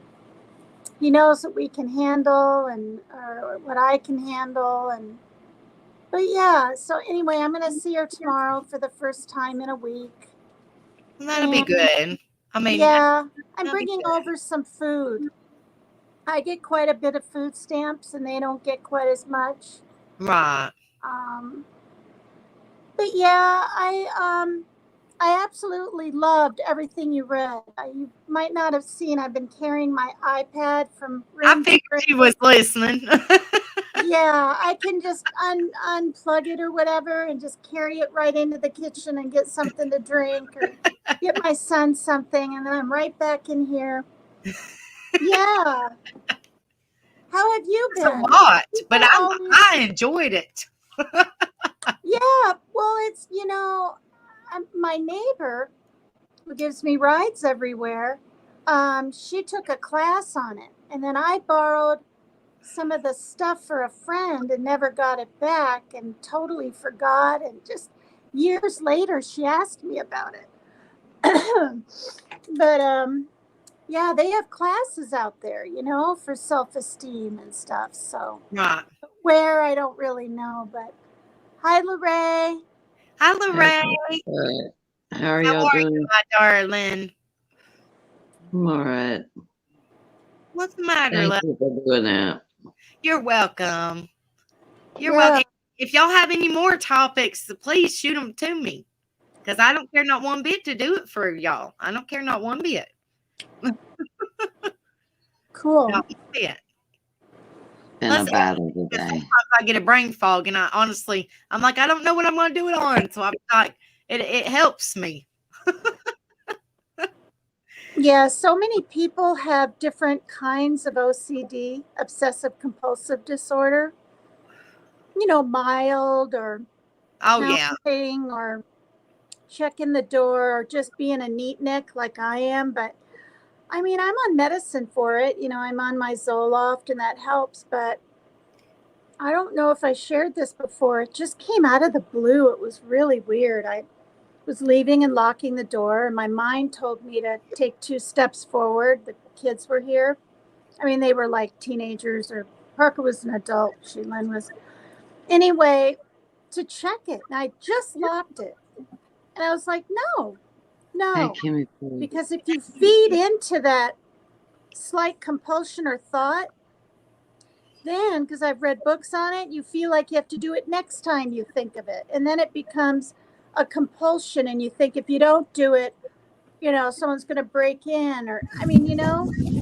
he knows what we can handle and or what I can handle but yeah, so anyway, I'm going to see her tomorrow for the first time in a week. That'll be good. I mean, yeah, I'm bringing over some food. I get quite a bit of food stamps, and they don't get quite as much. Right. But yeah, I absolutely loved everything you read. You might not have seen. I've been carrying my iPad from room. I figured she was listening. Yeah, I can just unplug it or whatever and just carry it right into the kitchen and get something to drink or get my son something, and then I'm right back in here. Yeah. How have you been? It's a lot, but I enjoyed it. Yeah, well, it's, my neighbor who gives me rides everywhere, she took a class on it, and then I borrowed some of the stuff for a friend and never got it back and totally forgot, and just years later she asked me about it. But Yeah, they have classes out there, for self-esteem and stuff. So Right. where, I don't really know, but hi, Lorraine. Hi, Hey, Lorraine. how are How y'all are you, doing? my darling? I'm all right. What's the matter, Thank love? you for doing that. You're welcome. You're Yeah. welcome. If y'all have any more topics, please shoot them to me. Because I don't care not one bit to do it for y'all. I don't care not one bit. Cool. Not one bit. Been a Listen, battle because today. sometimes I get a brain fog, and I'm like, I don't know what I'm going to do it on. So I'm like, it helps me. Yeah, so many people have different kinds of OCD, obsessive compulsive disorder. Mild or Oh, yeah. counting or checking the door or just being a neatnik like I am. But I mean, I'm on medicine for it. I'm on my Zoloft and that helps. But I don't know if I shared this before. It just came out of the blue. It was really weird. I was leaving and locking the door, and my mind told me to take 2 steps forward. The kids were here. I mean, they were like teenagers, or Parker was an adult. Lynn was. Anyway, to check it. And I just locked it. And I was like, no, Hey, no. Kimmy, please. Because if you feed into that slight compulsion or thought, then, because I've read books on it, you feel like you have to do it next time you think of it. And then it becomes a compulsion, and you think if you don't do it, someone's going to break in, or,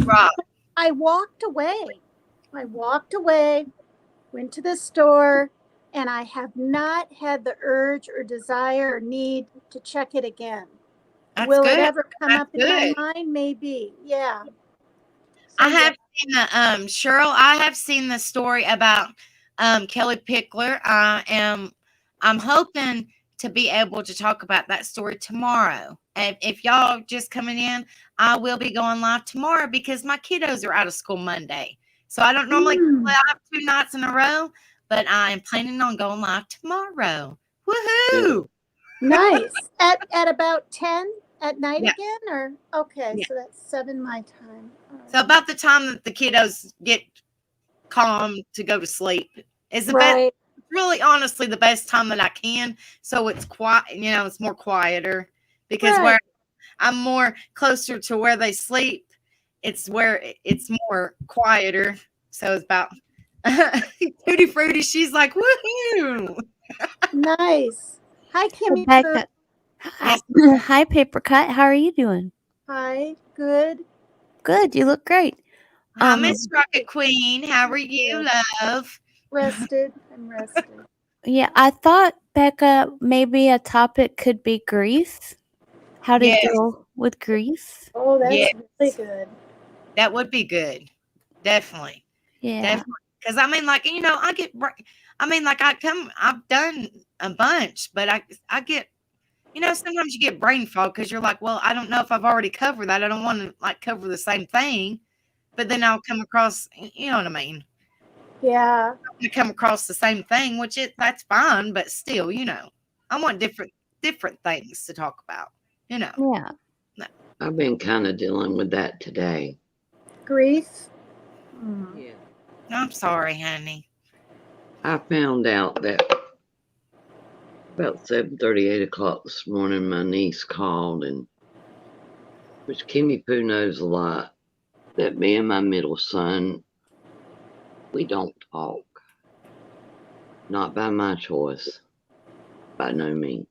Right. I walked away. Went to the store, and I have not had the urge or desire or need to check it again. That's Will good. it ever come That's up in my good. mind? Maybe. Yeah. So, I have seen the Cheryl. I have seen the story about Kelly Pickler. I'm hoping to be able to talk about that story tomorrow. And if y'all just coming in, I will be going live tomorrow because my kiddos are out of school Monday. So I don't normally go live 2 nights in a row, but I am planning on going live tomorrow. Woohoo! nice. At about 10 at night Yeah. again, or okay, Yeah. so that's 7 my time. So about the time that the kiddos get calm to go to sleep is the best. Right. Really, honestly, the best time that I can. So it's quiet, it's more quieter because Right. where I'm more closer to where they sleep, it's where it's more quieter. So it's about Tutti Frutti. She's like, woohoo! Nice. Hi, Kimmy. Rebecca. Yes. Hi, Paper Cut. How are you doing? Hi. Good. Good. You look great. Hi, Miss Rocket Queen. How are you, love? Rested. I'm rested. Yeah, I thought, Becca, maybe a topic could be grief. How to Yes. deal with grief. Oh, that's Yes. really good. That would be good. Definitely. Yeah. Definitely. Because I mean, like, I've done a bunch, but I get, sometimes you get brain fog because you're like, well, I don't know if I've already covered that. I don't want to like cover the same thing, but then I'll come across, you know what I mean? Yeah. You come across the same thing, that's fine, but still, I want different things to talk about, Yeah. I've been kind of dealing with that today. Grief. Yeah. I'm sorry, honey. I found out that about 7:30, 8 o'clock this morning, my niece called, and which Kimmy Poo knows a lot, that me and my middle son, we don't talk. Not by my choice. By no means.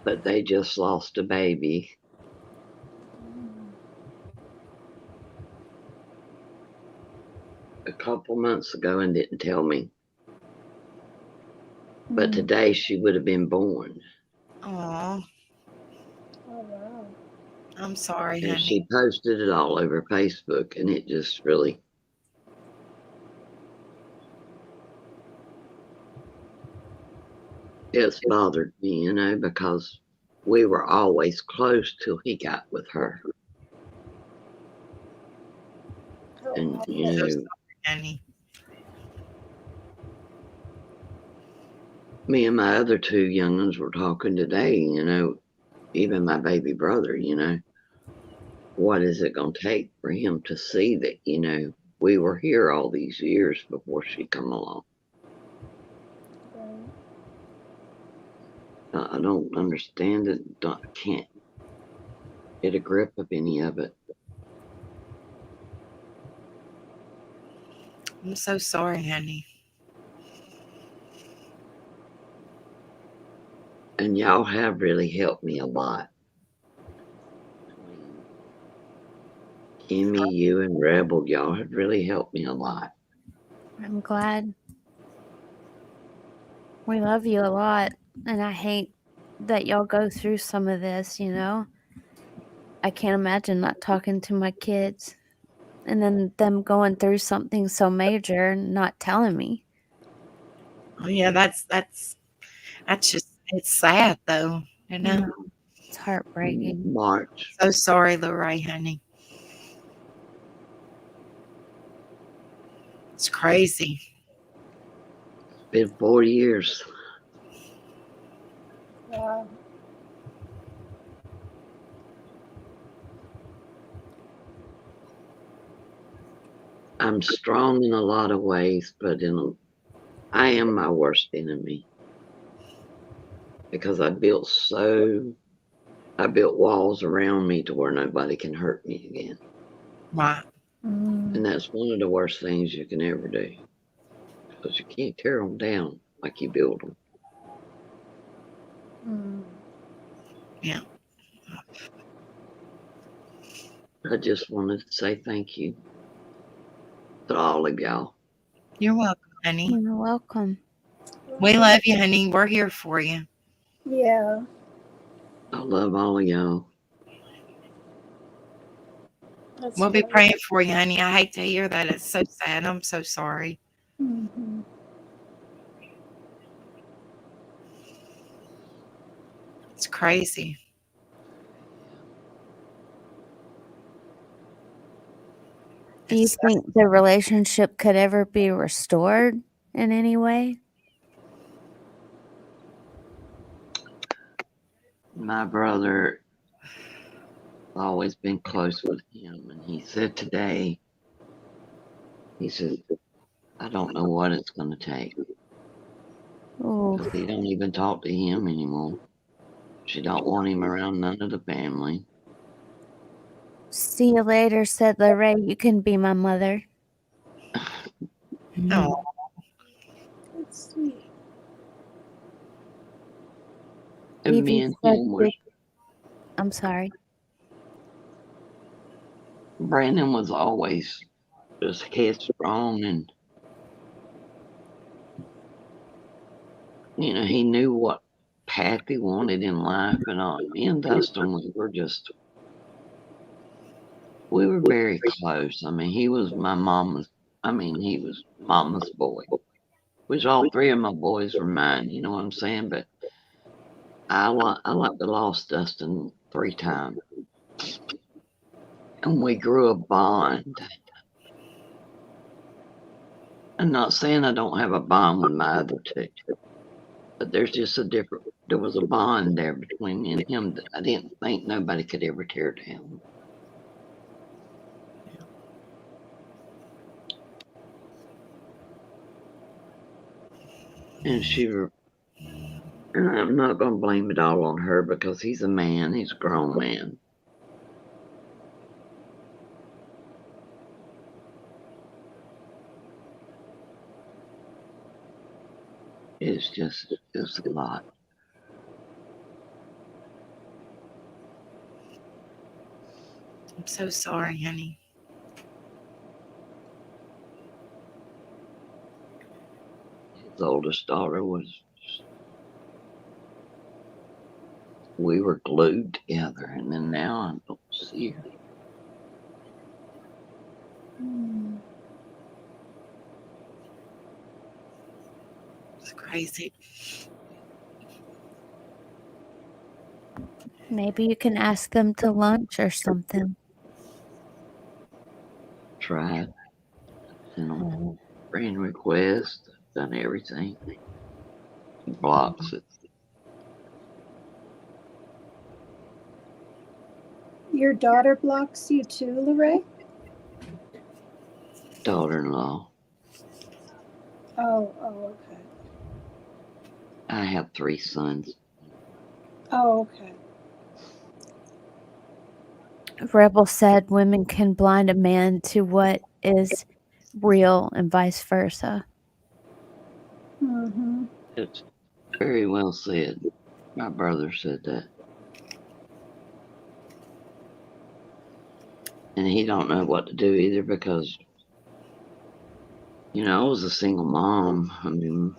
But they just lost a baby. A couple months ago and didn't tell me. But today she would have been born. Aw. Oh, wow. I'm sorry, And honey. she posted it all over Facebook, and it just really, it's bothered me, because we were always close till he got with her. And, So sorry, honey. Me and my other two young ones were talking today, even my baby brother, what is it going to take for him to see that, we were here all these years before she come along. I don't understand it. Can't get a grip of any of it. I'm so sorry, honey. And y'all have really helped me a lot. Kimmy, you and Rebel, y'all have really helped me a lot. I'm glad. We love you a lot, and I hate that y'all go through some of this, I can't imagine not talking to my kids and then them going through something so major and not telling me. Oh yeah, that's just, it's sad though, It's heartbreaking. March. So sorry, Lorraine, honey. It's crazy. It's been 4 years. Yeah. I'm strong in a lot of ways, but I am my worst enemy. Because I built walls around me to where nobody can hurt me again. Right. And that's one of the worst things you can ever do. Because you can't tear them down like you build them. Yeah. I just wanted to say thank you to all of y'all. You're welcome, honey. You're welcome. We love you, honey. We're here for you. Yeah. I love all of y'all. We'll be praying for you, honey. I hate to hear that. It's so sad. I'm so sorry. Mm-hmm. It's crazy. Do you think the relationship could ever be restored in any way? My brother always been close with him, and he said today, he said, I don't know what it's going to take. Oh, Because he don't even talk to him anymore. She don't want him around none of the family. see you later, said Lorraine. You can be my mother. Oh, That's sweet. And Evie me and said him was, I'm sorry. Brandon was always just headstrong and, he knew what path he wanted in life and all. Me and Dustin, we were very close. I mean, he was mama's boy. Which all three of my boys were mine, you know what I'm saying? But I like to lost Dustin 3 times. And we grew a bond. I'm not saying I don't have a bond with my other two, but there's just there was a bond there between me and him that I didn't think nobody could ever tear down. And I'm not going to blame it all on her because he's a man, he's a grown man. It's just a lot. I'm so sorry, honey. His oldest daughter we were glued together, and then now I don't see her. It's crazy. Maybe you can ask them to lunch or something. Tried, sent them friend requests, done everything. blocks it. Your daughter blocks you too, Lorraine? Daughter-in-law. Oh, okay. I have 3 sons. Oh, okay. Rebel said women can blind a man to what is real and vice versa. Mm-hmm. It's very well said. My brother said that. And he don't know what to do either because, I was a single mom. I mean,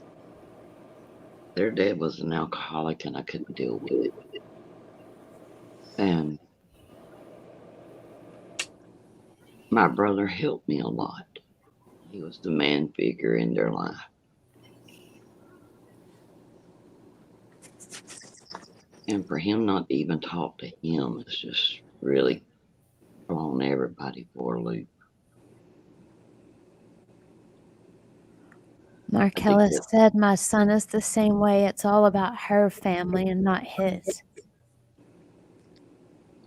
their dad was an alcoholic and I couldn't deal with it. And my brother helped me a lot. He was the man figure in their life. And for him not to even talk to him is just really blown everybody for a loop. Marcella said, my son is the same way. It's all about her family and not his.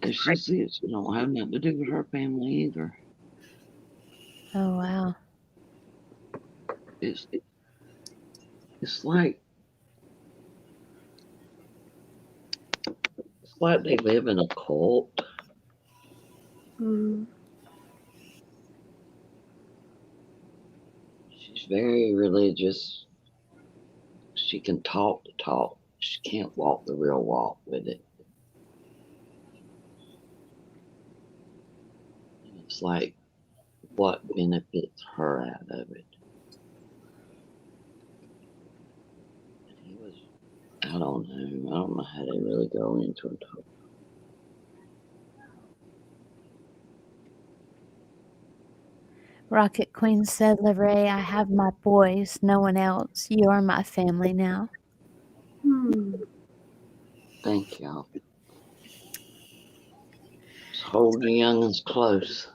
It's just this. It don't have nothing to do with her family either. Oh, wow. It's like they live in a cult. Mm. She's very religious. She can talk the talk. She can't walk the real walk with it. And it's like, what benefits her out of it? And he was, I don't know. I don't know how they really go into it. Rocket Queen said, LeRae, I have my boys, no one else. You are my family now. Thank y'all. Just hold the youngins close.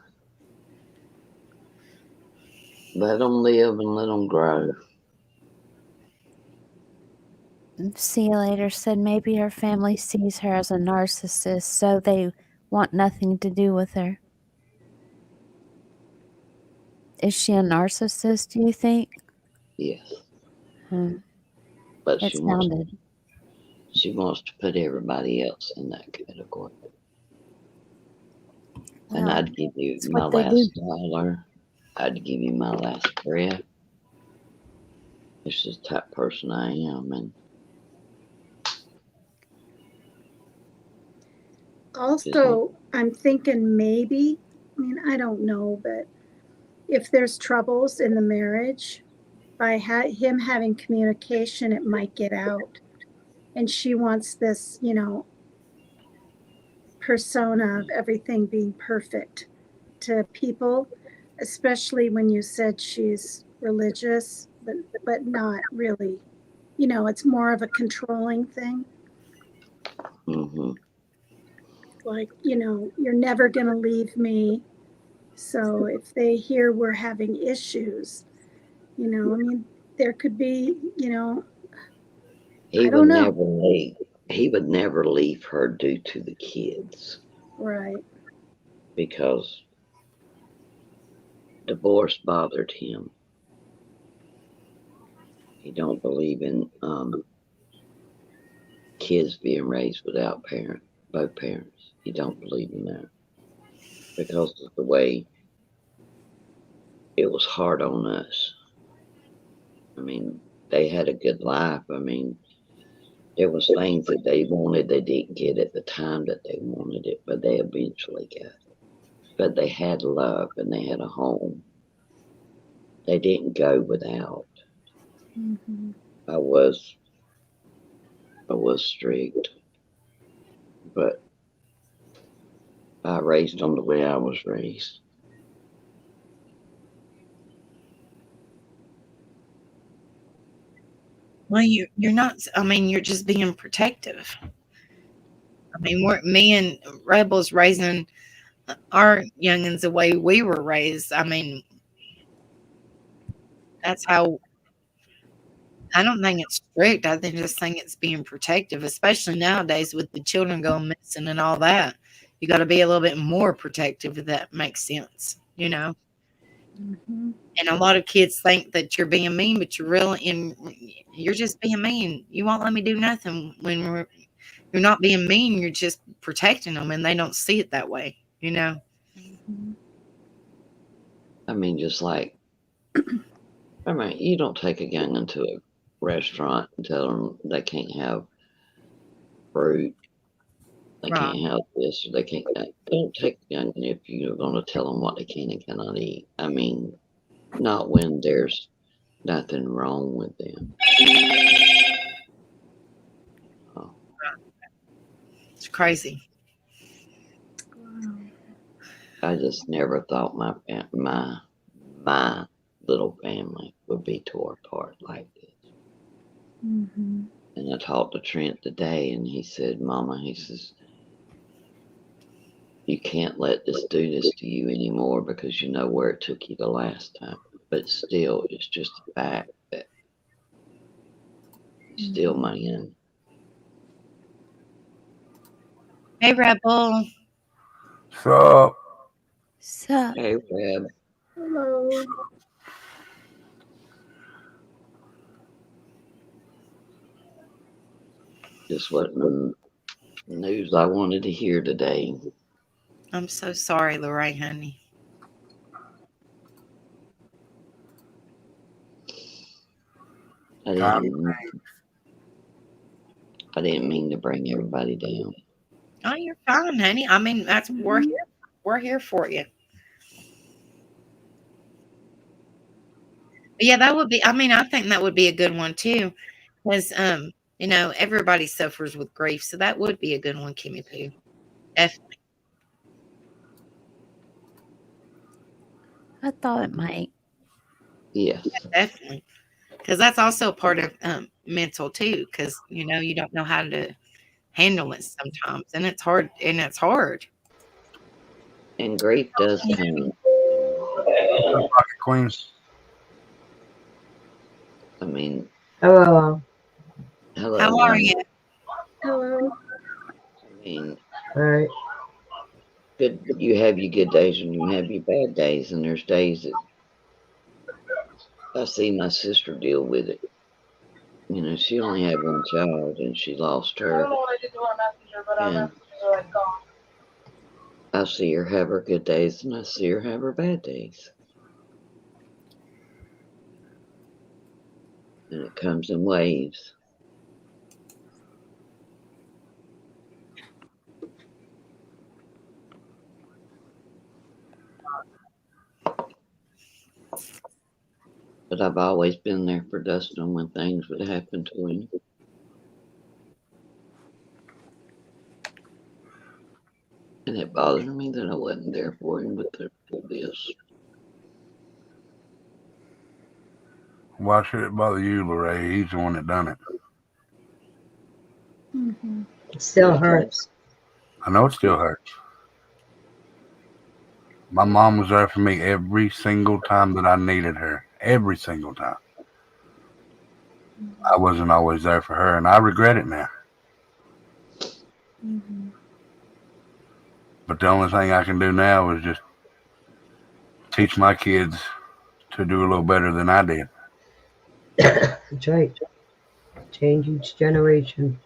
Let them live and let them grow. See you later said, maybe her family sees her as a narcissist, so they want nothing to do with her. Is she a narcissist, do you think? Yes. It But sounded. she wants to put everybody else in that category. And Well, I'd give you it's my what they last do. dollar. I'd give you my last breath. It's just the type of person I am. And Also, I'm thinking maybe, I mean, I don't know, but if there's troubles in the marriage, by him having communication, it might get out. And she wants this, persona of everything being perfect to people, especially when you said she's religious, but not really. It's more of a controlling thing. Like, you're never going to leave me. So if they hear we're having issues, I mean, there could be, he I don't would know. never leave. He would never leave her due to the kids. Right. Because divorce bothered him. He don't believe in kids being raised without both parents. He don't believe in that because of the way it was hard on us. I mean, they had a good life. I mean, there was things that they wanted they didn't get at the time that they wanted it, but they eventually got it. But they had love and they had a home. They didn't go without. Mm-hmm. I was strict, but I raised them the way I was raised. Well, you're not. I mean, you're just being protective. I mean, me and Rebels raising our youngins the way we were raised. I mean, that's how I don't think it's strict. I just think it's being protective, especially nowadays with the children going missing and all that. You got to be a little bit more protective if that makes sense, you know? Mm-hmm. And a lot of kids think that you're being mean, but you're just being mean. You won't let me do nothing you're not being mean. You're just protecting them, and they don't see it that way, you know? I mean, just like, I mean, you don't take a young into a restaurant and tell them they can't have fruit, they Right. can't have this, or they can't. Don't take a young if you're going to tell them what they can and cannot eat. I mean, not when there's nothing wrong with them. Oh, It's crazy. Wow. I just never thought my little family would be tore apart like this. Mm-hmm. And I talked to Trent today, and he said, "Mama," he says, "you can't let this do this to you anymore because you know where it took you the last time. But still, it's just the fact that he's still man." Hey, Rebel. So, So, Hey, Reb, Hello. just wasn't the news I wanted to hear today. I'm so sorry, Lorraine, honey. I time, didn't, I didn't mean to bring everybody down. Oh, you're fine, honey. I mean, that's Mm-hmm. we're here for you. But yeah, that would be. I mean, I think that would be a good one too, because everybody suffers with grief, so that would be a good one, Kimmy Poo. Definitely, I thought it might. Yes. definitely, because that's also a part of mental too. Because you don't know how to handle it sometimes, and it's hard. And it's hard. And grief does come in waves. Pocket Queen. I mean, Hello. How hello, are honey. you? Hello. I mean, All right. good. You have your good days and you have your bad days, and there's days that I see my sister deal with it. She only had one child and she lost her, and I see her have her good days and I see her have her bad days, and it comes in waves. But I've always been there for Dustin when things would happen to him. And it bothers me that I wasn't there for him with this. Why should it bother you, Lorraine? He's the one that done it. Mm-hmm. It still Because hurts. I know it still hurts. My mom was there for me every single time that I needed her. Every single time. I wasn't always there for her, and I regret it now. Mm-hmm. But the only thing I can do now is just teach my kids to do a little better than I did. That's right. Change each generation.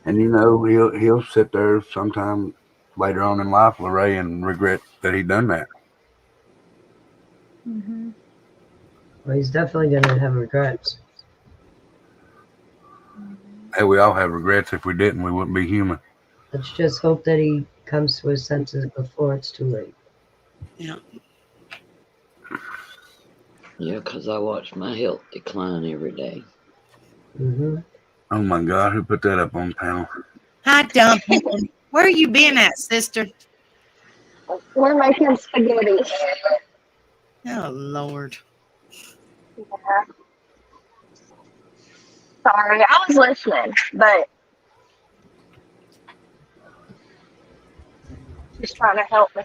And he'll sit there sometime later on in life, Lorraine, and regret that he done that. Mm-hmm. Well, he's definitely going to have regrets. Hey, we all have regrets. If we didn't, we wouldn't be human. Let's just hope that he comes to his senses before it's too late. Yeah. Yeah, because I watch my health decline every day. Mm-hmm. Oh my God, who put that up on the panel? Hi, Dumpling. Where you been at, sister? We're making spaghetti. Oh Lord. Yeah. Sorry, I was listening, but He's trying to help me.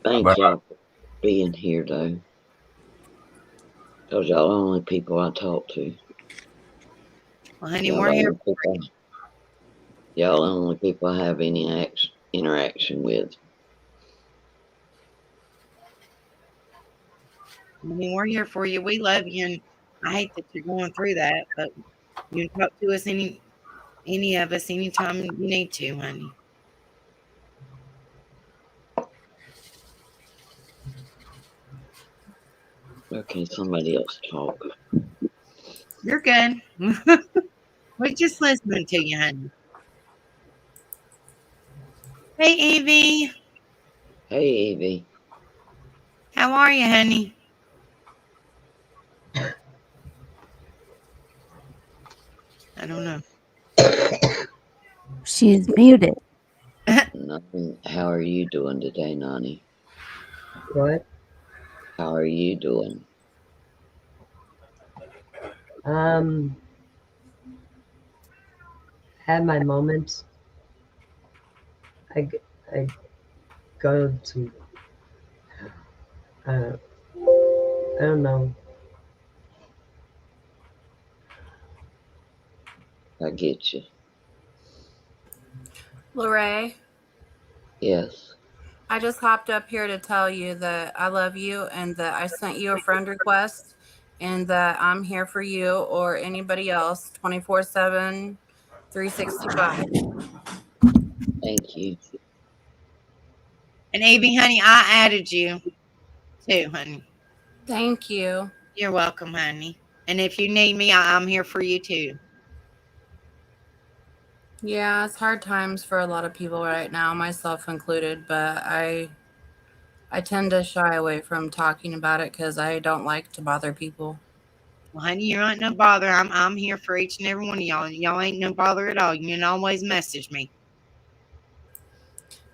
Thank y'all for being here, though. Because y'all the only people I talk to. Well, honey, Y'all we're the here. only people, y'all the only people I have any interaction with. I mean, we're here for you. We love you, and I hate that you're going through that, but you can talk to us any of us anytime you need to, honey. Okay, somebody else talk. You're good. We're just listening to you, honey. Hey, Evie. Hey, Evie. How are you, honey? I don't know. She's muted. Nothing. How are you doing today, Nani? What? How are you doing? Had my moments. I go to, I don't know. I get you. Lorraine, Yes. I just hopped up here to tell you that I love you and that I sent you a friend request and that I'm here for you or anybody else 24/7, 365. Thank you. And Evie, honey, I added you too, honey. Thank you. You're welcome, honey. And if you need me, I'm here for you too. Yeah, it's hard times for a lot of people right now, myself included, but I tend to shy away from talking about it because I don't like to bother people. Well, honey, you ain't no bother. I'm here for each and every one of y'all. Y'all ain't no bother at all. You can always message me.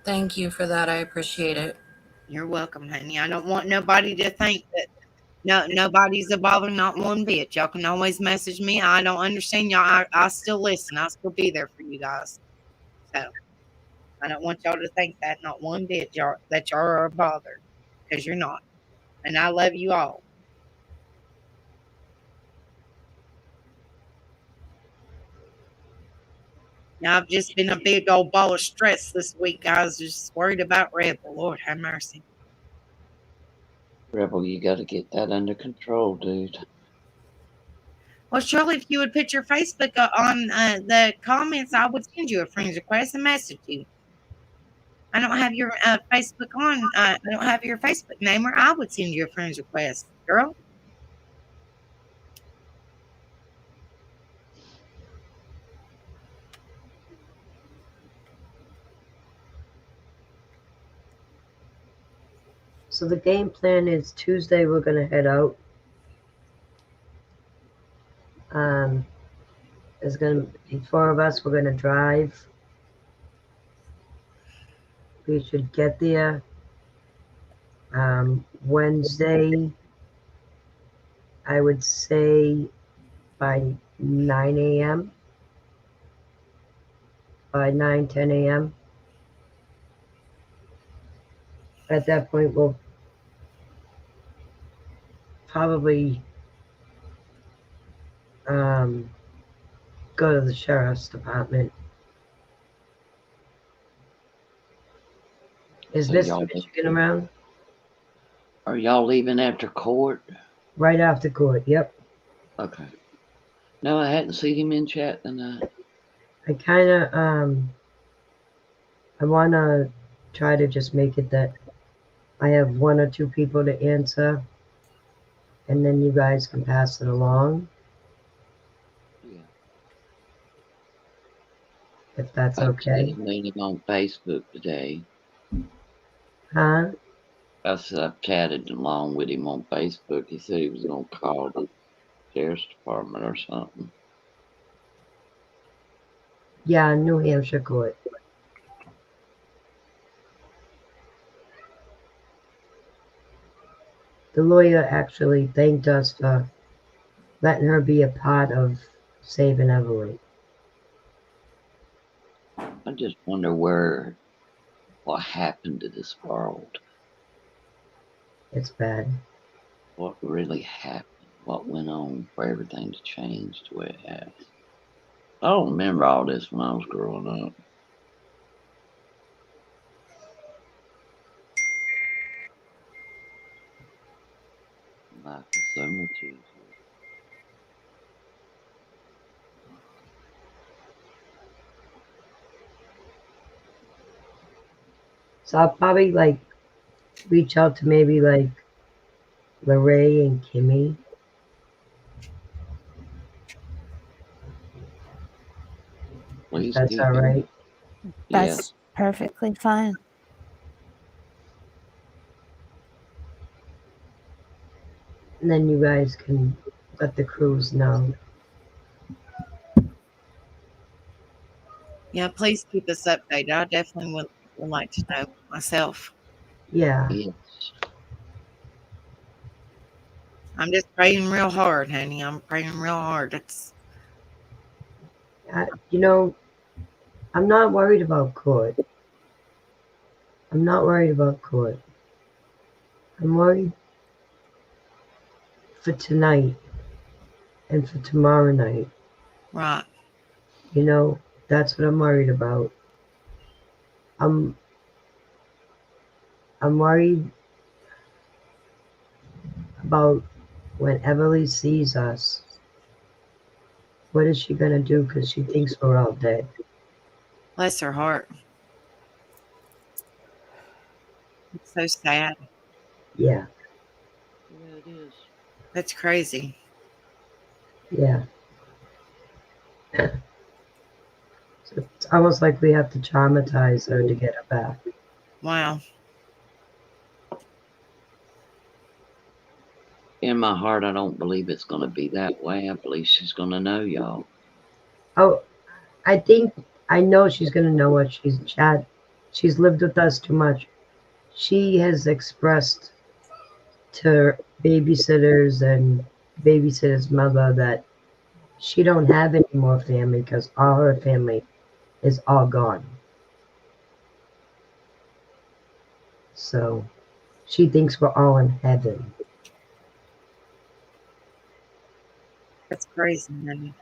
Thank you for that. I appreciate it. You're welcome, honey. I don't want nobody to think that nobody's a bother, not one bit. Y'all can always message me. I don't understand y'all. I still listen. I'll still be there for you guys. So I don't want y'all to think that not one bit that y'all are a bother, because you're not. And I love you all. Now I've just been a big old ball of stress this week, guys. Just worried about Rebel. Lord have mercy. Rebel, you got to get that under control, dude. Well, Shirley, if you would put your Facebook on the comments, I would send you a friend's request and message you. I don't have your Facebook on. I don't have your Facebook name, or I would send you a friend's request, girl. So the game plan is Tuesday we're gonna head out. There's gonna be 4 of us. We're gonna drive. We should get there Wednesday. I would say by 9 a.m. By 10 a.m. At that point, we'll probably go to the sheriff's department. Is So Mr. Michigan around? Are y'all leaving after court? Right after court, yep. Okay. No, I hadn't seen him in chat tonight. I kind of, I want to try to just make it that I have 1 or 2 people to answer, and then you guys can pass it along. Yeah. If that's I okay. seen him on Facebook today. Huh? I said I've chatted along with him on Facebook. He said he was going to call the sheriff's department or something. Yeah, New Hampshire court. The lawyer actually thanked us for letting her be a part of saving Evelyn. I just wonder what happened to this world. It's bad. What really happened? What went on for everything to change the way it has? I don't remember all this when I was growing up. Life is so much easier. So I'll probably like reach out to maybe like Lorraine and Kimmy. Please That's do. all right. That's Yes. perfectly fine. And then you guys can let the crews know. Yeah, please keep us updated. I definitely would like to know myself. Yeah. Yes. I'm just praying real hard, honey. I'm praying real hard. It's You know, I'm not worried about court. I'm not worried about court. I'm worried for tonight and for tomorrow night. right. You know, that's what I'm worried about. I'm worried about when Everly sees us. What is she gonna do? Because she thinks we're all dead. Bless her heart. It's so sad. Yeah, Yeah, it is. That's crazy. yeah. So it's almost like we have to traumatize her to get her back. Wow. In my heart, I don't believe it's going to be that way. I believe she's going to know y'all. Oh, I know she's gonna know what she's Chad. She's lived with us too much. She has expressed to babysitters and babysitter's mother that she don't have any more family because all her family is all gone. So she thinks we're all in heaven. That's crazy, honey.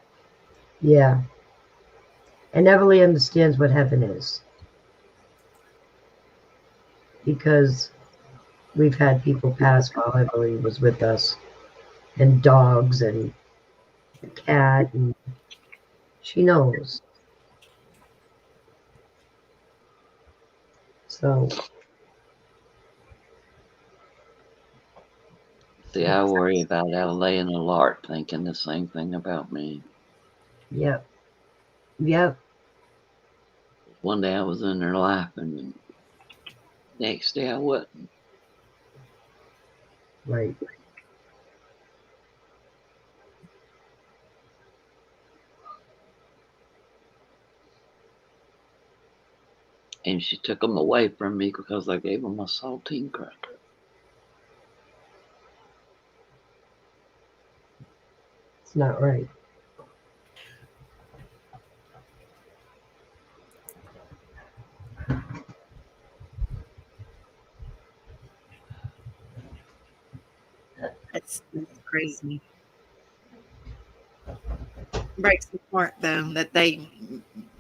Yeah. And Everly understands what heaven is. Because we've had people pass while Everly was with us. And dogs and a cat, and she knows. So See, I worry about LA and a lark thinking the same thing about me. yep. Yep. One day I was in there laughing, and next day I wasn't. Right. And she took them away from me because I gave them a saltine cracker. It's not right. That's crazy. Breaks the heart though that they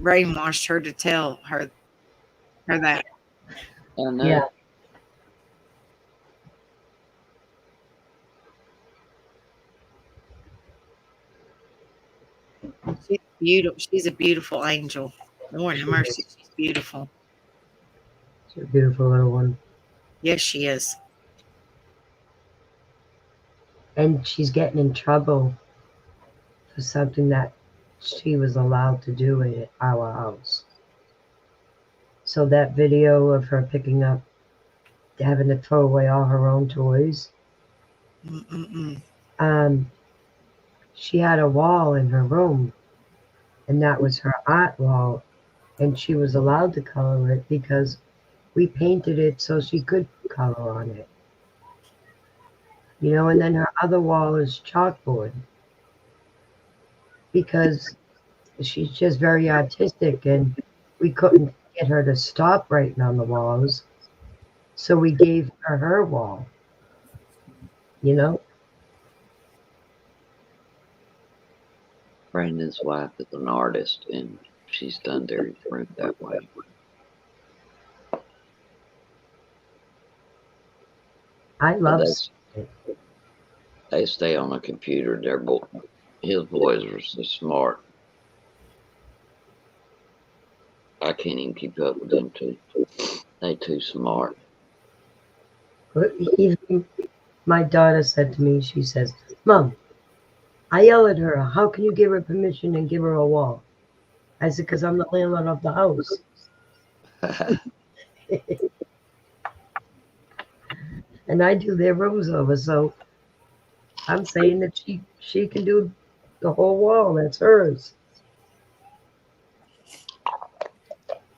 brainwashed her to tell her that. I know. Yeah. She's beautiful. She's a beautiful angel. Lord have mercy. She's beautiful. She's a beautiful little one. Yes, she is. And she's getting in trouble for something that she was allowed to do at our house. So that video of her picking up, having to throw away all her own toys. Mm-mm-mm. She had a wall in her room, and that was her art wall, and she was allowed to color it because we painted it so she could color on it. You know, and then her other wall is chalkboard because she's just very artistic, and we couldn't get her to stop writing on the walls, so we gave her wall. You know, Brandon's wife is an artist, and she's done their room that way. I But love they stay on a computer. His boys are so smart. I can't even keep up with them two. They too smart. But even my daughter said to me, she says, Mom, I yell at her, how can you give her permission and give her a wall? I said, because I'm the landlord of the house. And I do their rooms over, so I'm saying that she can do the whole wall. That's hers.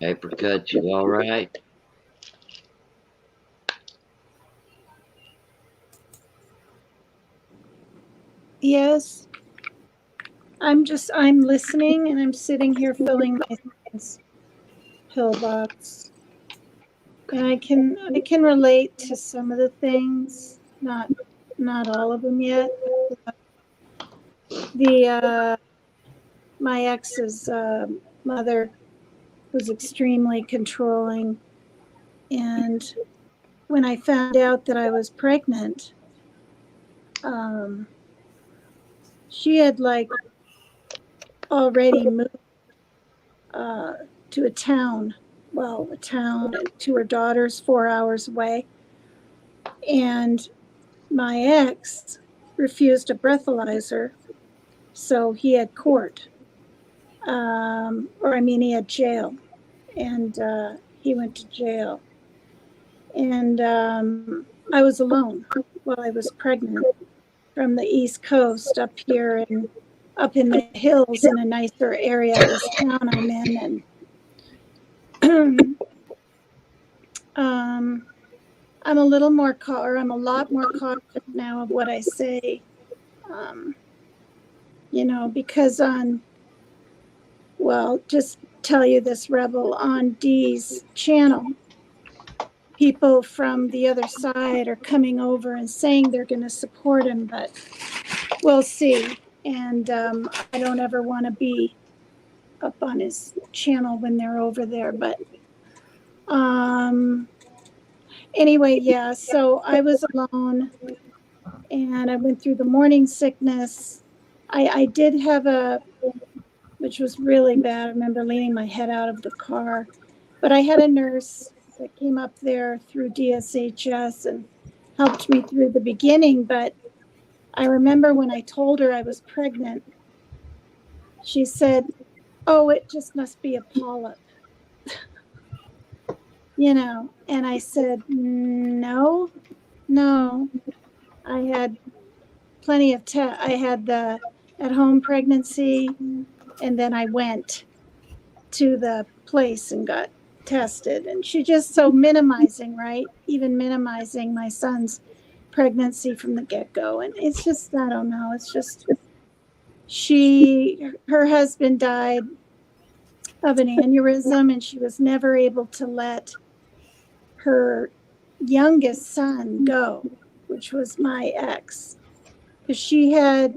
Apricot, you all right? Yes. I'm listening, and I'm sitting here filling my son's pillbox. And I can relate to some of the things, not all of them yet. My ex's mother was extremely controlling, and when I found out that I was pregnant, she had already moved to a town to her daughter's 4 hours away, and my ex refused a breathalyzer, so he had court, he had jail, and he went to jail, and I was alone while I was pregnant from the East Coast up here and up in the hills in a nicer area of this town I'm in, and I'm a lot more cautious now of what I say, because just tell you this, Rebel, on Dee's channel, people from the other side are coming over and saying they're going to support him, but we'll see. And I don't ever want to be up on his channel when they're over there. But anyway, yeah, so I was alone and I went through the morning sickness. I did have which was really bad. I remember leaning my head out of the car, but I had a nurse that came up there through DSHS and helped me through the beginning. But I remember when I told her I was pregnant, she said, "Oh, it just must be a polyp." And I said, no, I had plenty of I had the at-home pregnancy, and then I went to the place and got tested. And she just so minimizing, right? Even minimizing my son's pregnancy from the get-go. And it's just, I don't know, it's just, her husband died of an aneurysm, and she was never able to let her youngest son go, which was my ex, because she had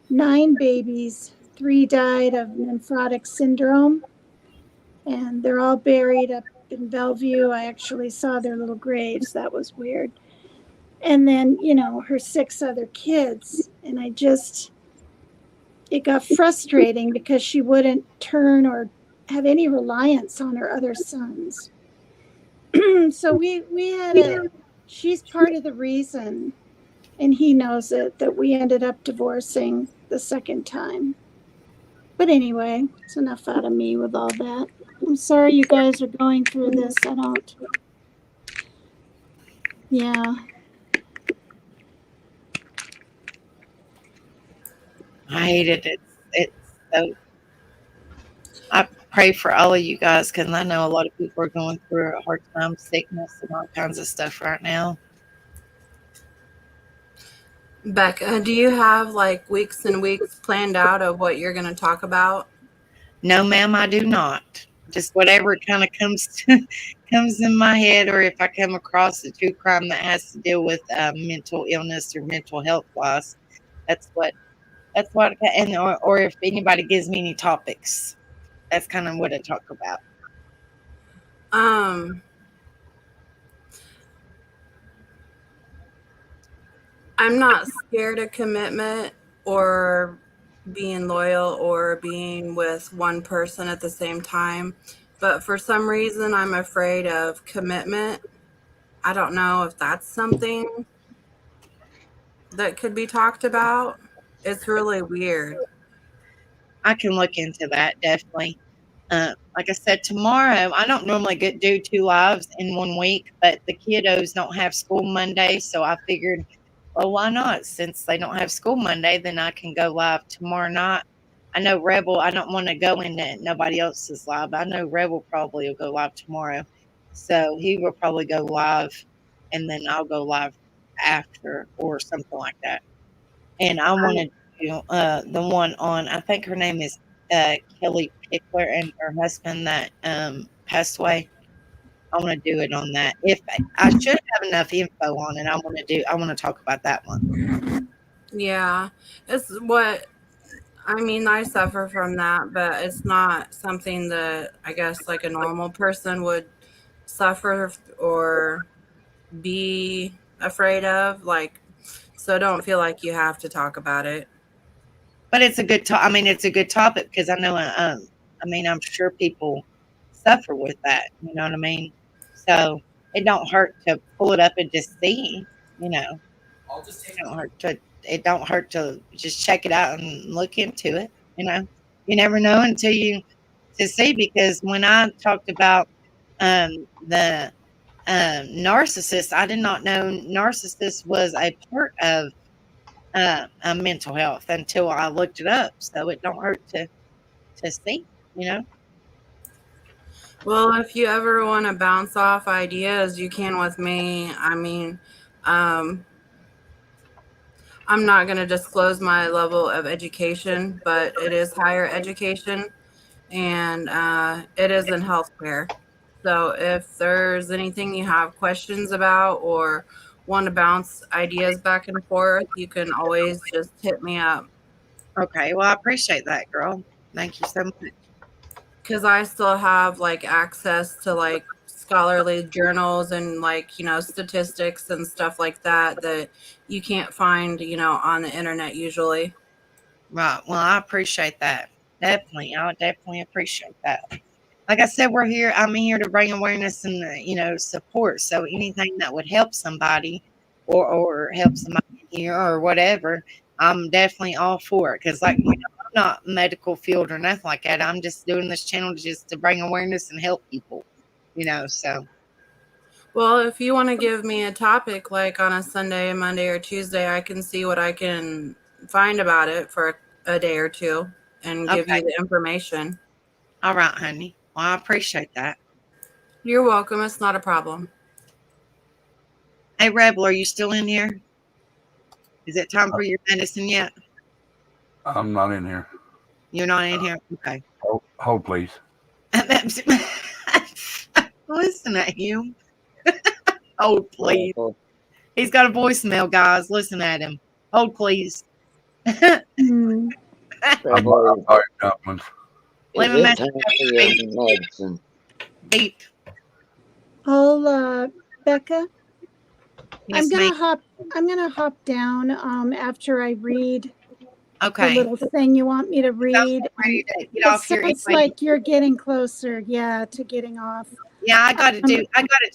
9 babies. 3 died of nephrotic syndrome, and they're all buried up in Bellevue. I actually saw their little graves. That was weird. And then, her 6 other kids. And it got frustrating because she wouldn't turn or have any reliance on her other sons. So she's part of the reason, and he knows it, that we ended up divorcing the second time. But anyway, it's enough out of me with all that. I'm sorry you guys are going through this. Yeah. I hate it. It's so. I pray for all of you guys because I know a lot of people are going through a hard time, sickness, and all kinds of stuff right now. Becca, do you have weeks and weeks planned out of what you're going to talk about? No, ma'am, I do not. just whatever kind of comes in my head, or if I come across a true crime that has to deal with mental illness or mental health loss, that's what and or if anybody gives me any topics, that's kind of what I talk about. I'm not scared of commitment or being loyal or being with one person at the same time, but for some reason I'm afraid of commitment. I don't know if that's something that could be talked about. It's really weird. I can look into that definitely. Like I said, tomorrow I don't normally do 2 lives in 1 week, but the kiddos don't have school Monday, so I figured, well, why not? Since they don't have school Monday, then I can go live tomorrow night. I know Rebel. I don't want to go into nobody else's live. I know Rebel probably will go live tomorrow, so he will probably go live, and then I'll go live after or something like that. And I want to do the one on. I think her name is Kelly Pickler and her husband that passed away. I want to do it on that. If I should have enough info on it, I want to talk about that one. Yeah, it's what I mean. I suffer from that, but it's not something that I guess like a normal person would suffer or be afraid of. Like, so don't feel like you have to talk about it. But it's a good I mean, it's a good topic because I know. I mean, I'm sure people suffer with that. You know what I mean? So it don't hurt to pull it up and just see. You know, it don't hurt to. It don't hurt to just check it out and look into it. You know, you never know until you to see. Because when I talked about the narcissist, I did not know narcissist was a part of mental health until I looked it up. So it don't hurt to see, you know. Well, if you ever want to bounce off ideas, you can with me. I mean, um, I'm not going to disclose my level of education, but it is higher education and it is in healthcare. So if there's anything you have questions about or want to bounce ideas back and forth, you can always just hit me up. Okay, well, I appreciate that, girl. Thank you so much. Because I still have like access to like scholarly journals and like, statistics and stuff like that that you can't find, on the internet usually. Right. Well, I appreciate that. Definitely. I definitely appreciate that. Like I said, I'm here to bring awareness and, support. So anything that would help somebody or help somebody here or whatever, I'm definitely all for it. Because, like, I'm not medical field or nothing like that. I'm just doing this channel just to bring awareness and help people, so. Well, if you want to give me a topic like on a Sunday, Monday, or Tuesday, I can see what I can find about it for a day or two and give you the information. All right, honey. Well, I appreciate that. You're welcome. It's not a problem. Hey, Rebel, are you still in here? Is it time for your medicine yet? I'm not in here. You're not in here? Okay. Hold please. Listen at him. Hold, please. He's got a voicemail, guys. Listen at him. Hold, please. I'm sorry, dumplings. Leave a message. medicine. Beep. Oh, Becca, Yes, I'm gonna hop down after I read okay. the little thing you want me to read. Get off here sounds anyway. like you're getting closer, to getting off. Yeah, I gotta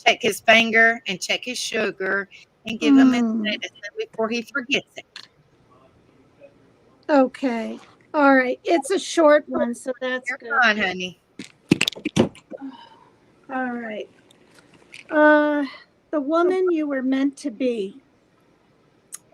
check his finger and check his sugar and give him his medicine before he forgets it. Okay. All right. It's a short one, so that's You're good. fine, honey. All right. The woman you were meant to be.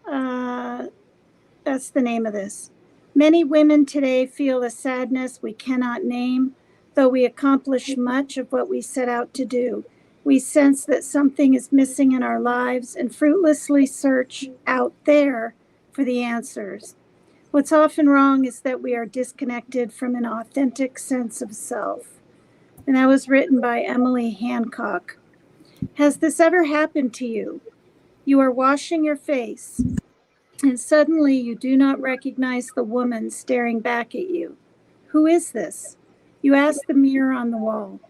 That's the name of this. Many women today feel a sadness we cannot name, though we accomplish much of what we set out to do. We sense that something is missing in our lives and fruitlessly search out there for the answers. What's often wrong is that we are disconnected from an authentic sense of self. And that was written by Emily Hancock. Has this ever happened to you? You are washing your face, and suddenly you do not recognize the woman staring back at you. Who is this? You ask the mirror on the wall.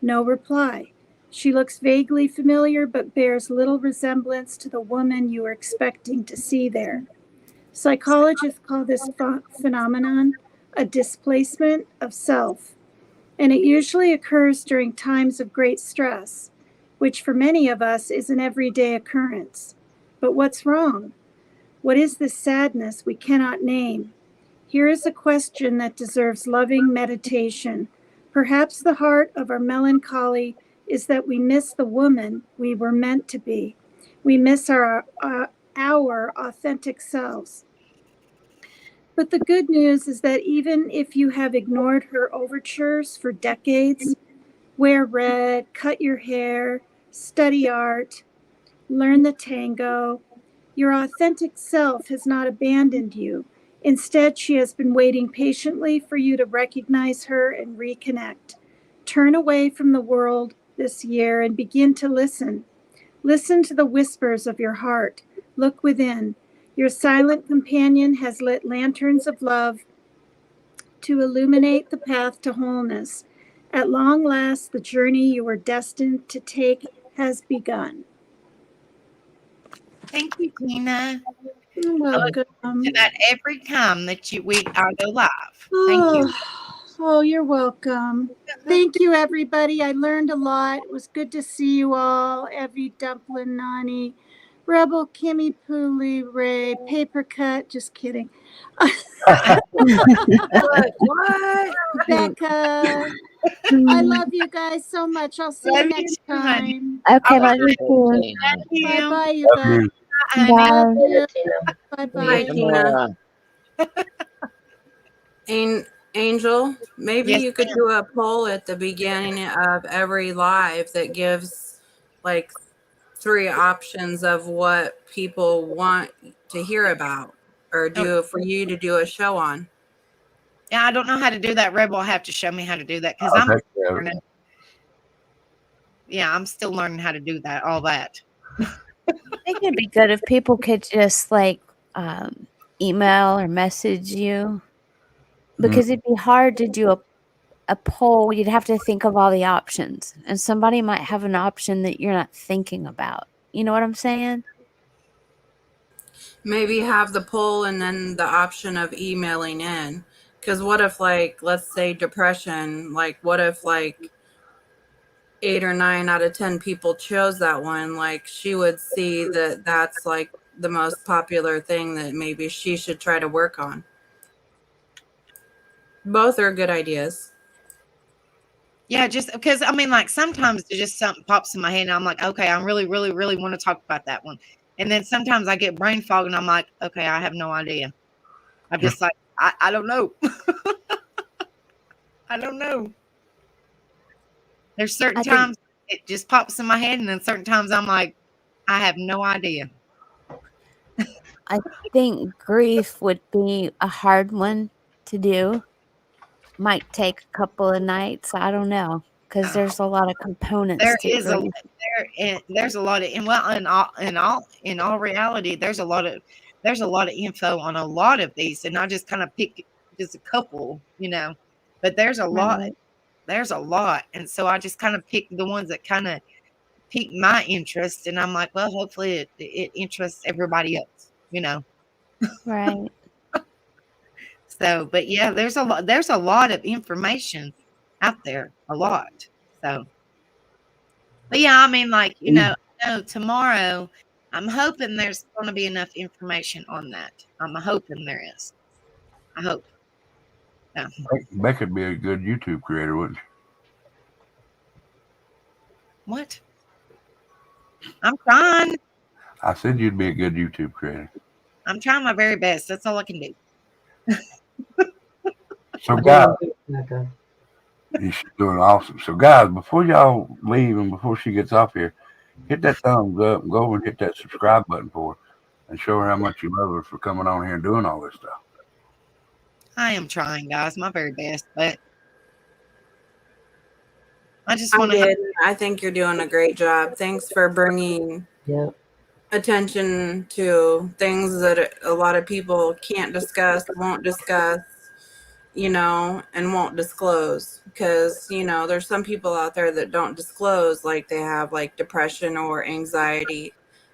No reply. She looks vaguely familiar but bears little resemblance to the woman you were expecting to see there. Psychologists call this phenomenon a displacement of self, and it usually occurs during times of great stress, which for many of us is an everyday occurrence. But what's wrong? What is this sadness we cannot name? Here is a question that deserves loving meditation. Perhaps the heart of our melancholy is that we miss the woman we were meant to be. We miss our authentic selves. But the good news is that even if you have ignored her overtures for decades, wear red, cut your hair, study art, learn the tango, your authentic self has not abandoned you. Instead, she has been waiting patiently for you to recognize her and reconnect. Turn away from the world this year and begin to listen. Listen to the whispers of your heart. Look within. Your silent companion has lit lanterns of love to illuminate the path to wholeness. At long last, the journey you were destined to take has begun. Thank you, Tina. You're I look welcome. to that every time that I go live. Thank you. Oh, you're welcome. Thank you, everybody. I learned a lot. It was good to see you all. Evie, Dumplin, Nani, Rebel, Kimmy, Pooley, Ray, Paper Cut. Just kidding. What? Becca. I love you guys so much. I'll see you Love you next too, honey. time. Okay, All love you too. Okay. Love you. Bye bye, you Love guys. you. Honey. Bye. Love you. Later, Tina. Bye Bye, bye. Tina. Angel, maybe Yes, you could ma'am. do a poll at the beginning of every live that gives like 3 options of what people want to hear about or do for you to do a show on. Yeah, I don't know how to do that. Rebel will have to show me how to do that because I'll I'm take care of it. learning. Yeah, I'm still learning how to do that. All that. I think it'd be good if people could just like email or message you because it'd be hard to do a poll. You'd have to think of all the options, and somebody might have an option that you're not thinking about. You know what I'm saying? Maybe have the poll and then the option of emailing in. Because what if, like, let's say depression, like, what if, like, 8 or 9 out of 10 people chose that one? Like, she would see that that's, like, the most popular thing that maybe she should try to work on. Both are good ideas. Yeah, just because I mean, like sometimes it just something pops in my head and I'm like, okay, I really, really, really want to talk about that one. And then sometimes I get brain fog and I'm like, okay, I have no idea. I'm just like, I don't know. I don't know. There's certain times it just pops in my head, and then certain times I'm like, I have no idea. I think grief would be a hard one to do. Might take a couple of nights. I don't know because there's a lot of components There to is a grief. there's a lot of in all reality, there's a lot of info on a lot of these, and I just kind of pick just a couple, but there's a lot. Right. There's a lot, and so I just kind of pick the ones that kind of pique my interest, and I'm like, well, hopefully it interests everybody else, Right. So, but yeah, there's a lot of information out there, a lot. So, but yeah, I mean, like, tomorrow, I'm hoping there's going to be enough information on that. I'm hoping there is. I hope. Yeah. Becky'd be a good YouTube creator, wouldn't she? What? I'm trying. I said you'd be a good YouTube creator. I'm trying my very best. That's all I can do. So, guys, Becca. she's doing awesome. So, guys, before y'all leave and before she gets off here, hit that thumbs up and go over and hit that subscribe button for her and show her how much you love her for coming on here and doing all this stuff. I am trying, guys, my very best, but I just I want to. did. I think you're doing a great job. Thanks for bringing Yeah. attention to things that a lot of people can't discuss, won't discuss, and won't disclose. Because, there's some people out there that don't disclose, like they have like depression or anxiety.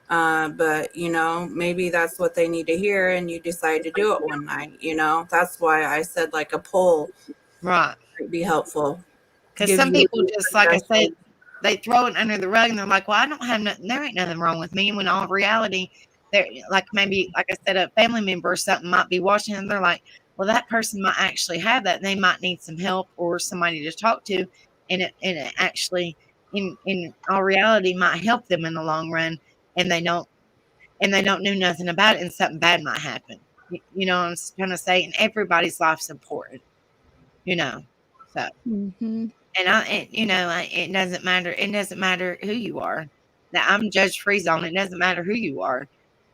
But, maybe that's what they need to hear, and you decide to do it one night. That's why I said like a poll Right. might be helpful. Because Give some you people just, like I said, they throw it under the rug and they're like, well, I don't have nothing. There ain't nothing wrong with me. When all reality, they're like, maybe, like I said, a family member or something might be watching and they're like, well, that person might actually have that. And they might need some help or somebody to talk to. And it actually, in all reality, might help them in the long run. And they don't know nothing about it, and something bad might happen. You know what I'm trying to say? And everybody's life's important, so. Mm-hmm. It doesn't matter. It doesn't matter who you are. That I'm Judge Free Zone. It doesn't matter who you are.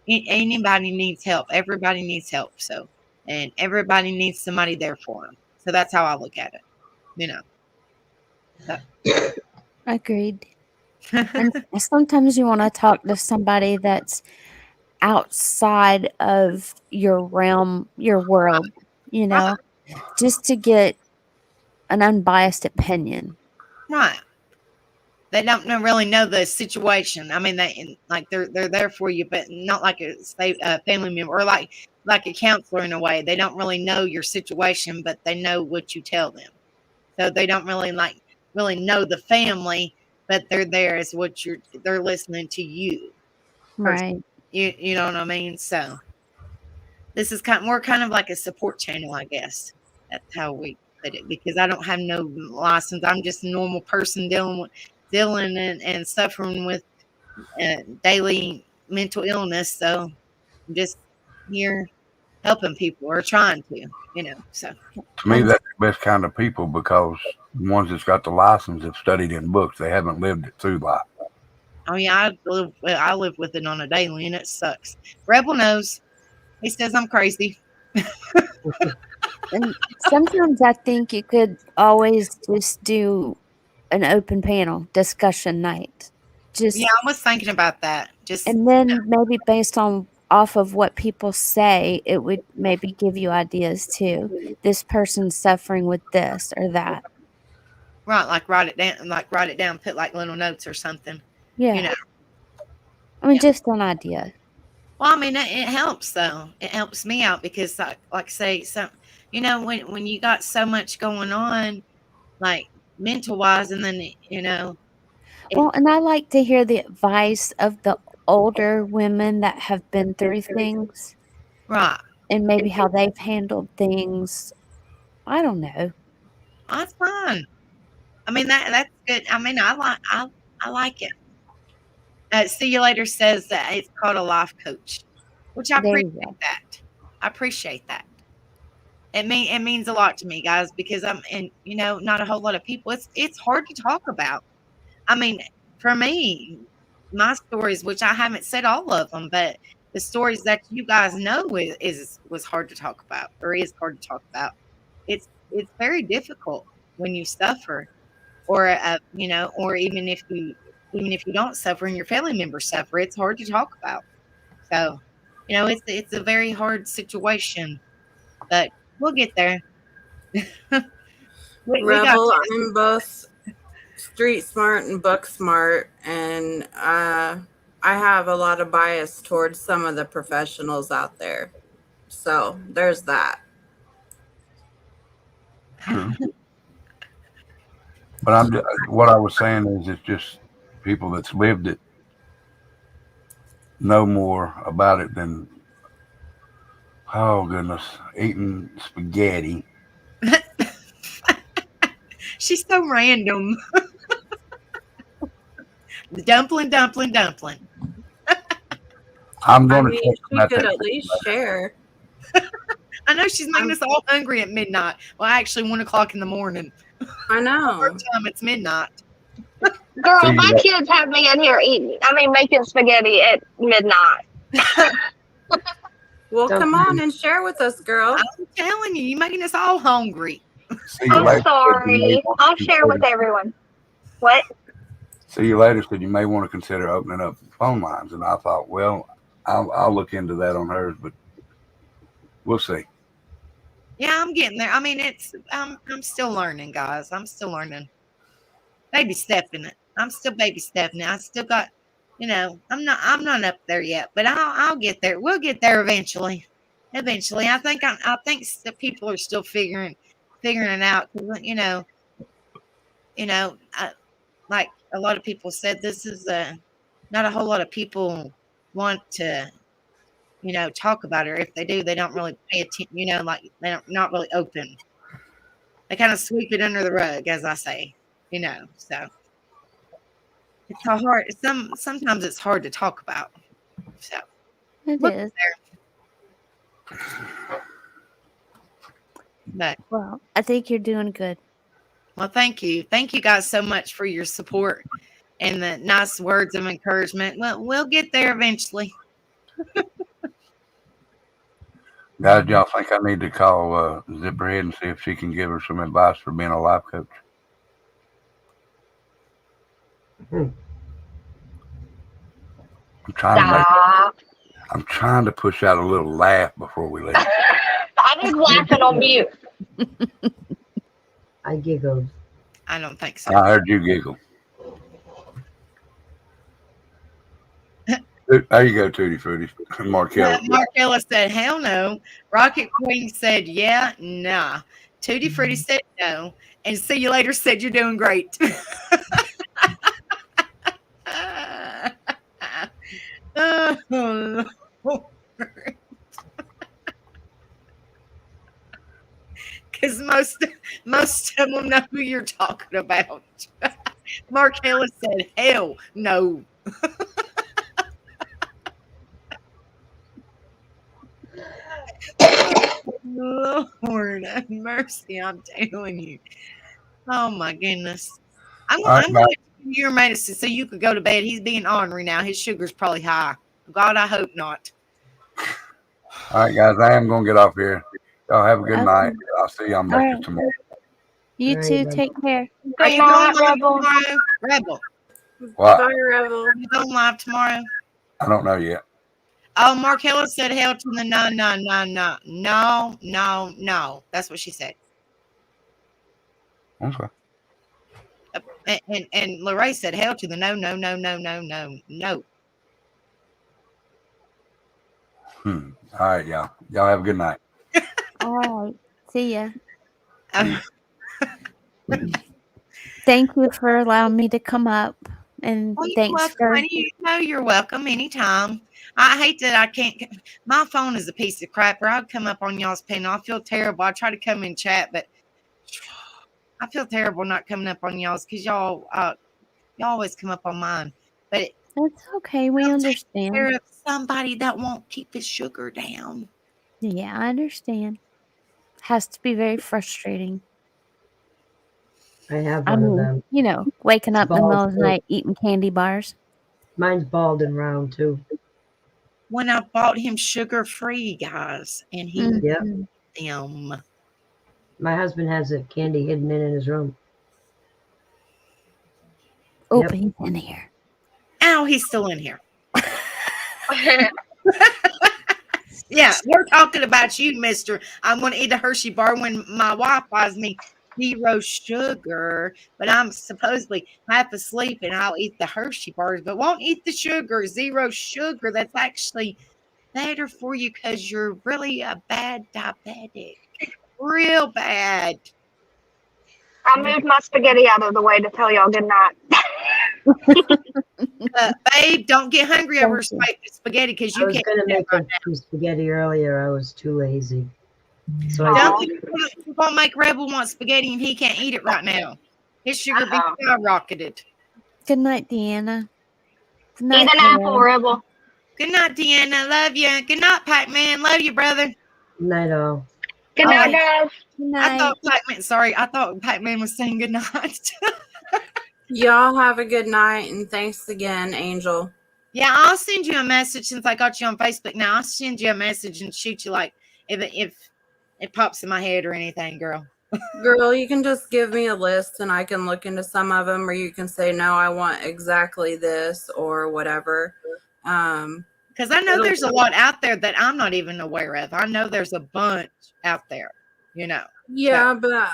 Anybody needs help. Everybody needs help. So, and everybody needs somebody there for them. So that's how I look at it. So. Agreed. And sometimes you want to talk to somebody that's outside of your realm, your world, just to get an unbiased opinion. Right. They don't really know the situation. I mean, they're there for you, but not like a family member or like a counselor in a way. They don't really know your situation, but they know what you tell them. So they don't really know the family, but they're there as they're listening to you. Right. You know what I mean? So this is more kind of like a support channel, I guess. That's how we put it, because I don't have no license. I'm just a normal person dealing and suffering with daily mental illness. So I'm just here helping people or trying to, so. To me, that's the best kind of people, because the ones that's got the license have studied in books. They haven't lived it through life. Oh yeah, I live with it on a daily, and it sucks. Rebel knows. He says I'm crazy. And sometimes I think you could always just do an open panel discussion night. Yeah, I was thinking about that. And then maybe based off of what people say, it would maybe give you ideas too. This person's suffering with this or that. Right, write it down, put like little notes or something. Yeah. I mean, just an idea. Well, I mean, it helps though. It helps me out because, like say, when you got so much going on, like mental wise, and then Well, and I like to hear the advice of the older women that have been through things, right? And maybe how they've handled things. I don't know. That's fine. I mean, that's good. I mean, I like it. See You Later says that it's called a life coach, which I appreciate that. I appreciate that. It means a lot to me, guys, because not a whole lot of people. It's hard to talk about. I mean, for me, my stories, which I haven't said all of them, but the stories that you guys know was hard to talk about, or is hard to talk about. It's very difficult when you suffer, or or even if you don't suffer and your family members suffer, it's hard to talk about. So, it's a very hard situation, but we'll get there. Rebel, I'm both street smart and book smart, and I have a lot of bias towards some of the professionals out there. So there's that. True. But what I was saying is, it's just people that's lived it know more about it than, oh goodness, eating spaghetti. She's so random. Dumpling. I'm going to she could at least share. I know she's making us all hungry at midnight. Well, actually, 1 o'clock in the morning. I know. Time it's midnight. Girl, my kids have me in here making spaghetti at midnight. Well, come on and share with us, girl. I'm telling you, you're making us all hungry. I'm sorry. I'll share with everyone. What? See you later said you may want to consider opening up phone lines, and I thought, well, I'll look into that on hers, but we'll see. Yeah, I'm getting there. I mean, I'm still learning, guys. I'm still learning. Baby stepping it. I'm still baby stepping it. I still got, I'm not up there yet, but I'll get there. We'll get there eventually. Eventually, I think the people are still figuring it out. Like a lot of people said, this is not a whole lot of people want to talk about it. Or if they do, they don't really pay attention. Like they're not really open. They kind of sweep it under the rug, as I say. So it's hard. Sometimes it's hard to talk about. So It look is. there. But Well, I think you're doing good. well, thank you guys so much for your support and the nice words of encouragement. Well, we'll get there eventually. Guys, y'all think I need to call Zipperhead and see if she can give her some advice for being a life coach? I'm trying to push out a little laugh before we leave. I was laughing on mute. I giggled. I don't think so. I heard you giggle. There you go, Tutti Frutti. Markel. Markella said, hell no. Rocket Queen said, yeah, nah. Tutti Frutti said no. And see you later said you're doing great. Oh, because most of them know who you're talking about. Markella said, hell no. Lord have mercy, I'm telling you. Oh my goodness. I'm going to give you your medicine so you could go to bed. He's being ornery now. His sugar's probably high. God, I hope not. All right, guys, I am going to get off here. Y'all have a good Okay. night. I'll see y'all back tomorrow. You All right, too. bye. Take care. Are you going live tomorrow? Rebel. What? Bye, Rebel. Are you going live tomorrow? I don't know yet. Oh, Markella said hell to the no, no, no, no. No, no, no. That's what she said. Okay. And Lorraine said hell to the no, no, no, no, no, no, no. All right, y'all. Y'all have a good night. All right. See ya. Uh, Thank you for allowing me to come up. And Well, you're thanks welcome, for honey. You're welcome anytime. I hate that I can't. My phone is a piece of crap, or I'd come up on y'all's panel. I feel terrible. I try to come in chat, but I feel terrible not coming up on y'all's because y'all always come up on mine. But It's okay. We there understand. of somebody that won't keep his sugar down. Yeah, I understand. Has to be very frustrating. I have I one of mean, them. waking It's up in the middle of the bald, night eating candy bars. Mine's bald and round too. When I bought him sugar free, guys, and he Yep. them. My husband has a candy hidden in his room. Oh, Yep. he's in here. Ow, he's still in here. Yeah, we're talking about you, mister. I'm going to eat a Hershey bar when my wife buys me 0 sugar, but I'm supposedly half asleep and I'll eat the Hershey bars, but won't eat the sugar. 0 sugar. That's actually better for you because you're really a bad diabetic. Real bad. I moved my spaghetti out of the way to tell y'all good night. Babe, don't get hungry over Thank you. spaghetti because I you was can't. going to eat make that right some spaghetti earlier. I was too lazy. So now. I Don't just, keep on make Rebel want spaghetti and he can't eat it right now. His sugar be Uh-oh. skyrocketed. Good night, Deanna. Good Eat night, an apple, Carol. Rebel. Good night, Deanna. Love you. Good night, Pac-Man. Love you, brother. night all. Good Oh, night, guys. Good I night. thought Pac-Man. Sorry, I thought Pac-Man was saying good night. Y'all have a good night, and thanks again, Angel. Yeah, I'll send you a message since I got you on Facebook. Now I'll send you a message and shoot you like if it pops in my head or anything, girl. Girl, you can just give me a list and I can look into some of them, or you can say, no, I want exactly this or whatever. Because I know there's a lot out there that I'm not even aware of. I know there's a bunch out there, you know. Yeah, but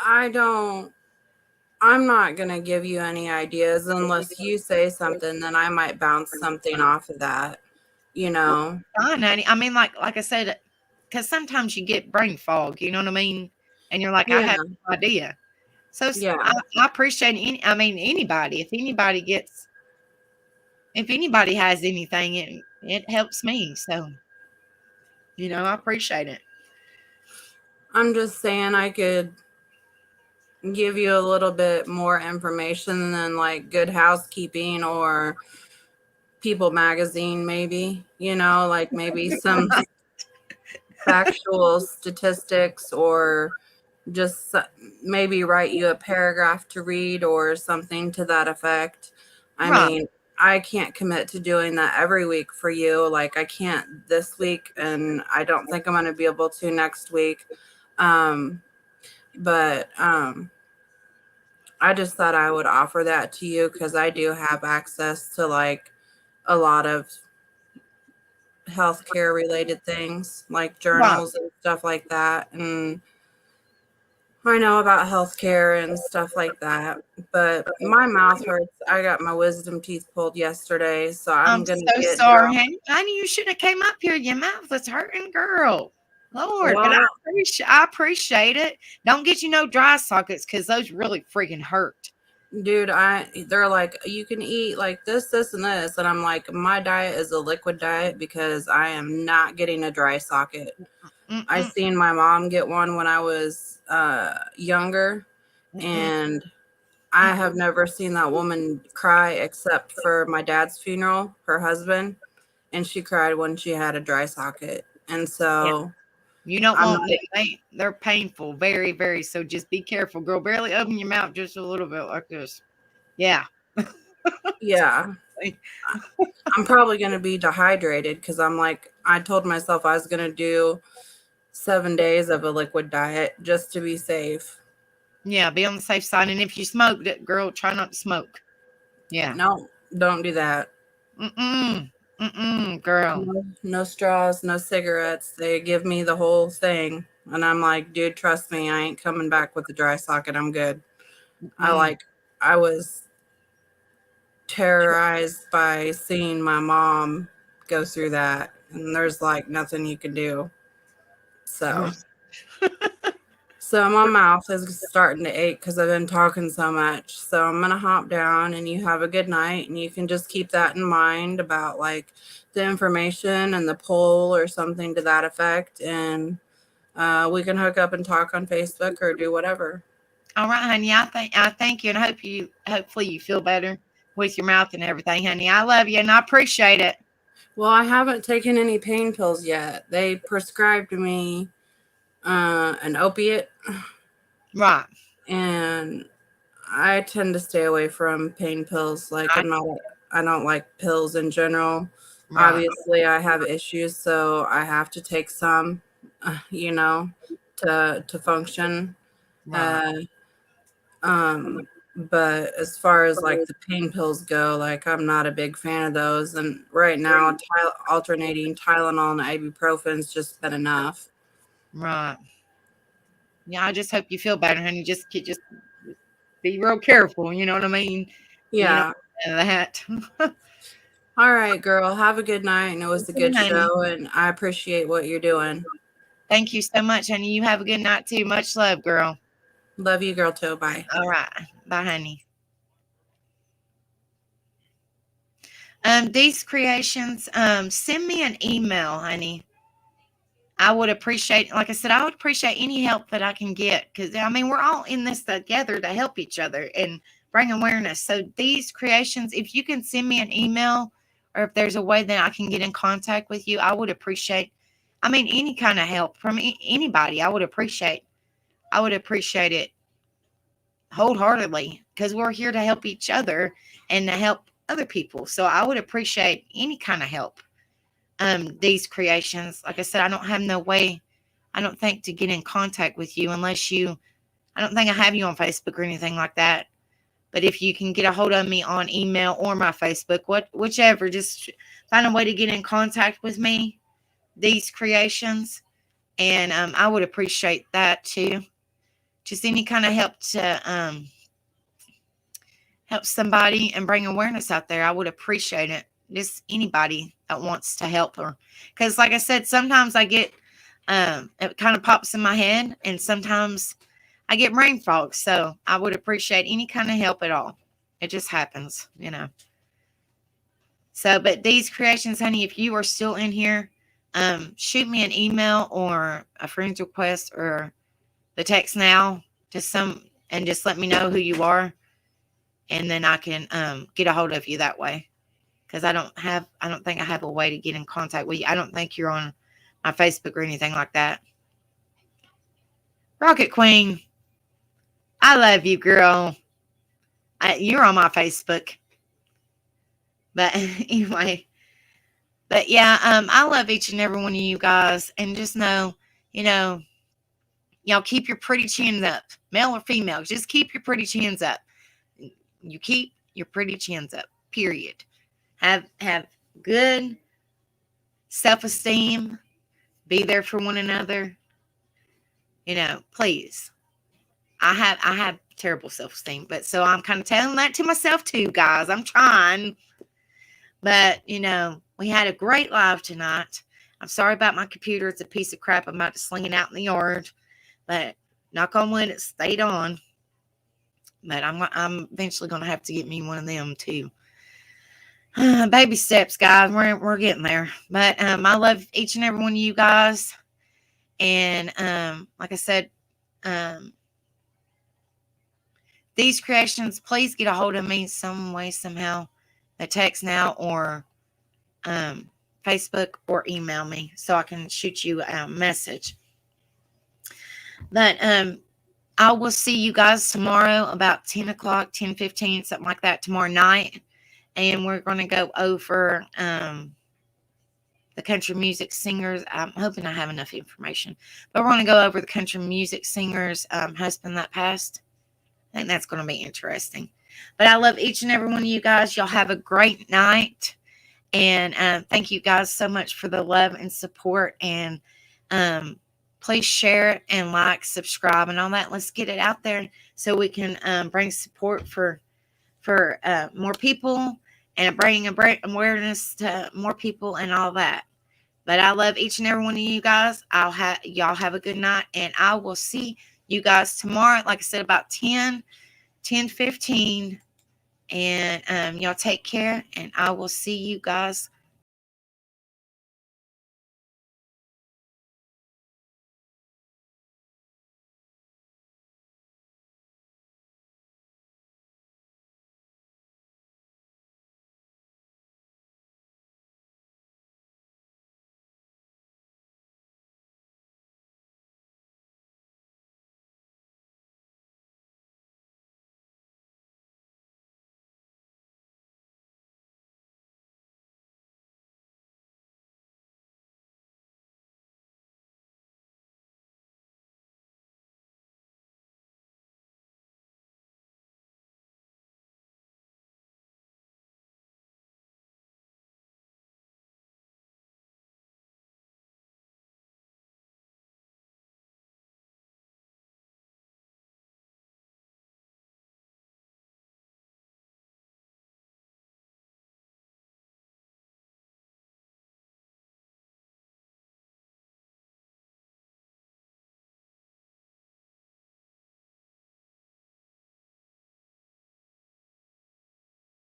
I'm not going to give you any ideas unless you say something, then I might bounce something off of that, you know. Fine, honey. I mean, like I said, because sometimes you get brain fog, you know what I mean? And you're like, I Yeah. have no idea. So Yeah. I appreciate anybody. If anybody has anything, it helps me. So, I appreciate it. I'm just saying I could give you a little bit more information than like Good Housekeeping or People Magazine, maybe, like maybe some factual statistics, or just maybe write you a paragraph to read or something to that effect. I Right. mean, I can't commit to doing that every week for you. Like I can't this week, and I don't think I'm going to be able to next week. But I just thought I would offer that to you because I do have access to like a lot of healthcare related things, like Right. journals and stuff like that. And I know about healthcare and stuff like that. But my mouth hurts. I got my wisdom teeth pulled yesterday, so I'm I'm gonna so get sorry, drunk. honey. You should have came up here. Your mouth is hurting, girl. Lord, but Well, I appreciate it. Don't get you no dry sockets because those really freaking hurt. dude, they're like, you can eat like this, and this, and I'm like, my diet is a liquid diet because I am not getting a dry socket. I Mm-mm, seen my mom get one when I was younger, mm-mm, and I have never seen that woman cry except for my dad's funeral, her husband, and she cried when she had a dry socket. And yeah. so You don't I'm want them. like, They're painful, very, very. So just be careful, girl. Barely open your mouth just a little bit like this. Yeah. yeah, I'm probably going to be dehydrated because I told myself I was going to do 7 days of a liquid diet just to be safe. Yeah, be on the safe side. And if you smoke, girl, try not to smoke. Yeah. No, don't do that. Girl. No straws, no cigarettes. They give me the whole thing. And I'm like, dude, trust me, I ain't coming back with a dry socket. I'm good. Mm-mm. I was terrorized by seeing my mom go through that. And there's like nothing you can do. So, so my mouth is starting to ache because I've been talking so much. So I'm going to hop down, and you have a good night. And you can just keep that in mind about like the information and the poll or something to that effect. And we can hook up and talk on Facebook or do whatever. All right, honey. I thank you, and hopefully you feel better with your mouth and everything, honey. I love you, and I appreciate it. Well, I haven't taken any pain pills yet. They prescribed me an opiate, Right. and I tend to stay away from pain pills. Like I don't like pills in general. Right. Obviously, I have issues, so I have to take some, you know, to function. Right. But as far as like the pain pills go, like I'm not a big fan of those. And right now, alternating Tylenol and ibuprofen's just been enough. Right. Yeah, I just hope you feel better, honey. Just be real careful. You know what I mean? Yeah. That. All right, girl. Have a good night. And it was a good Honey. show. And I appreciate what you're doing. Thank you so much, honey. You have a good night too. Much love, girl. Love you, girl, too. Bye. All right. Bye, honey. These creations, send me an email, honey. I would appreciate, like I said, I would appreciate any help that I can get because we're all in this together to help each other and bring awareness. So these creations, if you can send me an email or if there's a way that I can get in contact with you, I would appreciate. Any kind of help from anybody, I would appreciate. I would appreciate it wholeheartedly because we're here to help each other and to help other people. So I would appreciate any kind of help. These creations, like I said, I don't have no way, I don't think, to get in contact with you unless you I don't think I have you on Facebook or anything like that. But if you can get a hold of me on email or my Facebook, whichever, just find a way to get in contact with me, these creations, and I would appreciate that too. Just any kind of help to help somebody and bring awareness out there, I would appreciate it. Just anybody that wants to help her, because like I said, sometimes I get it kind of pops in my head, and sometimes I get brain fog. So I would appreciate any kind of help at all. It just happens, you know. So, but these creations, honey, if you are still in here, shoot me an email or a friend's request or the text now, just let me know who you are, and then I can get a hold of you that way. Because I don't think I have a way to get in contact with you. I don't think you're on my Facebook or anything like that. Rocket Queen, I love you, girl. You're on my Facebook. But anyway, but yeah, I love each and every one of you guys. And just know, you know, y'all keep your pretty chins up. Male or female, just keep your pretty chins up. You keep your pretty chins up, period. Have good self-esteem. Be there for one another. You know, please. I have terrible self-esteem, but so I'm kind of telling that to myself too, guys. I'm trying. But, you know, we had a great live tonight. I'm sorry about my computer. It's a piece of crap. I'm about to sling it out in the yard. But knock on wood, it stayed on. But I'm eventually going to have to get me one of them too. Baby steps, guys. We're getting there. But I love each and every one of you guys. And like I said, these creations, please get a hold of me some way, somehow. A text now or Facebook or email me so I can shoot you a message. But I will see you guys tomorrow about 10 o'clock, 10:15, something like that, tomorrow night. And we're going to go over the country music singers. I'm hoping I have enough information. But we're going to go over the country music singer's husband that passed. I think that's going to be interesting. But I love each and every one of you guys. Y'all have a great night. And thank you guys so much for the love and support. And please share it and like, subscribe, and all that. Let's get it out there so we can bring support for more people and bring awareness to more people and all that. But I love each and every one of you guys. Y'all have a good night, and I will see you guys tomorrow. Like I said, about 10:15. And y'all take care, and I will see you guys